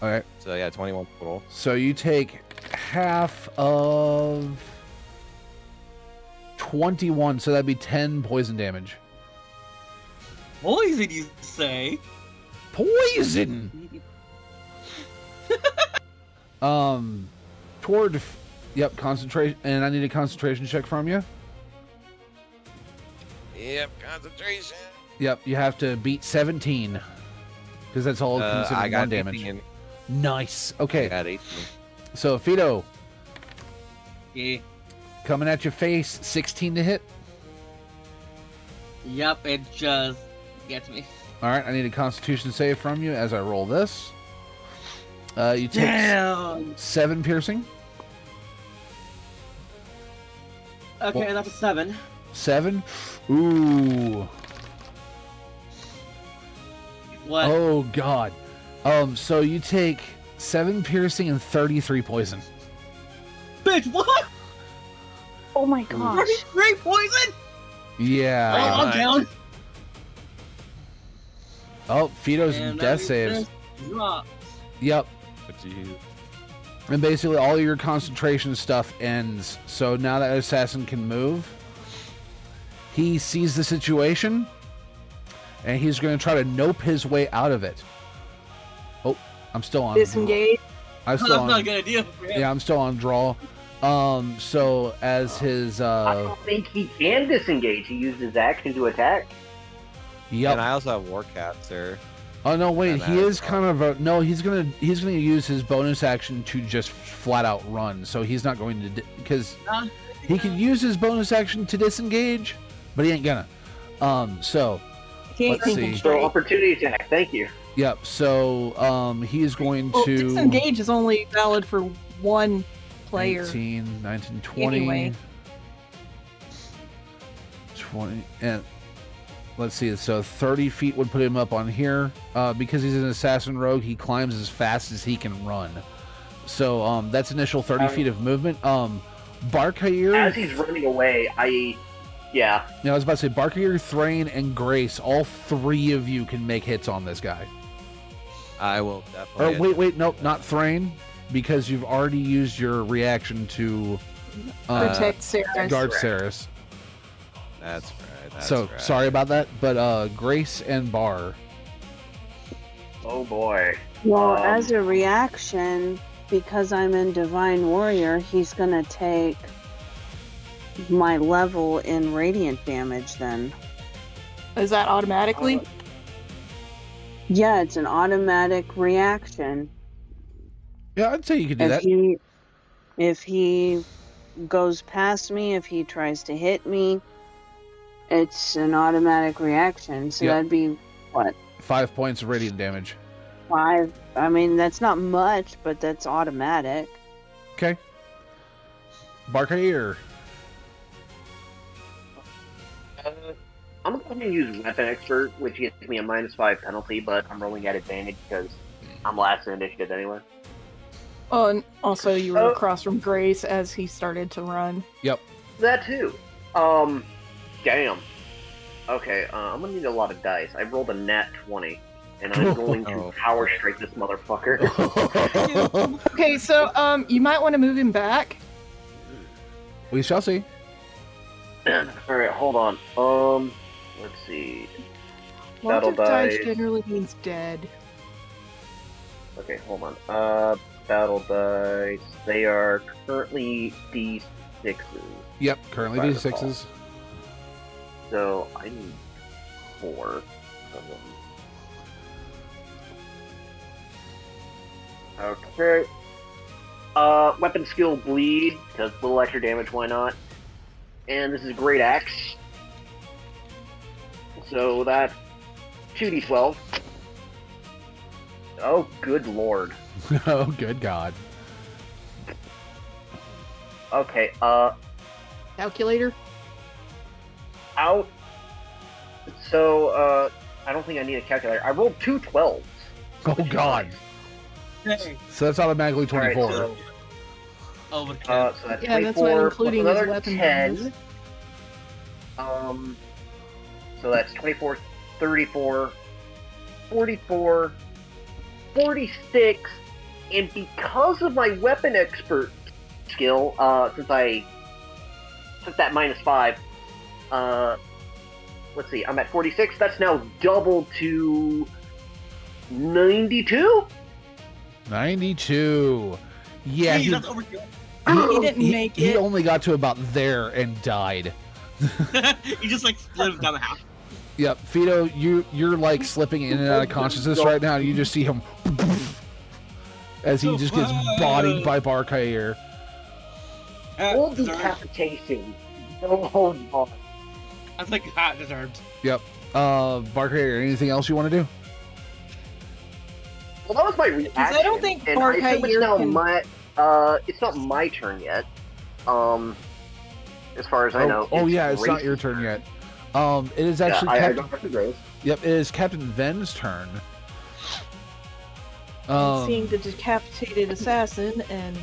Okay. So yeah, 21 total. So you take half of 21, so that'd be 10 poison damage. Poison, you say? Poison. Toward, yep, concentration, and I need a concentration check from you. Yep, concentration. Yep, you have to beat 17 because that's all considered I got 1 damage. 18. Nice. I Okay. got 18. So Fido, Yeah. coming at your face, 16 to hit. Yep, it just gets me. All right, I need a Constitution save from you as I roll this. You take Damn. 7 piercing. Okay, Well- that's a 7. 7. Ooh. What? Oh God. So you take 7 piercing and 33 poison. Bitch, what? Oh my gosh. 33 poison? Yeah. Oh, I'm down. Oh, Fido's And death that saves. just dropped. Yep. But you. And basically all your concentration stuff ends. So now that assassin can move. He sees the situation, and he's going to try to nope his way out of it. Oh, I'm still on. Disengage. I'm That's still not a on. good idea. Yeah, I'm still on draw. So as his I don't think he can disengage. He used his action to attack. yep. And I also have Warcaster. Oh no, wait. And He that is is kind of a no. He's gonna use his bonus action to just flat out run. So he's not going to because he could use his bonus action to disengage, but he ain't gonna. So He ain't let's thinking see. So straight. opportunity attack. Thank you. Yep. So he is going Well, to disengage is only valid for one player. 18, 19, 20, Anyway. 20, and let's see. So 30 feet would put him up on here. Because he's an assassin rogue, he climbs as fast as he can run. So that's initial 30 feet of movement. Barkair. As he's running away, yeah. I was about to say Barkair, Thrain, and Grace. All three of you can make hits on this guy. I will Or definitely. wait, nope, not Thrain, because you've already used your reaction to Protect Sarah. guard correct. Saris. That's right. That's So right. sorry about that, but Grace and Bar. Oh boy. Well, as a reaction, because I'm in Divine Warrior, he's gonna take my level in radiant damage then. Is that automatically? Yeah, it's an automatic reaction. Yeah, I'd say you could do that. If he goes past me, if he tries to hit me, it's an automatic reaction. So Yep. that'd be what? 5 points of radiant damage. 5. I mean, that's not much, but that's automatic. Okay. Barkair. I'm going to use Weapon Expert, which gets me a -5 penalty, but I'm rolling at advantage because I'm last in initiative anyway. Oh, and also you were Oh. across from Grace as he started to run. Yep. That too. Damn. Okay, I'm gonna need a lot of dice. I rolled a nat 20, and I'm going to Oh. power strike this motherfucker. Okay, so you might want to move him back. We shall see. Alright, hold on. Let's see. Lots Battle of dice dice. generally means dead. Okay, hold on. Battle dice. They are currently D6s. Yep, currently If I D6s. So I need 4 of them. Okay. Weapon skill bleed, because little extra damage, why not? And this is great axe. So that's 2d12. Oh, good lord. Oh, good God. Okay, Calculator? out. So, I don't think I need a calculator. I rolled 2 12s. Oh, God. Hey, So that's automatically 24. Alright, so, overkill. so that's Yeah, 24 that's not including plus his another weapon 10. bonus. So that's 24, 34, 44, 46, and because of my weapon expert skill, since I took that -5, let's see, I'm at 46. That's now doubled to 92. 92. Yeah, Jeez, he, that's overkill. He didn't make he it. only got to about there and died. You just like split him down the half. Yep, Fido, you're like slipping in and out of consciousness right now. You just see him as he just gets bodied by Barkair. Full decapitation. No hold on. That's like hot deserved. Yep. Barkair, anything else you want to do? Well, that was my reaction. I don't think and I assume it's Barkair now can- it's not my turn yet. As far as I know. Oh yeah, it's not Grace's your turn yet. It is Yeah, actually I Captain. don't have to Grace. Yep, it is Captain Ven's turn. Seeing the decapitated assassin, and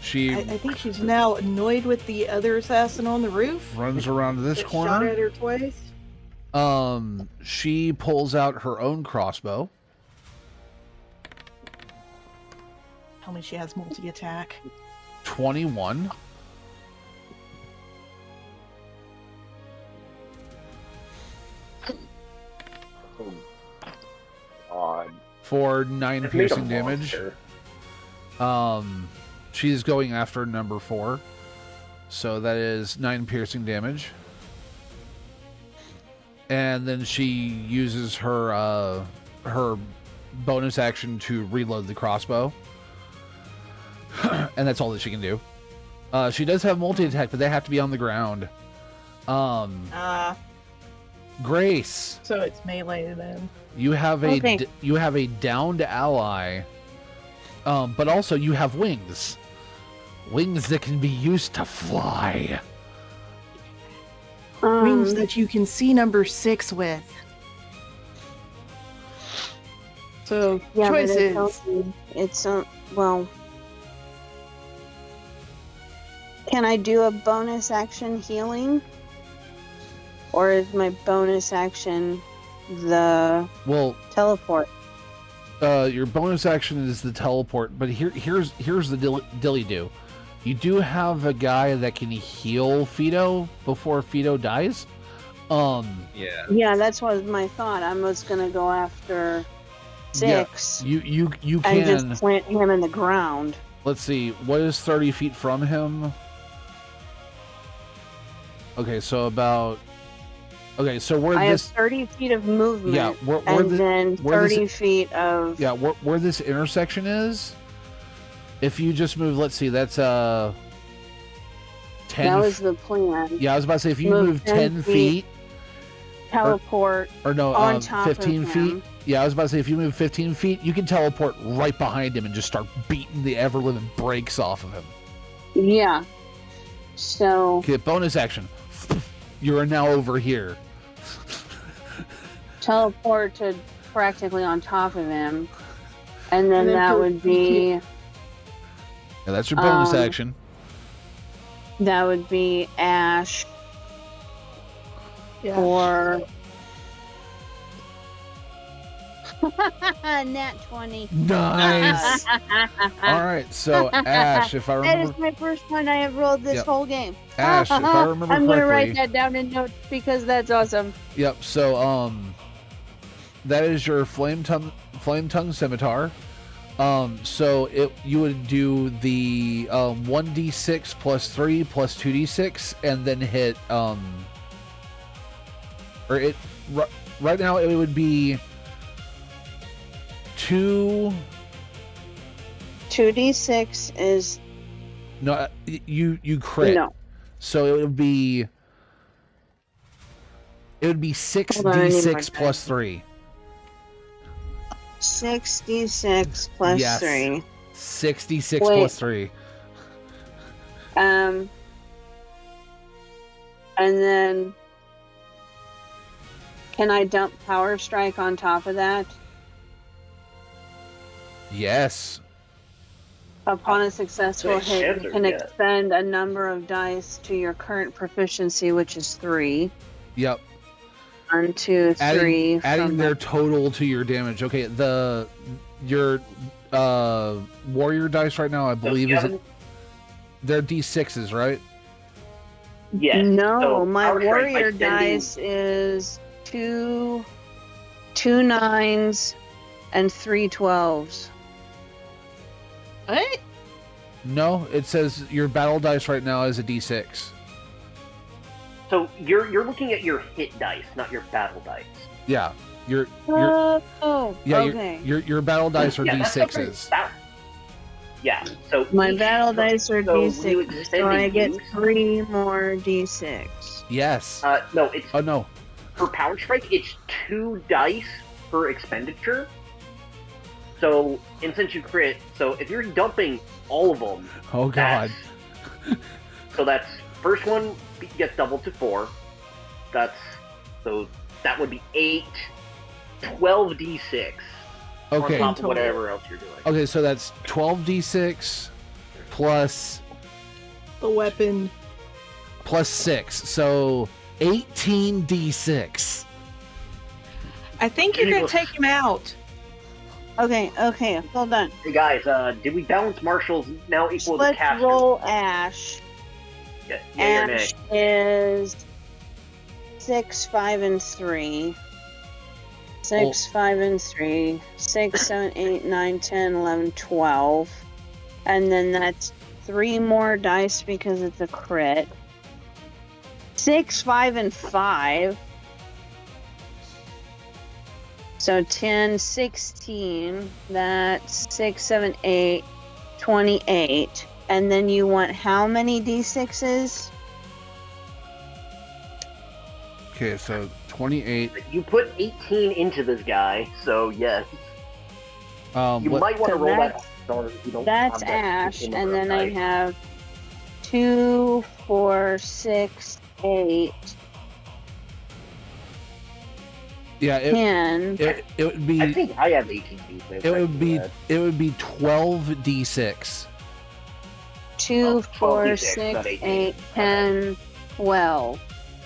She I think she's now annoyed with the other assassin on the roof. runs around to this that Shot corner. at her twice. She pulls out her own crossbow. Tell me she has multi-attack. 21. Oh, God. For 9 Just make a piercing damage. monster. She's going after number 4. So that is 9 piercing damage. And then she uses her bonus action to reload the crossbow. And that's all that she can do. She does have multi-attack, but they have to be on the ground. Grace. So it's melee then. You have a downed ally, but also you have wings. Wings that can be used to fly. Wings that you can see number 6 with. So Yeah, but choices. it's well. Can I do a bonus action healing? Or is my bonus action the teleport? Your bonus action is the teleport, but here's the dilly do. You do have a guy that can heal Fido before Fido dies. Yeah. Yeah, that's what my thought. I was gonna go after 6. Yeah, you can and just plant him in the ground. Let's see, what is 30 feet from him? Okay, so about. Okay, so where I this. have 30 feet of movement. Yeah, then 30 feet of. Yeah, where this intersection is. If you just move, let's see, that's 10. That was the plan. Yeah, I was about to say if you move 10 feet. Teleport. Or no, on top 15 of feet. him. Yeah, I was about to say if you move 15 feet, you can teleport right behind him and just start beating the ever living brakes off of him. Yeah. So. Okay, bonus action. You are now over here. Teleport to practically on top of him. And then that would be. Yeah, that's your bonus action. That would be Ash. Yeah. Or. Nat 20. Nice. All right, so Ash, if I That remember. is my first one I have rolled this whole game. Ash, if I remember I'm correctly. gonna write that down in notes because that's awesome. Yep. So that is your flame tongue scimitar. So you would do the 1d6 plus 3 plus 2d6 and then hit right now it would be 2d6 is no you crit. No. So it would be 6d6 plus 3. 6d6 plus Yes. 3. 66 Wait. plus 3. And then can I dump Power Strike on top of that? Yes. Upon a successful Say hit, yes you or can yes. expend a number of dice to your current proficiency, which is 3. Yep. 1, 2, 3. Adding from their the- total to your damage. Okay, your warrior dice right now, I believe, they're d6s, right? Yes. No, So my Power Strike, by warrior spending- dice is 2 9s and 3 12s. What? No, it says your battle dice right now is a d6. So you're looking at your hit dice, not your battle dice. Yeah, your okay. your battle dice are Yeah, that's okay. d6s. Yeah. So My each- battle dice are so when you d6s, extend so the I get use- 3 more d6. Yes. No, it's Oh no. for Power Strike. It's 2 dice per expenditure. So, and since you crit, so if you're dumping all of them, Oh god. so that's first one gets doubled to 4. So that would be 8, 12d6 Okay. on top of whatever else you're doing. Okay, so that's 12d6 plus The weapon. 6. So 18d6. I think you're gonna take him out. Okay, hold on. Hey guys, did we balance marshals now equal to Let's caster? roll Ash. Yeah, or nay. Ash is 6, 5, and 3. 6, 5, and 3. 6, 7, 8, 9, 10, 11, 12. And then that's 3 more dice because it's a crit. 6, 5, and 5. So 10, 16. That's 6, 7, 8, 28. And then you want how many d6s? Okay, so 28. You put 18 into this guy, so yes. You What? might want to So roll that. that's- Or you don't That's have that Ash. same And number of then I dice. have 2, 4, 6, 8, Yeah, 10. it would I be think I have 18 d6. it would be 12 d6. 2, Oh, 4, 12d6, 6, not 18. 8, 10, 12.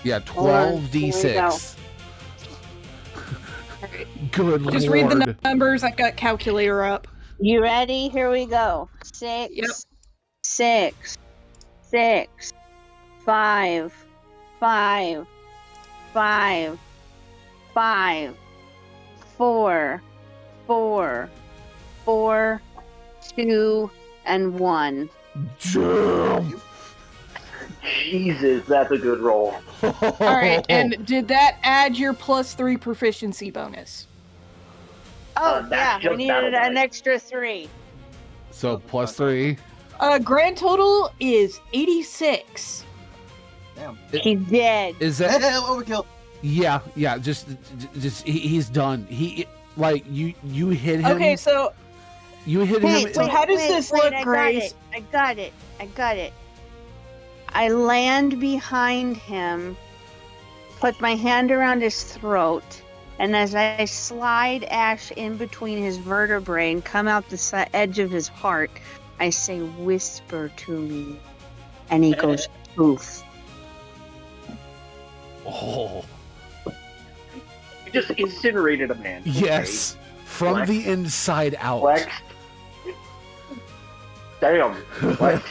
Yeah, Hold on, 12 here we d6. Good Just lord. read the numbers. I've got calculator up. You ready? Here we go. 6, Yep. 6, 6, 5, 5, 5, 5, 4, 4, 4, 2, and 1. Damn. Jesus, that's a good roll. All right, and did that add your +3 proficiency bonus? Oh, That's yeah, we just battle needed an dice. extra 3. So plus 3. Grand total is 86. Damn. He did. Is that? Overkill. Yeah. Just he's done. He like you hit him. Okay, so You hit Hey, him. So how does this look, I Grace? got it. I land behind him, put my hand around his throat, and as I slide Ash in between his vertebrae and come out the edge of his heart, I say, "Whisper to me," and he goes, "Poof." Oh You just incinerated a man. yes, from Flex. the inside out. Flex. Damn. Flex.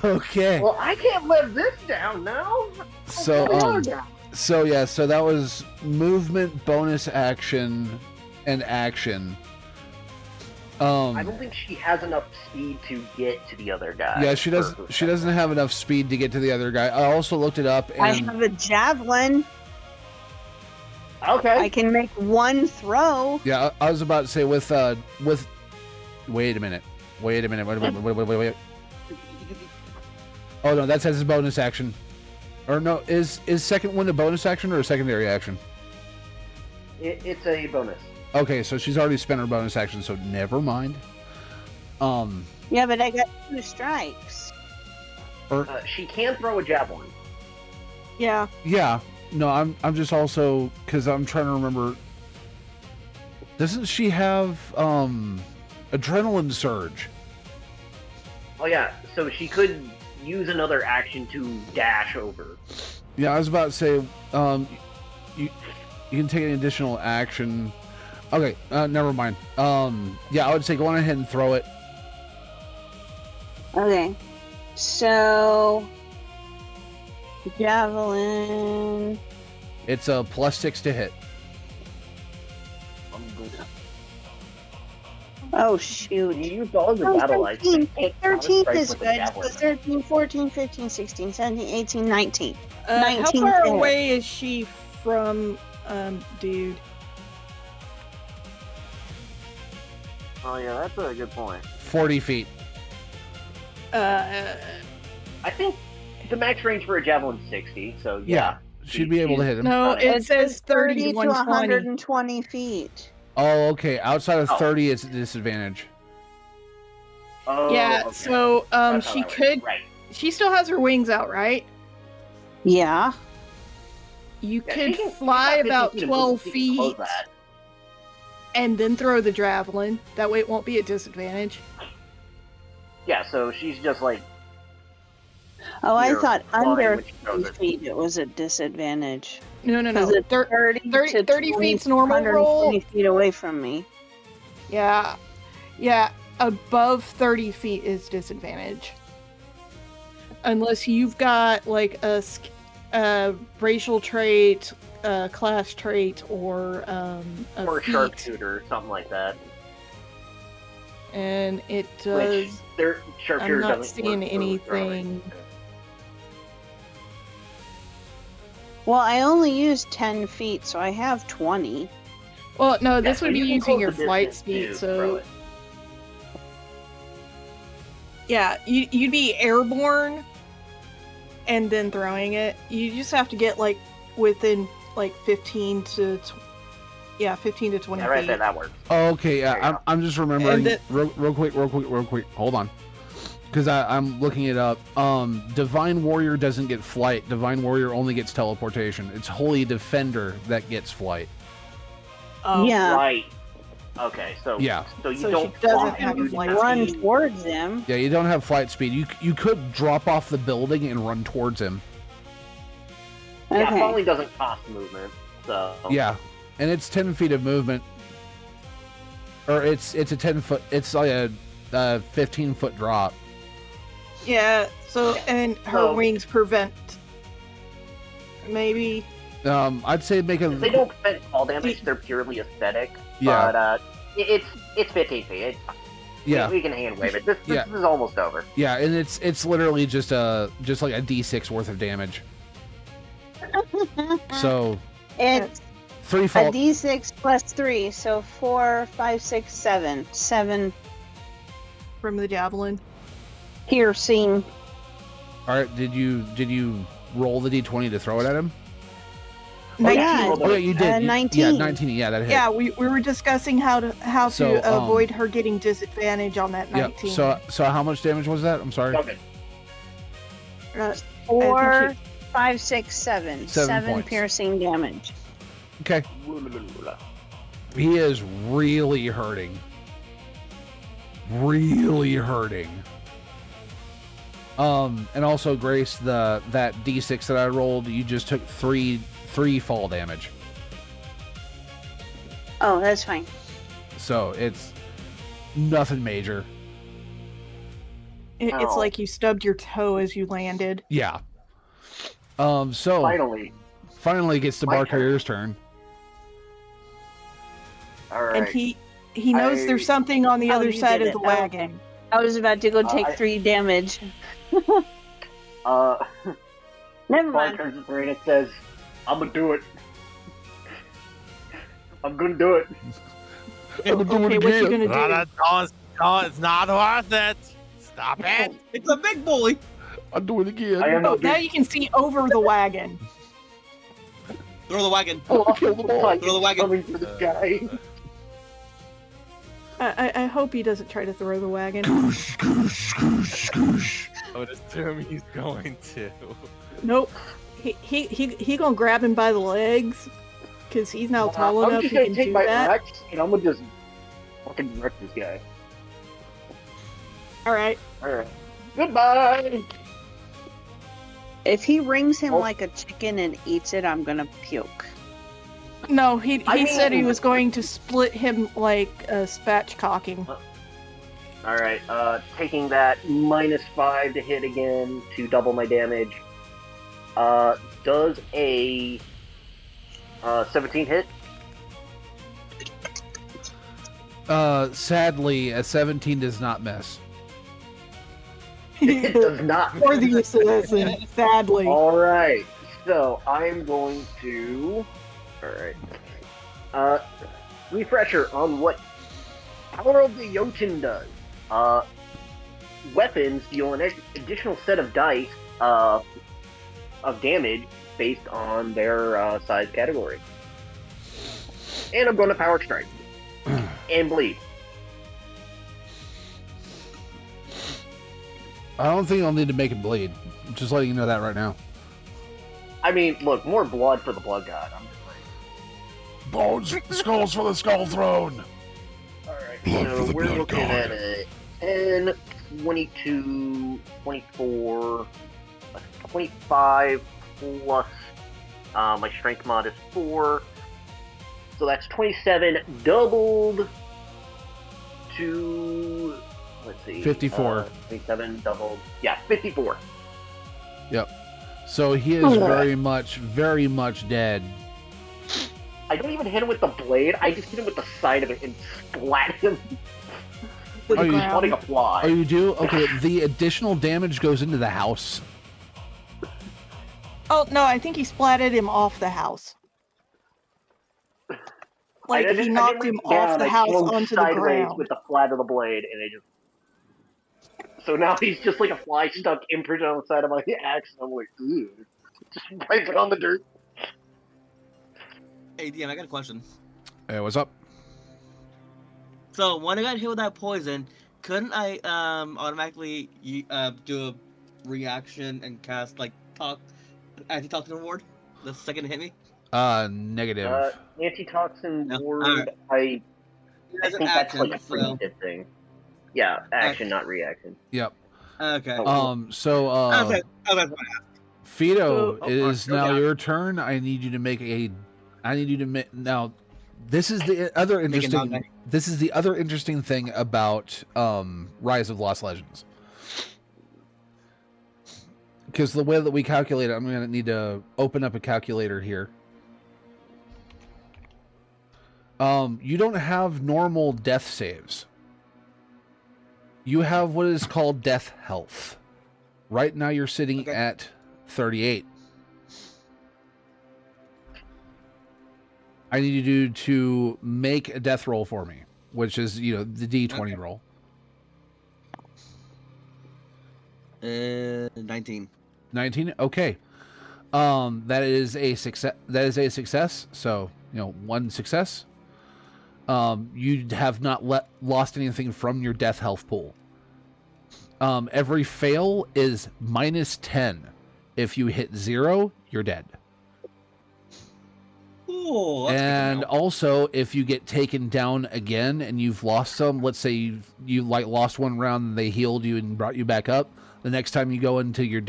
Okay. Well, I can't live this down now. So so that was movement, bonus action, and action. I don't think she has enough speed to get to the other guy. Yeah, she doesn't have enough speed to get to the other guy. I also looked it up, I and have a javelin. Okay. I can make one throw. yeah, I was about to say with. Wait a minute. Wait. Oh no, that says his bonus action. Or no, is second one a bonus action or a secondary action? It's a bonus. Okay, so she's already spent her bonus action, so never mind. Yeah, but I got 2 strikes. She can throw a javelin. Yeah. Yeah, no, I'm just also because I'm trying to remember. Doesn't she have adrenaline surge? Oh yeah, so she could use another action to dash over. Yeah, I was about to say you can take an additional action. Okay, never mind. Yeah, I would say go on ahead and throw it. Okay. So, javelin. It's a +6 to hit. Oh, shoot. You used all your Oh, battle life. 13. Take 13 counter is strike with a good. javelin. So 13, 14, 15, 16, 17, 18, 19. How 19 far to hit. away is she from dude? Oh yeah, that's a good point. 40 feet. I think the max range for a javelin is 60, so Yeah, she'd be able to hit him. No, it says 30 to 120. 120 feet. Oh, okay. Outside of Oh. 30, it's a disadvantage. Oh, Yeah, okay. so That's how she that works. could. Right. She still has her wings out, right? Yeah. You Yeah, could she can- fly she's got about 15 12 feet to close feet that. and then throw the javelin. That way it won't be a disadvantage. Yeah, so she's just like Oh, I You're thought flying under when she throws 30 it. feet it was a disadvantage. No. Because it's 30, 30 to 30 20, feet's normal 120 roll. feet away from me. Yeah. Above 30 feet is disadvantage. Unless you've got like a racial trait, class trait, or a or a feat. sharpshooter or something like that. and it Which does. their I'm sharpshooter not doesn't seeing work for throwing. anything. Well, I only use 10 feet, so I have 20. Well, no, Yeah, this so would be you can using close your the flight distance speed, to so throw it. yeah, you'd be airborne and then throwing it. You just have to get like within like 15 to 20 Yeah, right feet. there, that works. Okay, There you yeah, go. I'm just remembering And real quick. Hold on, because I'm looking it up. Divine Warrior doesn't get flight. Divine Warrior only gets teleportation. It's Holy Defender that gets flight. Oh, Yeah. Right. Okay, so Yeah. so you So don't she doesn't fly, have you flight have Run to- towards them. Yeah, you don't have flight speed. You could drop off the building and run towards him. Yeah, Okay. falling doesn't cost movement, so Yeah, and it's 10 feet of movement, or it's a 10-foot. It's like a 15-foot drop. yeah. So and her So- wings prevent. Maybe. I'd say make a they don't prevent fall damage. They're purely aesthetic. Yeah. But it's 15 feet. It's, yeah. we can hand wave it. This Yeah. is almost over. Yeah, and it's literally just like a D6 worth of damage. So It's 3 a fall. D6 plus 3, so 4, 5, 6, 7. 7 From the javelin. piercing. All right, did you roll the D20 to throw it at him? Oh, yeah, 19. he rolled Oh yeah, you did. 19. Yeah, 19. Yeah, that hit. Yeah, we were discussing how to So, avoid her getting disadvantage on that Yep. 19. So how much damage was that? I'm sorry. Okay. 4, 5, 6, 7. 7 points. Piercing damage. Okay. He is really hurting. Really hurting. And also, Grace, that D6 that I rolled, you just took three fall damage. Oh, that's fine. So it's nothing major. It's Ow. like you stubbed your toe as you landed. Yeah. So Finally, it gets to My Barkayer's turn. all right. And he knows there's something on the Oh, other you side did of the it. Oh, wagon. I was about to go take I- 3 damage. Never Bard mind. turns to three and it says, "I'm gonna do it. I'm gonna do it." Okay, what you gonna do? It's not worth it. Stop it. It's a big bully. I'll do it again. I am Oh, not now you can see over the wagon. Throw the wagon. Kill the ball. Throw the wagon. Coming for this guy. I hope he doesn't try to throw the wagon. Goosh, goosh, goosh, goosh. I would assume he's going to. Nope. He gonna grab him by the legs because he's now tall I'm enough just he gonna can take do my that. Rex and I'm gonna just fucking wreck this guy. All right. Alright. Goodbye! If he rings him Oh. like a chicken and eats it, I'm gonna puke. No, he I said he mean- was going to split him like spatchcocking. Alright, taking that -5 to hit again to double my damage. Does a 17 hit? Sadly, a 17 does not miss. It does not. For the assassin, sadly. Alright, so I'm going to. Alright. Refresher on what Power of the Jotun does. Weapons deal an additional set of dice of damage based on their size category. And I'm going to Power Strike. And Bleed. I don't think I'll need to make it bleed. I'm just letting you know that right now. I mean, look, more blood for the Blood God. I'm just like. Bones, skulls for the Skull Throne. Alright, Blood so for the we're Blood looking God. at a 10, 22, 24, 25 plus my strength mod is 4. So that's 27 doubled to, let's see. 54. 27 doubled. Yeah, 54. So he is very much dead. I don't even hit him with the blade, I just hit him with the side of it and splat him. To the you- ground. Spawning a fly. Oh, you do? Okay, the additional damage goes into the house. Oh no, I think he splatted him off the house. Like I he didn't knocked bring him it off down, the I house swung onto the sideways ground. with the flat of the blade, and it just. So now he's just like a fly stuck imprinted on the side of my axe, and I'm like, ugh. Just wipe it on the dirt. Hey, DM, I got a question. Hey, what's up? So when I got hit with that poison, couldn't I automatically do a reaction and cast like anti-toxin ward the second it hit me? Negative. Antitoxin No. ward, I That's an think that's like action, a so preemptive thing. Yeah, action, not reaction. Yep. okay. Oh. So, I was like, Fido, So- it is now okay. your turn. I need you to make now. This is the other Make a interesting. knockback. This is the other interesting thing about Rise of Lost Legends. Because the way that we calculate it, I'm going to need to open up a calculator here. You don't have normal death saves. You have what is called death health. Right now you're sitting Okay. at 38. I need you to make a death roll for me, which is, the D20 Okay. roll. 19. 19. Okay. That is a success. So, one success. You have not lost anything from your death health pool. Every fail is -10. If you hit 0, you're dead. Ooh, that's good to And know. also, if you get taken down again and you've lost some, let's say you lost one round and they healed you and brought you back up, the next time you go into your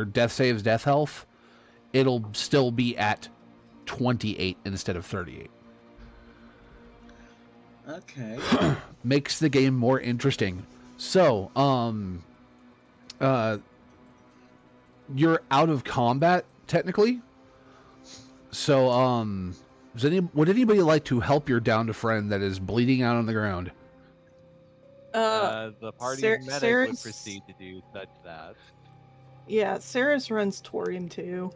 death saves, death health, it'll still be at 28 instead of 38. Okay. Makes the game more interesting. So, you're out of combat technically. So, would anybody like to help your downed friend that is bleeding out on the ground? The party medic would Sarah's- proceed to do such that. Yeah, Saris runs toward him too.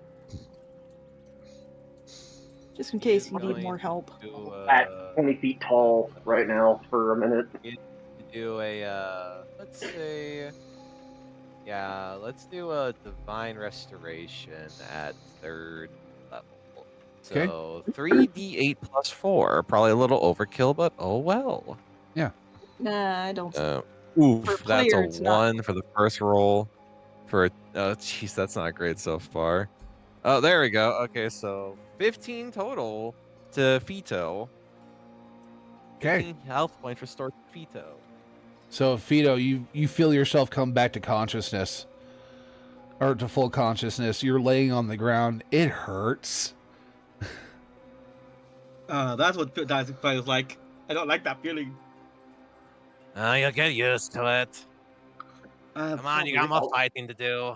Just in case you need Going more help. To, At 20 feet tall right now for a minute. to do a let's say, yeah, let's do a divine restoration at 3rd level. Okay. So 3d8 plus 4, probably a little overkill, but oh well. Nah, I don't. Oof, For a that's player, a it's not. 1 for the first roll. Oh, jeez, that's not great so far. Oh, there we go. Okay, so 15 total to Fito. Okay. 15 health points restored to Fito. So, Fido, you feel yourself come back to consciousness. Or to full consciousness. You're laying on the ground. It hurts. That's what Dynasty feels like. I don't like that feeling. You'll get used to it. Come on, you got more probably. fighting to do.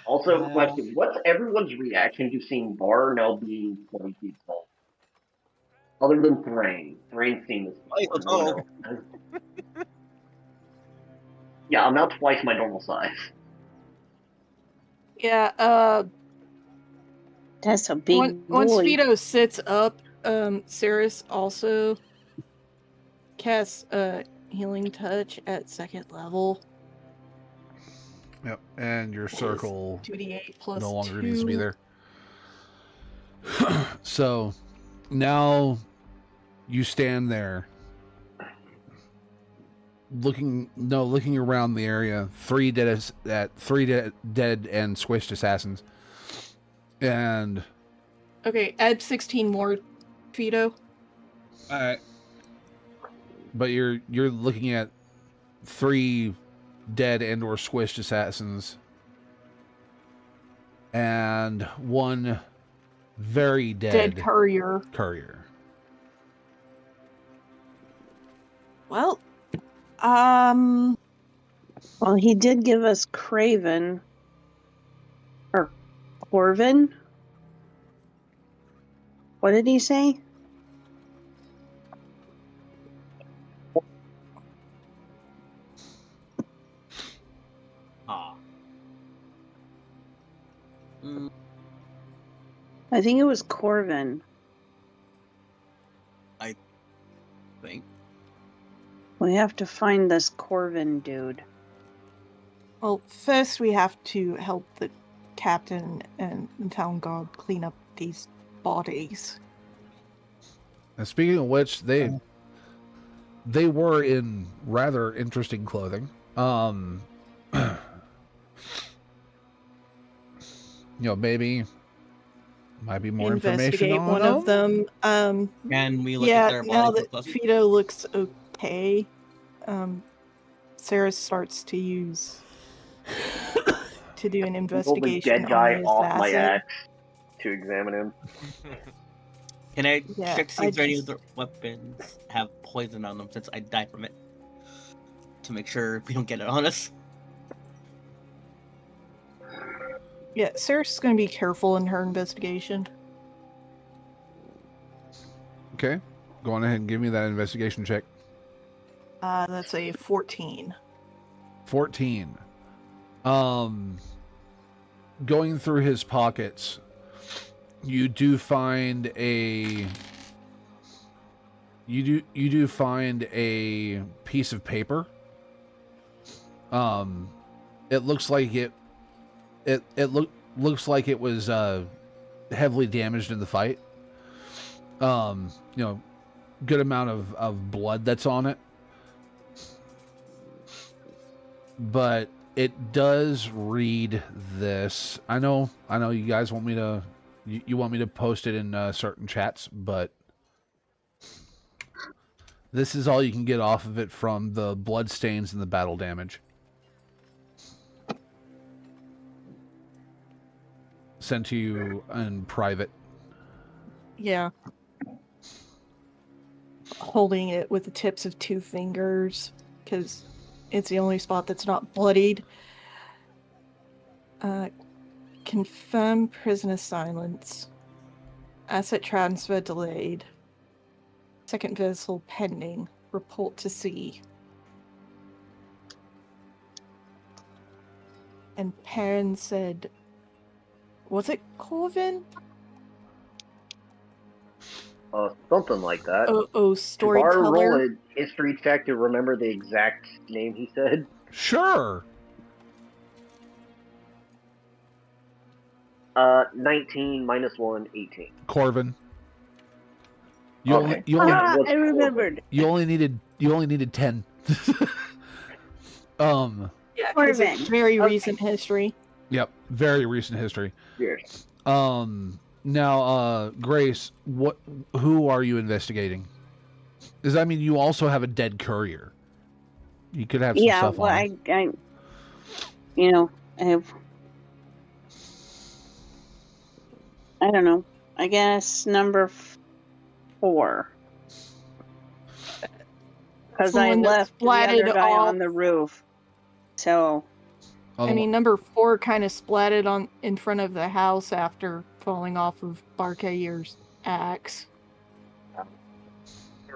Also, question, what's everyone's reaction to seeing Bar now being 20 feet tall? Other than Thrain. Thrain's seen this Why before. so No, no. Yeah, I'm now twice my normal size. Yeah, That's a big once boy. Fido sits up, Saris also casts a healing touch at 2nd level. Yep. And your circle 2d8 plus no longer 2. needs to be there. So, now you stand there looking around the area. 3 dead and squished assassins. And Okay, add 16 more, Fido. Alright. but you're looking at 3 dead and or squished assassins and 1 very Dead courier. courier. Well, Well, he did give us Craven. Or Corvin? What did he say? I think it was Corvin. Think. We have to find this Corvin dude. Well, first we have to help the captain and the town guard clean up these bodies. And speaking of which, they were in rather interesting clothing. Maybe might be more information Investigate on one of them. Can we look Yeah, at their now bodies that more closely? Fido looks okay, Sarah starts to do an Pull the investigation dead on guy the off my assassin. axe to examine him. Can I Yeah, check to see I if any of just- their weapons have poison on them since I died from it? To make sure we don't get it on us. Yeah, Sarah's going to be careful in her investigation. Okay, go on ahead and give me that investigation check. That's a 14. 14. Going through his pockets, you do find a piece of paper. It looks like looks like it was heavily damaged in the fight. Good amount of blood that's on it. But it does read this. I know you guys want me to you want me to post it in certain chats, but this is all you can get off of it from the blood stains and the battle damage. Sent to you in private. Yeah. Holding it with the tips of 2 fingers, because it's the only spot that's not bloodied. Confirm prisoner silence. Asset transfer delayed. Second vessel pending. Report to sea. And Perrin said, was it Corvin? Something like that. Oh, Bar roll storyteller. a history check to remember the exact name he said. Sure. 19 minus 1, 18. Corvin. Okay. You only Yeah, it was I remembered. you only needed 10. Yeah, 'cause it's Corvin. very Okay. recent history. Yep, very recent history. Yes. Now, Grace, who are you investigating? Does that mean you also have a dead courier? You could have some Yeah, stuff well, on him. I don't know. I guess number 4. Because the I one that left the other splatted guy off. on the roof. So, Oh, I mean, number 4 kind of splatted in front of the house after falling off of Barkayer's axe.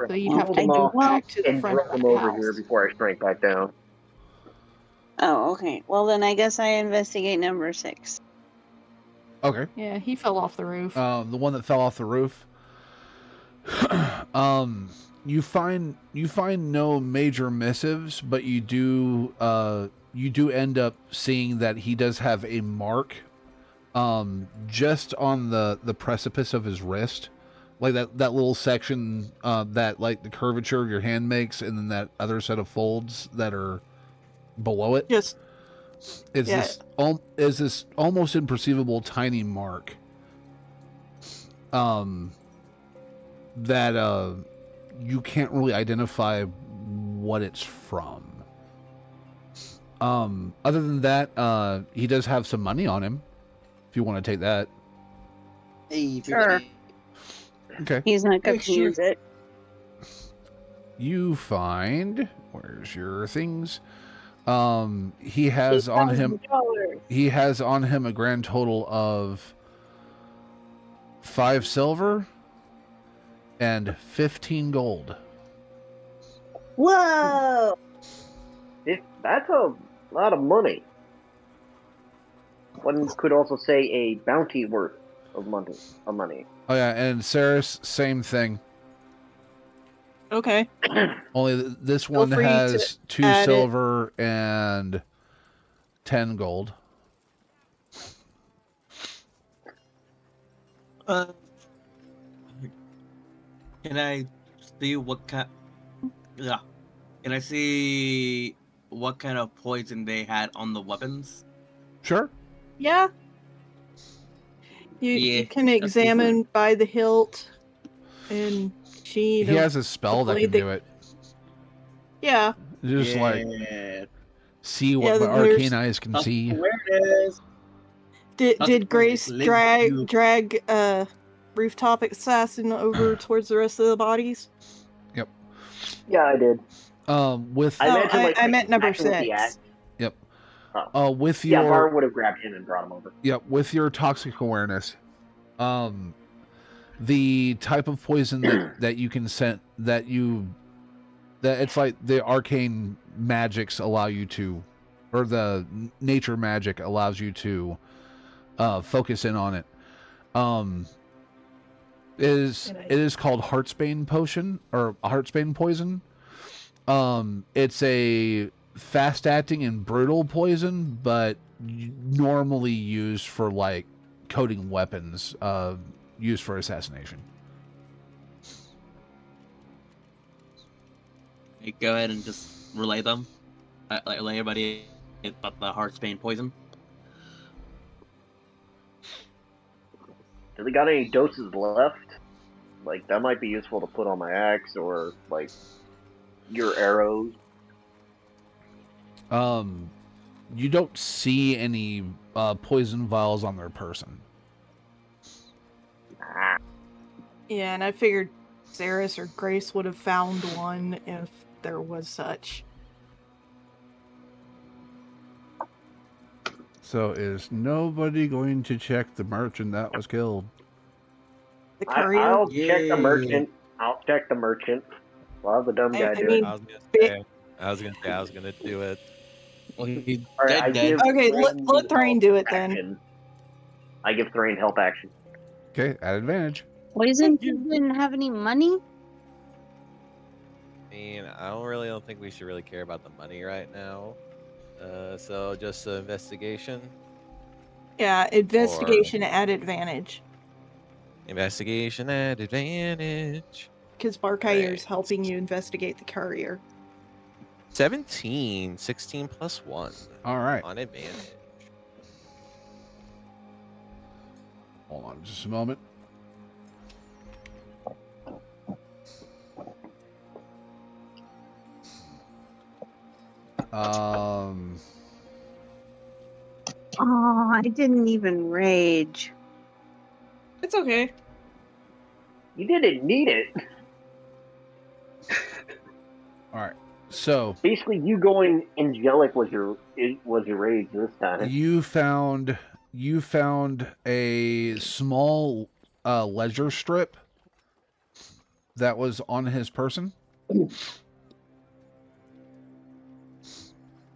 So you'd have to Pulled him go off back to the and front drug of him the over house. here before I shrank back down. oh, okay. Well, then I guess I investigate number 6. okay. Yeah, he fell off the roof. The one that fell off the roof. You find no major missives, but you do end up seeing that he does have a mark just on the precipice of his wrist, like that little section that like the curvature of your hand makes, and then that other set of folds that are below it. Just Is this almost imperceivable tiny mark that you can't really identify what it's from. Other than that, he does have some money on him, if you want to take that. Hey, Sure. Okay. He's not going Hey, to use it. You find, where's your things? He has on him a grand total of 5 silver and 15 gold. Whoa! That's a lot of money. One could also say a bounty worth. of money. Of money. Oh yeah, and Saris, same thing. Okay. Only this Feel one free to has 2 add it. silver and 10 gold. Can I see what kind? Yeah. Can I see what kind of poison they had on the weapons? Sure. Yeah. You Yeah, can that's examine by the hilt and sheen He of has a spell that blade can do it. Yeah. Just like Yeah. see what my there's arcane eyes can see. Awareness. Did Grace Link to- drag rooftop assassin over towards the rest of the bodies? Yep. Yeah, I did. With I imagine like I meant number attacking with the 6. axe. Yep. Oh. With Yeah, your Bar would have grabbed him and brought him over. Yep, with your toxic awareness, the type of poison that you can send that it's like the arcane magics allow you to, or the nature magic allows you to focus in on it. It is called Heartsbane potion or Heartsbane poison. It's a fast acting and brutal poison, but normally used for like coating weapons, used for assassination. Go ahead and just relay them. Relay everybody about the Heartsbane poison. Do they got any doses left? Like, that might be useful to put on my axe or, like, your arrows. You don't see any poison vials on their person. Ah. Yeah, and I figured Saris or Grace would have found one if there was such. So is nobody going to check the merchant that was killed? The courier? I'll check the merchant. I'll check the merchant. I'll have the dumb guy do it. I was gonna do it. Well, he's Alright, I give Okay, Thrain let Thrain do it action. then. I give Thrain help action. Okay, at advantage. Poison didn't have any money? I mean, I don't think we should really care about the money right now. So just investigation. Yeah, investigation at advantage. Investigation at advantage. Because Barkayer's helping you investigate the courier. 17, 16 plus 1. All right. On advantage. Hold on just a moment. Oh, I didn't even rage. It's okay. You didn't need it. All right. So basically, you going angelic was your rage this time. You found a small ledger strip that was on his person.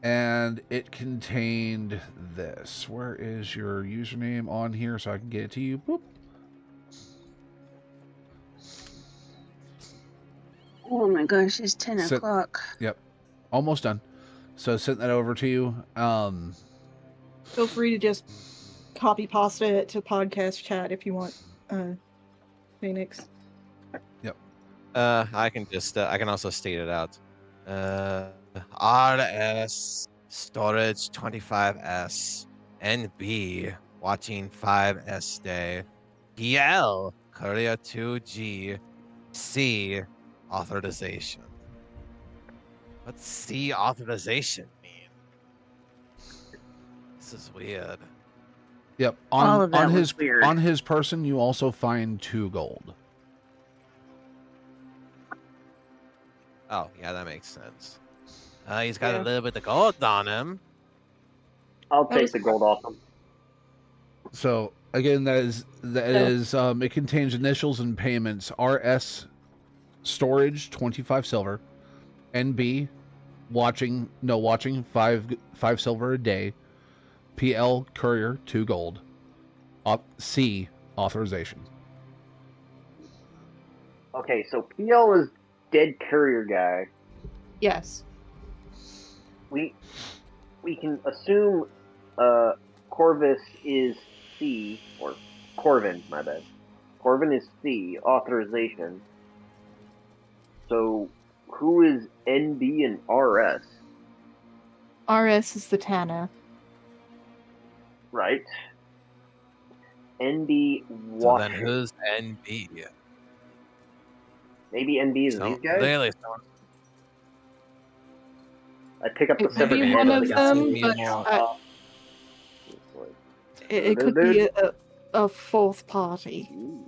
And it contained this. Where is your username on here so I can get it to you? Boop. Oh my gosh, it's 10 o'clock. Yep. Almost done. So sent that over to you. Feel free to just copy pasta it to podcast chat if you want, Phoenix. Yep. I can also state it out. RS storage 25S NB watching 5S day PL courier 2G C authorization. What's C authorization mean? This is weird. Yep. All of that was weird. On his person, you also find 2 gold. Oh yeah, that makes sense. He's got a little bit of gold on him. I'll take the gold off him. So again, that is it contains initials and payments. RS storage 25 silver. NB watching 5 silver a day. PL courier 2 gold. C authorization. Okay, so PL is dead courier guy. Yes. We can assume Corvus is C, or Corvin, my bad. Corvin is C, authorization. So who is NB and RS? RS is the Tana. Right. NB So Watcher. then who's NB? Maybe NB is these guys? Clearly, I pick up the It could separate be head one of of the guy. them, but it could be a fourth party. Ooh.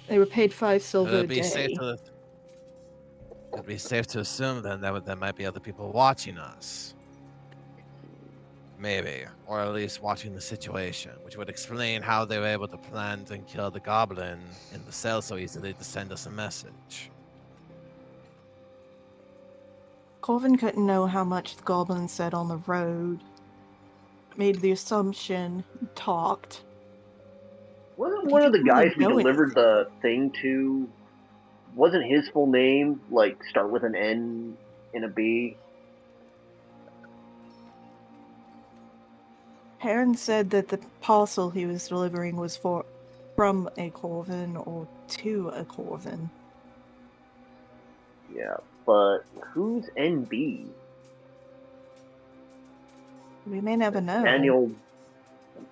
They were paid 5 silver a it'd be safe day. to it'd be safe to assume then that there might be other people watching us. Maybe, or at least watching the situation, which would explain how they were able to plant and kill the goblin in the cell so easily to send us a message. Corvin couldn't know how much the goblin said on the road. Made the assumption, talked. Wasn't But one he of the didn't really guys we know delivered anything. the thing to, wasn't his full name, like, start with an N and a B? Heron said that the parcel he was delivering was from a Corvin or to a Corvin. Yeah, but who's NB? We may never know.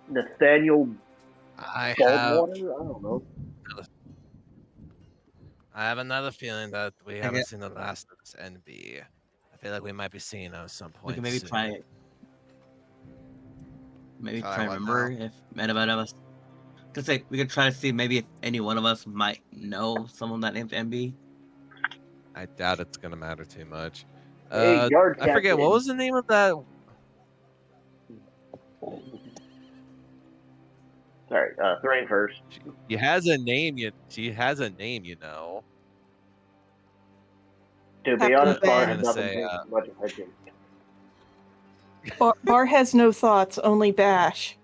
Nathaniel I have Saltwater? I don't know. another feeling that we I haven't get- seen the last of this NB. I feel like we might be seeing him at some We point can maybe soon. try it. Maybe Try try to what remember now? if any one of us. Just like we could try to see maybe if any one of us might know someone that named MB. I doubt it's gonna matter too much. Hey, guard I forget what captain. was the name of that. Sorry, Thrain first. She has a name. She has a name. You know. To be Captain honest, Bar Van. has I'm not gonna been say, paying much attention. Bar has no thoughts, only bash.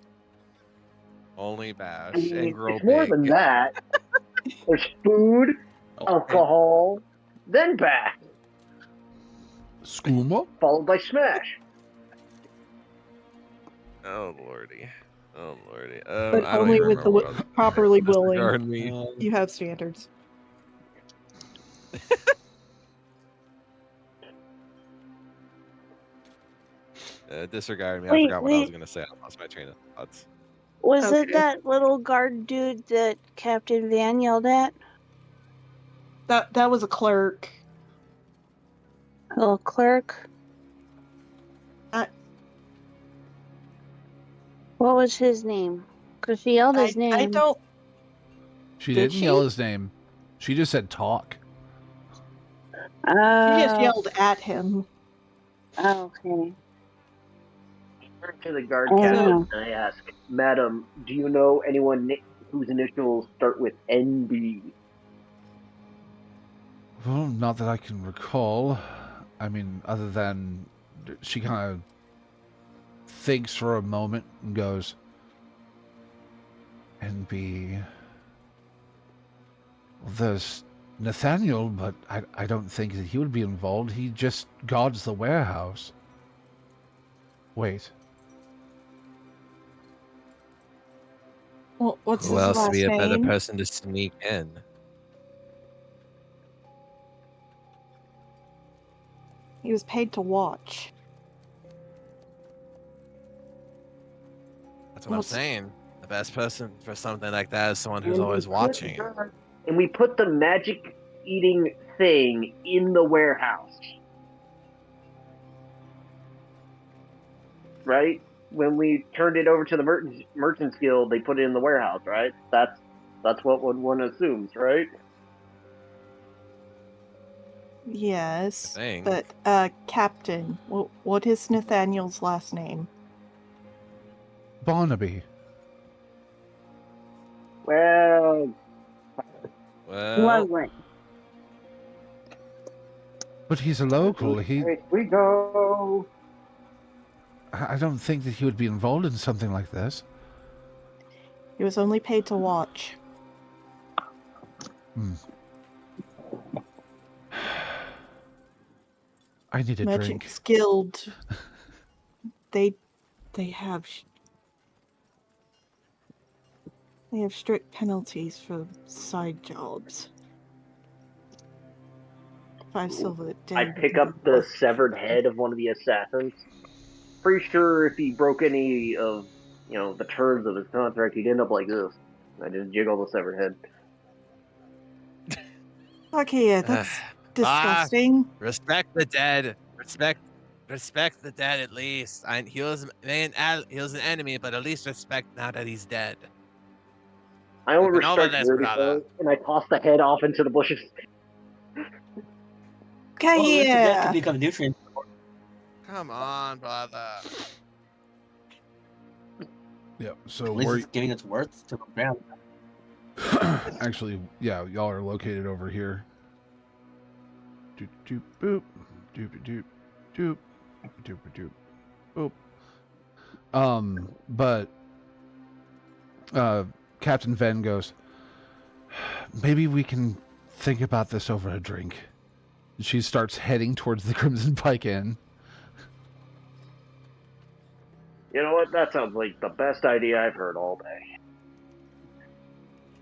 Only Bash I mean, and grow it's more big. than that. There's food, Oh, alcohol, then back, Skooma? followed by smash. Oh lordy. Oh lordy. But I don't only even with the remember what properly willing. disregard me. You have standards. Disregard me. I Wait, forgot what I was wait. gonna say. I lost my train of thoughts. Was it Okay. that little guard dude that Captain Van yelled at? That was a clerk. Little clerk? I- What was his name? Because she yelled his name. I don't. She Did didn't she? yell his name. She just said talk. She just Oh, yelled at him. okay. Turn to the guard Oh. captain and I ask, Madam, do you know anyone whose initials start with NB? Well, not that I can recall. I mean, other than she kind of thinks for a moment and goes, NB. Well, there's Nathaniel, but I don't think that he would be involved. He just guards the warehouse. Wait. Well, what's Who his else would last be a better name? person to sneak in? He was paid to watch. That's what I'm What's- saying. The best person for something like that is someone who's And we always put watching. And we put the magic eating thing in the warehouse. Right? When we turned it over to the Merchants Guild, they put it in the warehouse, right? That's what one assumes, right? Yes, Thing. but Captain. What is Nathaniel's last name? Barnaby. Well, Well, Lovely. But he's a local. here we go. I don't think that he would be involved in something like this. He was only paid to watch. I need a Merchant drink. Guild. They have strict penalties for side jobs. 5 silver a day. I pick up the severed head of one of the assassins. Pretty sure if he broke any of the terms of his contract, he'd end up like this. I just jiggle the severed head. Okay, that's disgusting. Respect the dead. Respect the dead at least. He was an enemy, but at least respect now that he's dead. I only We've been over respect this, worthy brother. foes, and I toss the head off into the bushes. Well, at least the dead Yeah. can become nutrients. Come on, brother. Yeah. At So least we're it's giving its worth to the ground. actually, yeah, y'all are located over here. Doop doop boop, doop doop doop, doop doop boop. But Captain Venn goes, maybe we can think about this over a drink. She starts heading towards the Crimson Pike Inn. You know what? That sounds like the best idea I've heard all day.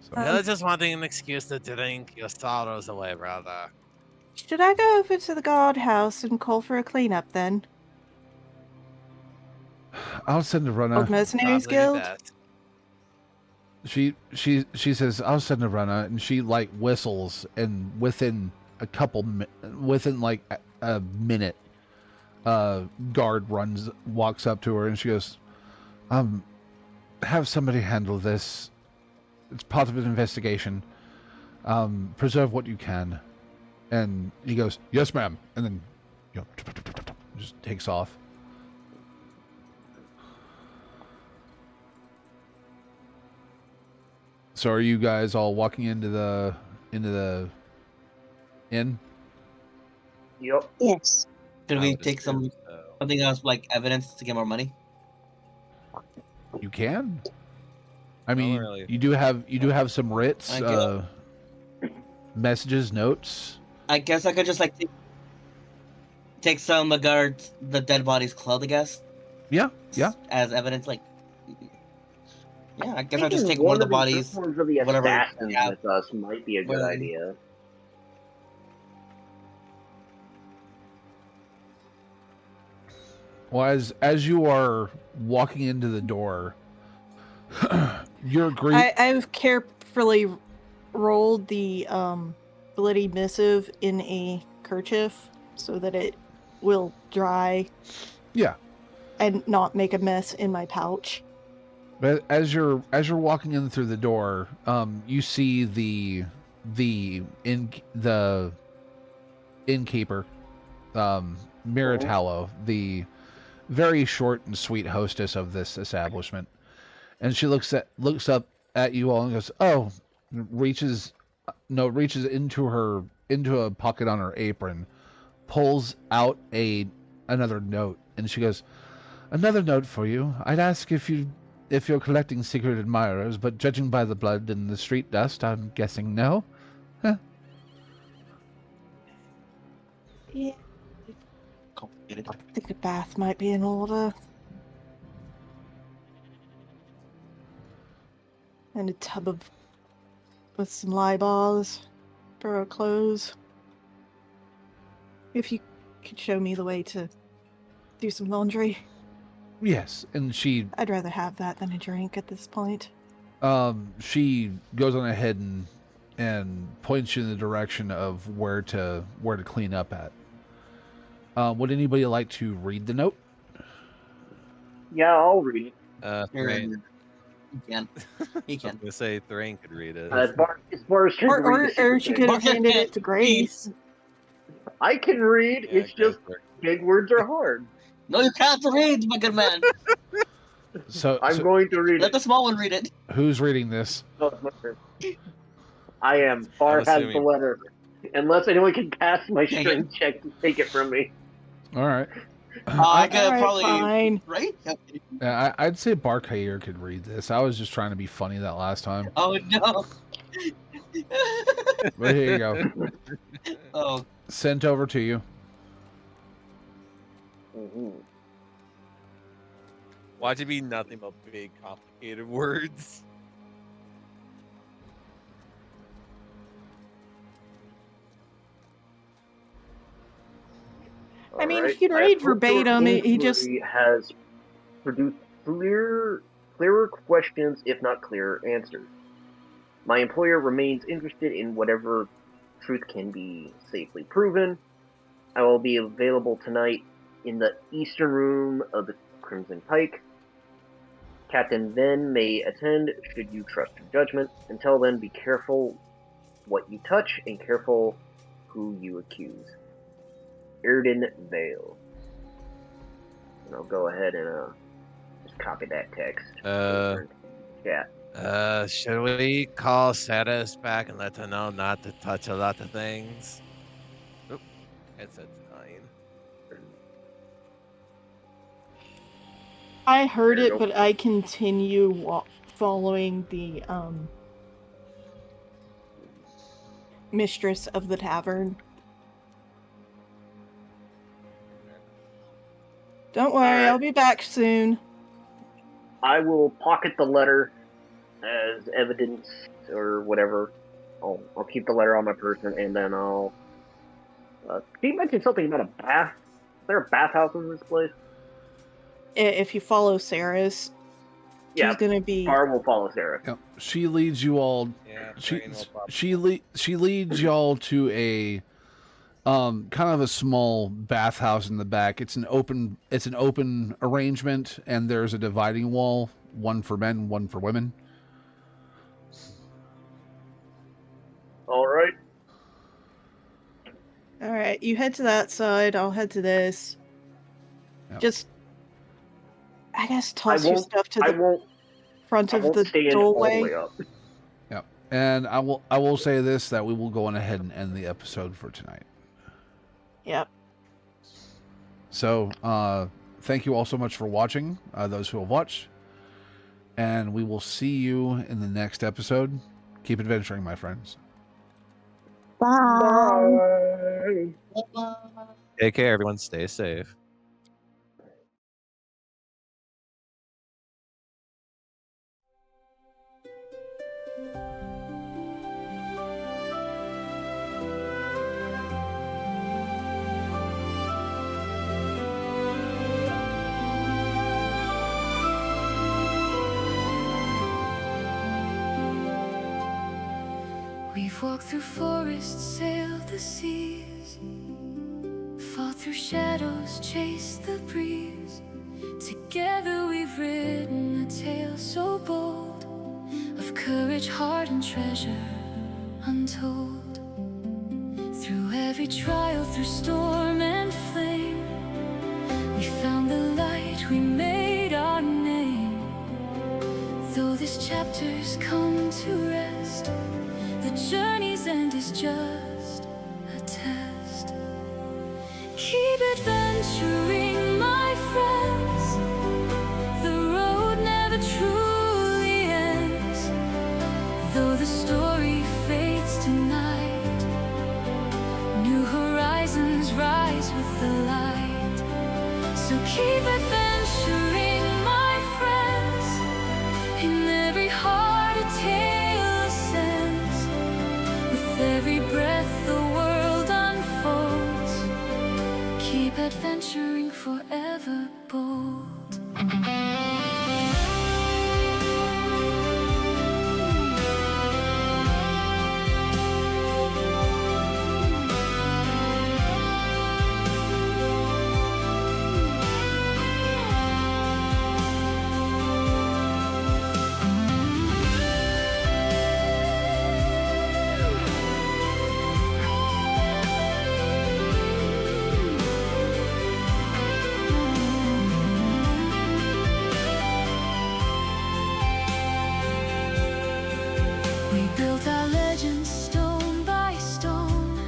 So, You're just wanting an excuse to drink your sorrows away, brother. Should I go over to the guardhouse and call for a cleanup then? I'll send a runner. Old Mercenaries Probably Guild? best. She says, I'll send a runner, and she like whistles, and within like a minute, guard walks up to her, and she goes, have somebody handle this. It's part of an investigation. Preserve what you can. And he goes, yes, ma'am. And then, just takes off. So are you guys all walking into the inn? Yep. Yes. Should I we would take assume so. something else like evidence to get more money? You can. I mean, really. you do have some writs, I guess- messages, notes. I guess I could just like take some of the dead body's clothes, I guess. Yeah. As evidence, like. Yeah, I guess I'll Taking just take one of the the bodies. uniforms of the whatever we assassins have. with us might be a good Well, idea. Well, as you are walking into the door, you're greeted. I've carefully rolled the bloody missive in a kerchief so that it will dry. Yeah. And not make a mess in my pouch. But as you're walking in through the door, you see the innkeeper, Miratallo, the very short and sweet hostess of this establishment, and she looks up at you all and goes, "Oh," reaches into a pocket on her apron, pulls out another note, and she goes, "Another note for you. I'd ask if you're collecting secret admirers, but judging by the blood and the street dust, I'm guessing no." Huh. Yeah. Complicated. I think a bath might be in order. And a tub with some lye bars for our clothes. If you could show me the way to do some laundry. Yes, and she I'd rather have that than a drink at this point. she goes on ahead and points you in the direction of where to clean up at. Would anybody like to read the note? Yeah, I'll read it. Thrain. You can. You I can. was gonna say Thrain could read it. As far as can read the Or secret she thing. could have handed it to Grace. I can read. Yeah, It's just big words are hard. No, you can't read, my good man. So, I'm going to read Let it. the small one read it. who's reading this? No, it's my turn. I am. Far I'm has the assuming- letter. Unless anyone can pass my Dang strength check to take it from me. All right. I could Alright, probably fine. right. Okay. I'd say Barkair could read this. I was just trying to be funny that last time. Oh no. But here you go. Oh, Sent over to you. Mhm. Watch it be nothing but big, complicated words. I mean, Alright. he could I read hope your verbatim. He just inquiry has produced clearer questions, if not clearer answers. My employer remains interested in whatever truth can be safely proven. I will be available tonight in the eastern room of the Crimson Pike. Captain Venn may attend should you trust your judgment. Until then, be careful what you touch and careful who you accuse. Erden Vale. And I'll go ahead and just copy that text. Chat. Should we call Satis back and let her know not to touch a lot of things? Oop, headset's dying. I heard There you it, go. but I continue following the mistress of the tavern. Don't worry, Alright. I'll be back soon. I will pocket the letter as evidence or whatever. I'll keep the letter on my person, and then I'll. You mentioned something about a bath. Is there a bathhouse in this place? If you follow Sarah's, Yeah, she's gonna be. Bar will follow Sarah. Yep. She leads you all. Yeah, She Brain will pop she up. she leads y'all to a kind of a small bathhouse in the back. It's an open arrangement, and there's a dividing wall, one for men, one for women. All right. All right, you head to that side. I'll head to this. Yep. Just, I guess, toss your stuff to I the won't. front I of won't the stand all the doorway. way up. Yep. And I will say this, that we will go on ahead and end the episode for tonight. Yep. So, thank you all so much for watching, those who have watched. And we will see you in the next episode. Keep adventuring, my friends. Bye. Bye. Take care, everyone. Stay safe. We've walked through forests, sailed the seas, fought through shadows, chased the breeze. Together we've written a tale so bold of courage, heart, and treasure untold. Through every trial, through storm and flame, we found the light, we made our name. Though this chapter's come to rest, the journey's end is just a test. Keep adventuring, my friends. The road never truly ends. Though the story fades tonight, new horizons rise with the light. So keep adventuring, my friends. In every heart a tale ascends. With every breath the world unfolds. Keep adventuring forever bold. We built our legends stone by stone,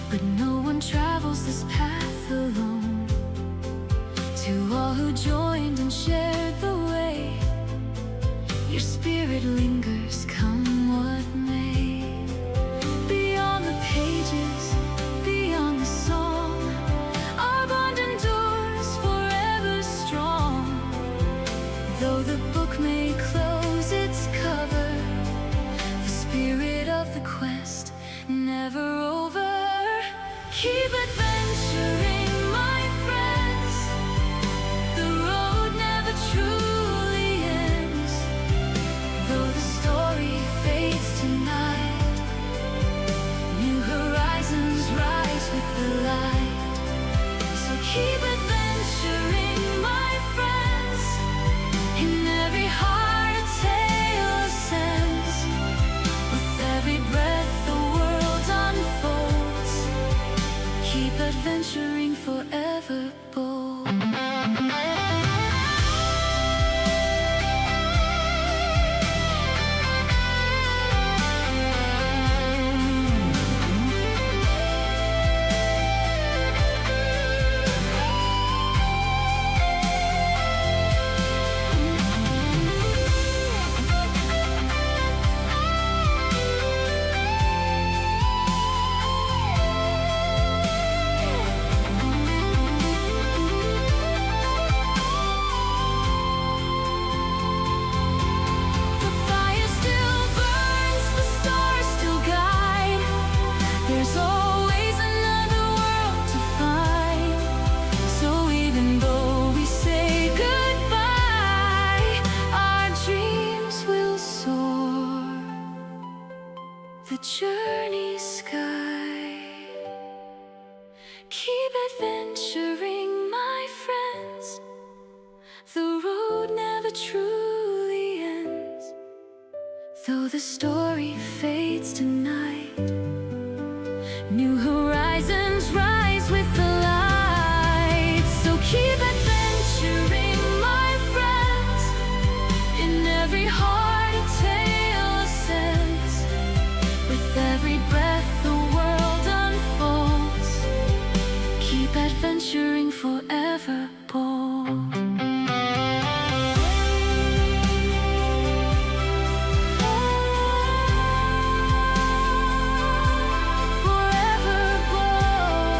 but no one travels this path alone. To all who joined and shared the way, your spirit lingers, come what may. Beyond the pages, beyond the song, our bond endures forever strong. Though the book may close its cover, the spirit of the quest never over. Keep adventuring, my friends. The road never truly ends. Though the story fades tonight, new horizons rise with the light. So keep adventuring, my friends. In every heart a tale ascends. With every breath the world unfolds. Keep adventuring forever bold. The fire still burns, the stars still guide. There's always another world to find. So even though we say goodbye, our dreams will soar the journey sky. Keep adventuring, my friends. The road never truly ends. Though the story fades tonight, new horizons rise with the light. So keep adventuring, my friends. In every heart a tale ascends. With every breath the world unfolds. Keep adventuring forever bold. Forever bold.